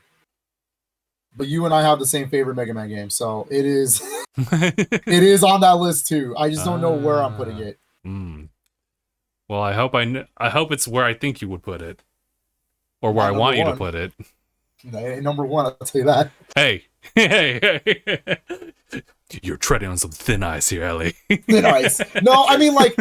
but you and I have the same favorite Mega Man game, so it is it is on that list too. I just don't know where I'm putting it. Well, I hope it's where I think you would put it, or where I want you to put it. Number one, I'll tell you that. Hey. You're treading on some thin ice here, Ellie. Thin ice. No, I mean like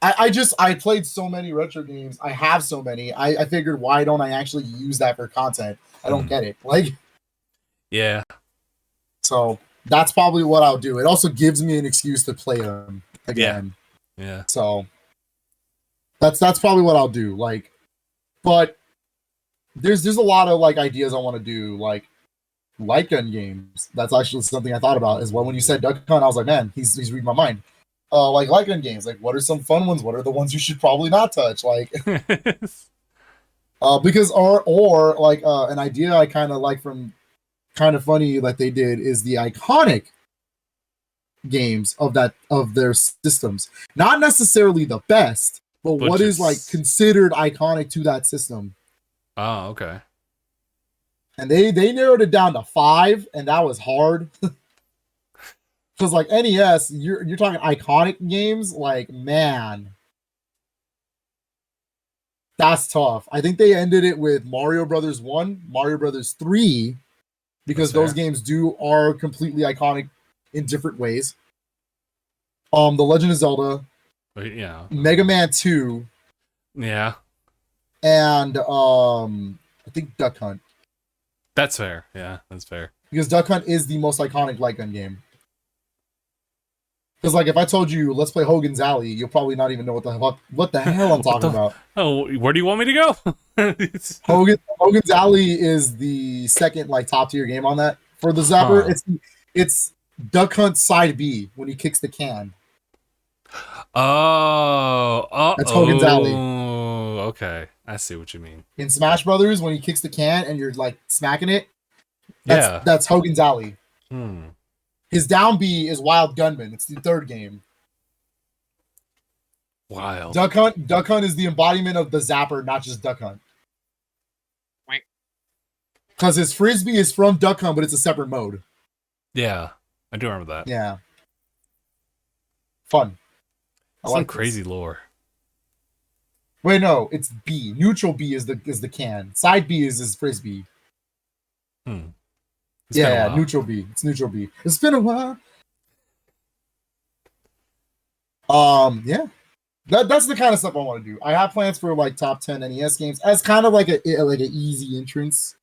I played so many retro games. I have so many. I figured why don't I actually use that for content? I don't get it. Like yeah. So that's probably what I'll do. It also gives me an excuse to play them again. Yeah. So that's probably what I'll do. Like, but there's a lot of like ideas I want to do. Like light gun games. That's actually something I thought about as well. When you said Duck Hunt, I was like, man, he's reading my mind. Like light gun games. Like, what are some fun ones? What are the ones you should probably not touch? Like, because or like an idea I kind of like from kind of funny that they did is the iconic games of their systems. Not necessarily the best, but what is like considered iconic to that system. Oh, okay. And they narrowed it down to 5, and that was hard. Because like NES, you're talking iconic games, like man, that's tough. I think they ended it with Mario Brothers 1, Mario Brothers 3, because those games are completely iconic in different ways. The Legend of Zelda, yeah, Mega Man 2, yeah, and I think Duck Hunt. That's fair. Yeah, that's fair. Because Duck Hunt is the most iconic light gun game. Because like if I told you let's play Hogan's Alley, you'll probably not even know what the hell I'm talking about. Oh, where do you want me to go? Hogan's Alley is the second like top tier game on that. For the Zapper, it's Duck Hunt side B when he kicks the can. That's Hogan's Alley. Okay, I see what you mean. In Smash Brothers, when he kicks the can and you're like smacking it, that's Hogan's Alley. His down B is Wild Gunman. It's the third game. Wild. Duck Hunt is the embodiment of the Zapper, not just Duck Hunt. Because his frisbee is from Duck Hunt, but it's a separate mode. Yeah, I do remember that. Yeah. Fun. Some crazy lore. Wait, no, it's B. Neutral B is the can. Side B is his frisbee. Yeah, neutral B. It's neutral B. It's been a while. Yeah. That's the kind of stuff I want to do. I have plans for like top 10 NES games as kind of like an easy entrance.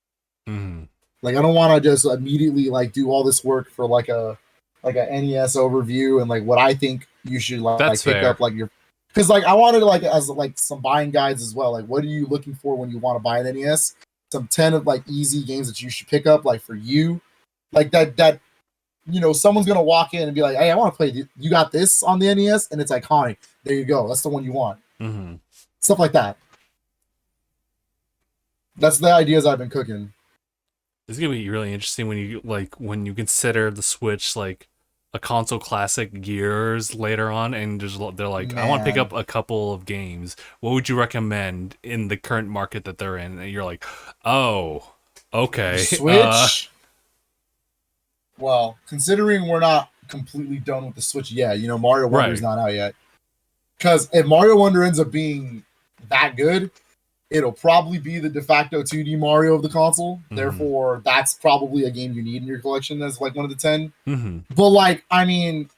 Like I don't want to just immediately like do all this work for like a NES overview and like what I think you should like pick up like your, because like I wanted like as like some buying guides as well. Like what are you looking for when you want to buy an NES? Some 10 of like easy games that you should pick up like for you, like that you know someone's gonna walk in and be like, hey, I want to play. You got this on the NES and it's iconic. There you go. That's the one you want. Stuff like that. That's the ideas I've been cooking. It's gonna be really interesting when you consider the Switch like a console classic years later on, and they're like, I want to pick up a couple of games. What would you recommend in the current market that they're in? And you're like, oh, okay, Switch. Well, considering we're not completely done with the Switch yet, you know, Mario Wonder's not out yet. Because if Mario Wonder ends up being that good, it'll probably be the de facto 2D Mario of the console. Therefore, that's probably a game you need in your collection as like one of the 10. But like, I mean,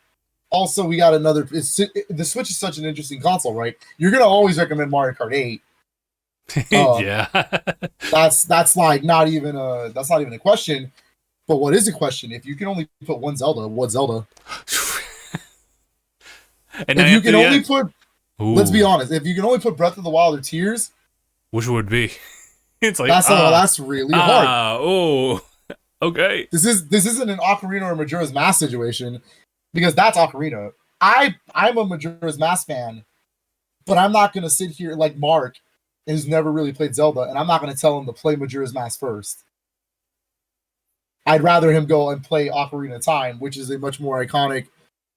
also we got another. The Switch is such an interesting console, right? You're gonna always recommend Mario Kart 8. Yeah, that's like not even a question. But what is a question? If you can only put one Zelda, what Zelda? And if you can only put, let's be honest, if you can only put Breath of the Wild or Tears, which would be? It's like that's really hard. Oh, okay. This isn't an Ocarina or Majora's Mask situation, because that's Ocarina. I'm a Majora's Mask fan, but I'm not gonna sit here like Mark, who's never really played Zelda, and I'm not gonna tell him to play Majora's Mask first. I'd rather him go and play Ocarina of Time, which is a much more iconic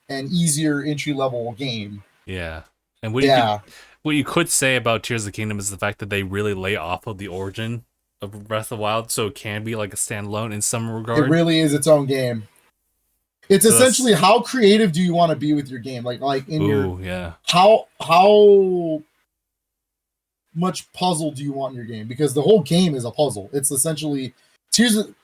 and easier entry level game. Yeah, and what you could say about Tears of the Kingdom is the fact that they really lay off of the origin of Breath of the Wild, so it can be like a standalone in some regard. It really is its own game. It's so essentially how creative do you want to be with your game? Like in how much puzzle do you want in your game? Because the whole game is a puzzle. It's essentially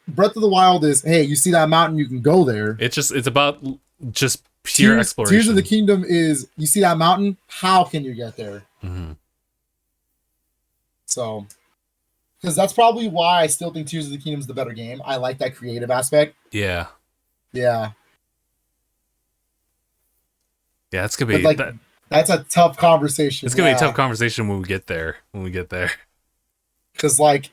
Breath of the Wild is, hey, you see that mountain, you can go there. It's about just pure exploration. Tears of the Kingdom is, you see that mountain, how can you get there? So, because that's probably why I still think Tears of the Kingdom is the better game. I like that creative aspect. Yeah, it's gonna be like that's a tough conversation. It's gonna be a tough conversation when we get there. Because like,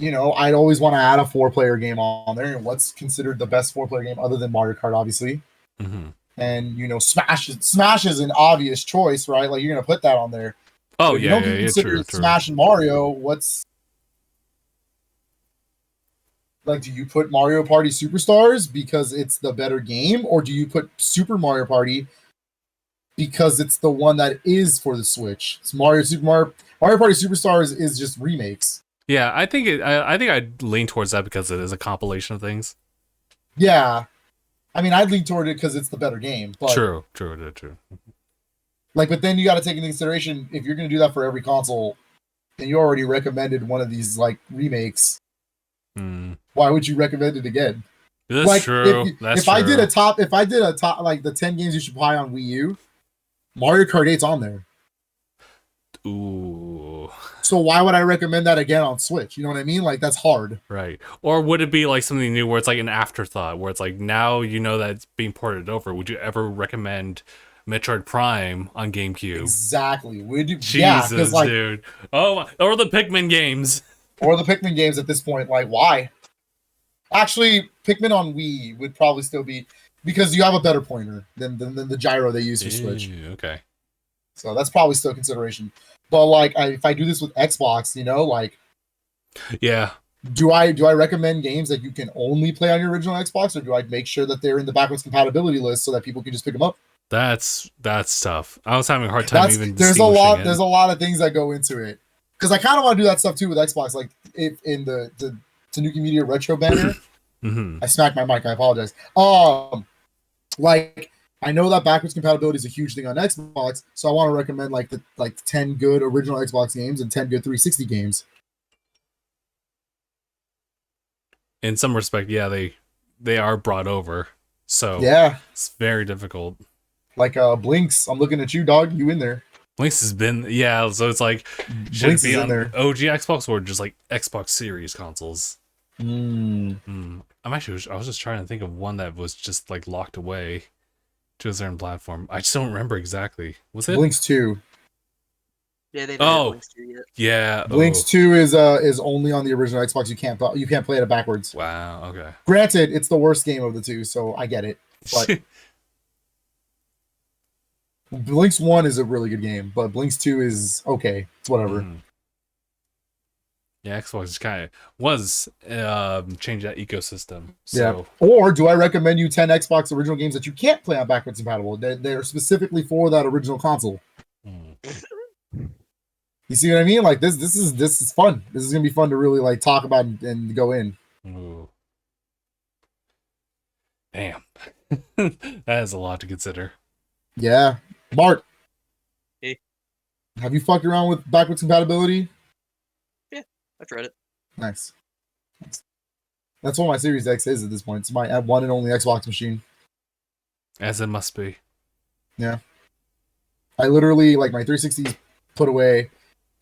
I'd always want to add a 4-player game on there. And what's considered the best 4-player game other than Mario Kart, obviously. Mm-hmm. And Smash is an obvious choice, right? Like you're gonna put that on there. Oh so yeah, you don't consider true. Smash and Mario. What's like? Do you put Mario Party Superstars because it's the better game, or do you put Super Mario Party because it's the one that is for the Switch? It's Mario Party Superstars is just remakes. Yeah, I think I'd lean towards that because it is a compilation of things. Yeah, I mean, I'd lean toward it because it's the better game. But True. Like, but then you got to take into consideration if you're going to do that for every console, and you already recommended one of these like remakes. Why would you recommend it again? That's like, true. If I did a top like the 10 games you should buy on Wii U, Mario Kart 8's on there. Ooh. So why would I recommend that again on Switch? You know what I mean? Like that's hard. Right. Or would it be like something new where it's like an afterthought, where it's like now that it's being ported over? Would you ever recommend Metroid Prime on GameCube? Exactly. Would you? Jesus, like, dude. Oh, or the Pikmin games. Or the Pikmin games at this point. Like, why? Actually, Pikmin on Wii would probably still be because you have a better pointer than the gyro they use for Switch. Okay. So that's probably still consideration. But like, if I do this with Xbox, like, yeah. Do I recommend games that you can only play on your original Xbox, or do I make sure that they're in the backwards compatibility list so that people can just pick them up? That's tough. I was having a hard time even. There's a lot of things that go into it because I kind of want to do that stuff too with Xbox. Like if in the Tanuki Media Retro banner, I smacked my mic. I apologize. Like I know that backwards compatibility is a huge thing on Xbox, so I want to recommend like 10 good original Xbox games and 10 good 360 games. In some respect, yeah, they are brought over. So yeah, it's very difficult. Like Blinks, I'm looking at you, dog. You in there? Blinks has been so it's like should Blinks it be is on in there. OG Xbox or just like Xbox Series consoles? I was just trying to think of one that was just like locked away to a certain platform. I just don't remember exactly. Was it Blinks 2? Yeah, they haven't Blinks 2 yet. Yeah, Blinks 2 is only on the original Xbox. You can't play it backwards. Wow. Okay. Granted, it's the worst game of the two, so I get it. But Blinks 1 is a really good game, but Blinks 2 is okay. It's whatever. Yeah, Xbox just kind of was change that ecosystem. So. Yeah. Or do I recommend you 10 Xbox original games that you can't play on backwards compatible? They're specifically for that original console. You see what I mean? Like this is fun. This is gonna be fun to really like talk about and go in. Ooh. Damn. That is a lot to consider. Yeah. Bart. Hey. Have you fucked around with backwards compatibility? Yeah, I tried it. Nice. That's what my Series X is at this point. It's my one and only Xbox machine. As it must be. Yeah. I literally like my 360's put away.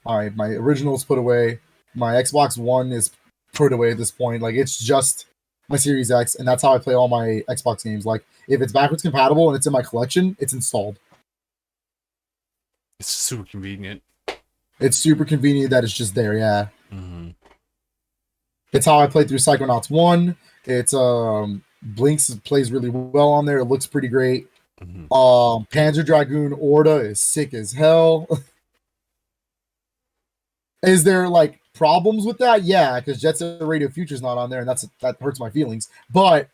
My original's put away. My Xbox One is put away at this point. Like it's just my Series X, and that's how I play all my Xbox games. Like if it's backwards compatible and it's in my collection, it's installed. It's super convenient. It's super convenient that it's just there. Yeah. It's how I played through Psychonauts 1. It's Blinks plays really well on there. It looks pretty great. Panzer Dragoon Orta is sick as hell. Is there like problems with that? Yeah, because Jet Set Radio Future's not on there, and that hurts my feelings. But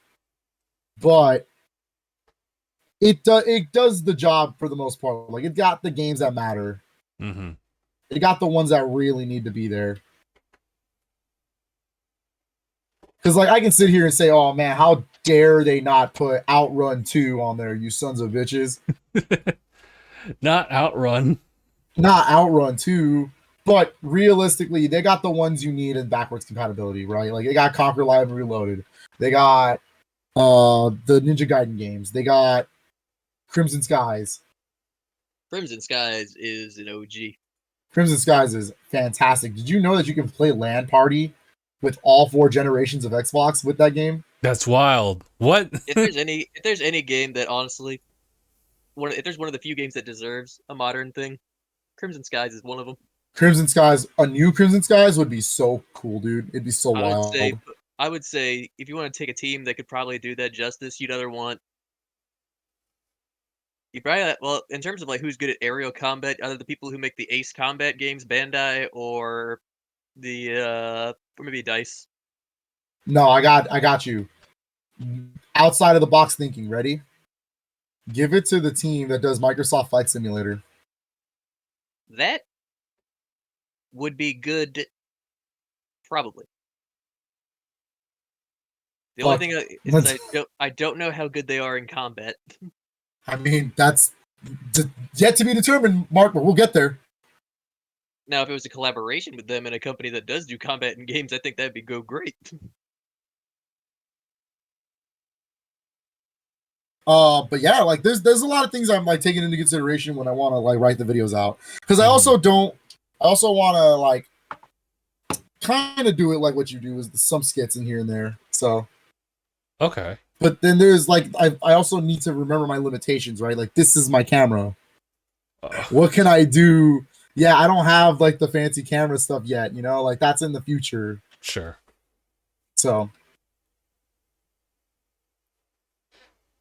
it does the job for the most part. Like it got the games that matter. It got the ones that really need to be there. Because like I can sit here and say, "Oh man, how dare they not put Outrun 2 on there, you sons of bitches." Not Outrun 2. But realistically, they got the ones you need in backwards compatibility, right? Like they got Conquer Live and Reloaded. They got the Ninja Gaiden games. They got Crimson Skies. Crimson Skies is an OG. Crimson Skies is fantastic. Did you know that you can play LAN Party with all 4 generations of Xbox with that game? That's wild. What? If there's any game that honestly, if there's one of the few games that deserves a modern thing, Crimson Skies is one of them. Crimson Skies, a new Crimson Skies would be so cool, dude. It'd be so I wild. would say if you want to take a team that could probably do that justice, you'd either want you probably well in terms of like who's good at aerial combat, either the people who make the Ace Combat games, Bandai, or the or maybe Dice. No, I got you. Outside of the box thinking. Ready? Give it to the team that does Microsoft Flight Simulator. That would be good, probably. The only thing is I don't know how good they are in combat. I mean, that's yet to be determined, Mark, but we'll get there. Now, if it was a collaboration with them and a company that does do combat in games, I think that'd be great. But yeah, like there's a lot of things I'm like taking into consideration when I want to like write the videos out, because I also want to like kind of do it like what you do, is some skits in here and there. So okay, but then there's like I also need to remember my limitations, right? Like this is my camera. What can I do? Yeah, I don't have like the fancy camera stuff yet, you know, like that's in the future. Sure. So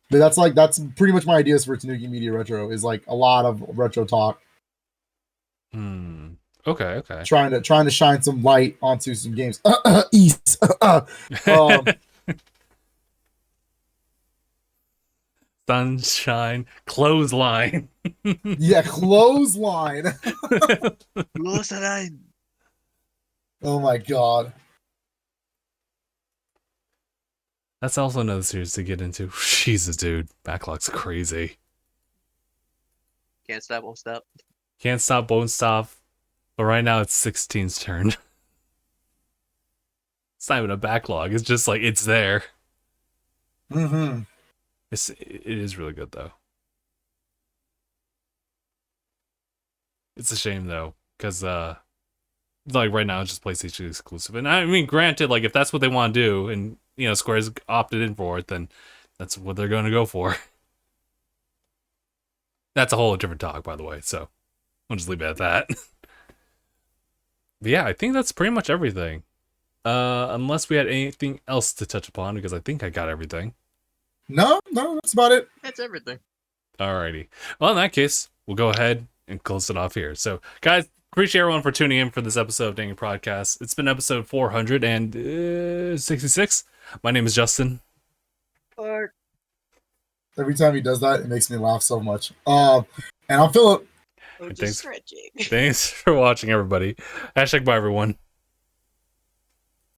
but that's pretty much my ideas for Tanuki Media Retro, is like a lot of retro talk. Okay. Trying to shine some light onto some games. East. Sunshine, clothesline. Yeah, clothesline. Clothesline. Oh my god. That's also another series to get into. Jesus, dude. Backlog's crazy. Can't stop, won't stop. Can't stop, won't stop. But right now it's 16's turn. It's not even a backlog. It's just like, it's there. Mm-hmm. It is really good, though. It's a shame, though. Because, like, right now it's just PlayStation exclusive. And I mean, granted, like, if that's what they want to do, and, you know, Square's opted in for it, then that's what they're going to go for. That's a whole different talk, by the way, so I'll just leave it at that. But yeah, I think that's pretty much everything. Unless we had anything else to touch upon, because I think I got everything. No, that's about it. That's everything. Alrighty. Well, in that case, we'll go ahead and close it off here. So, guys, appreciate everyone for tuning in for this episode of DangIT Prodcast. It's been episode 466. My name is Justin. Every time he does that, it makes me laugh so much. And I'm Philip. Just stretching. Thanks for watching, everybody. #bye, everyone.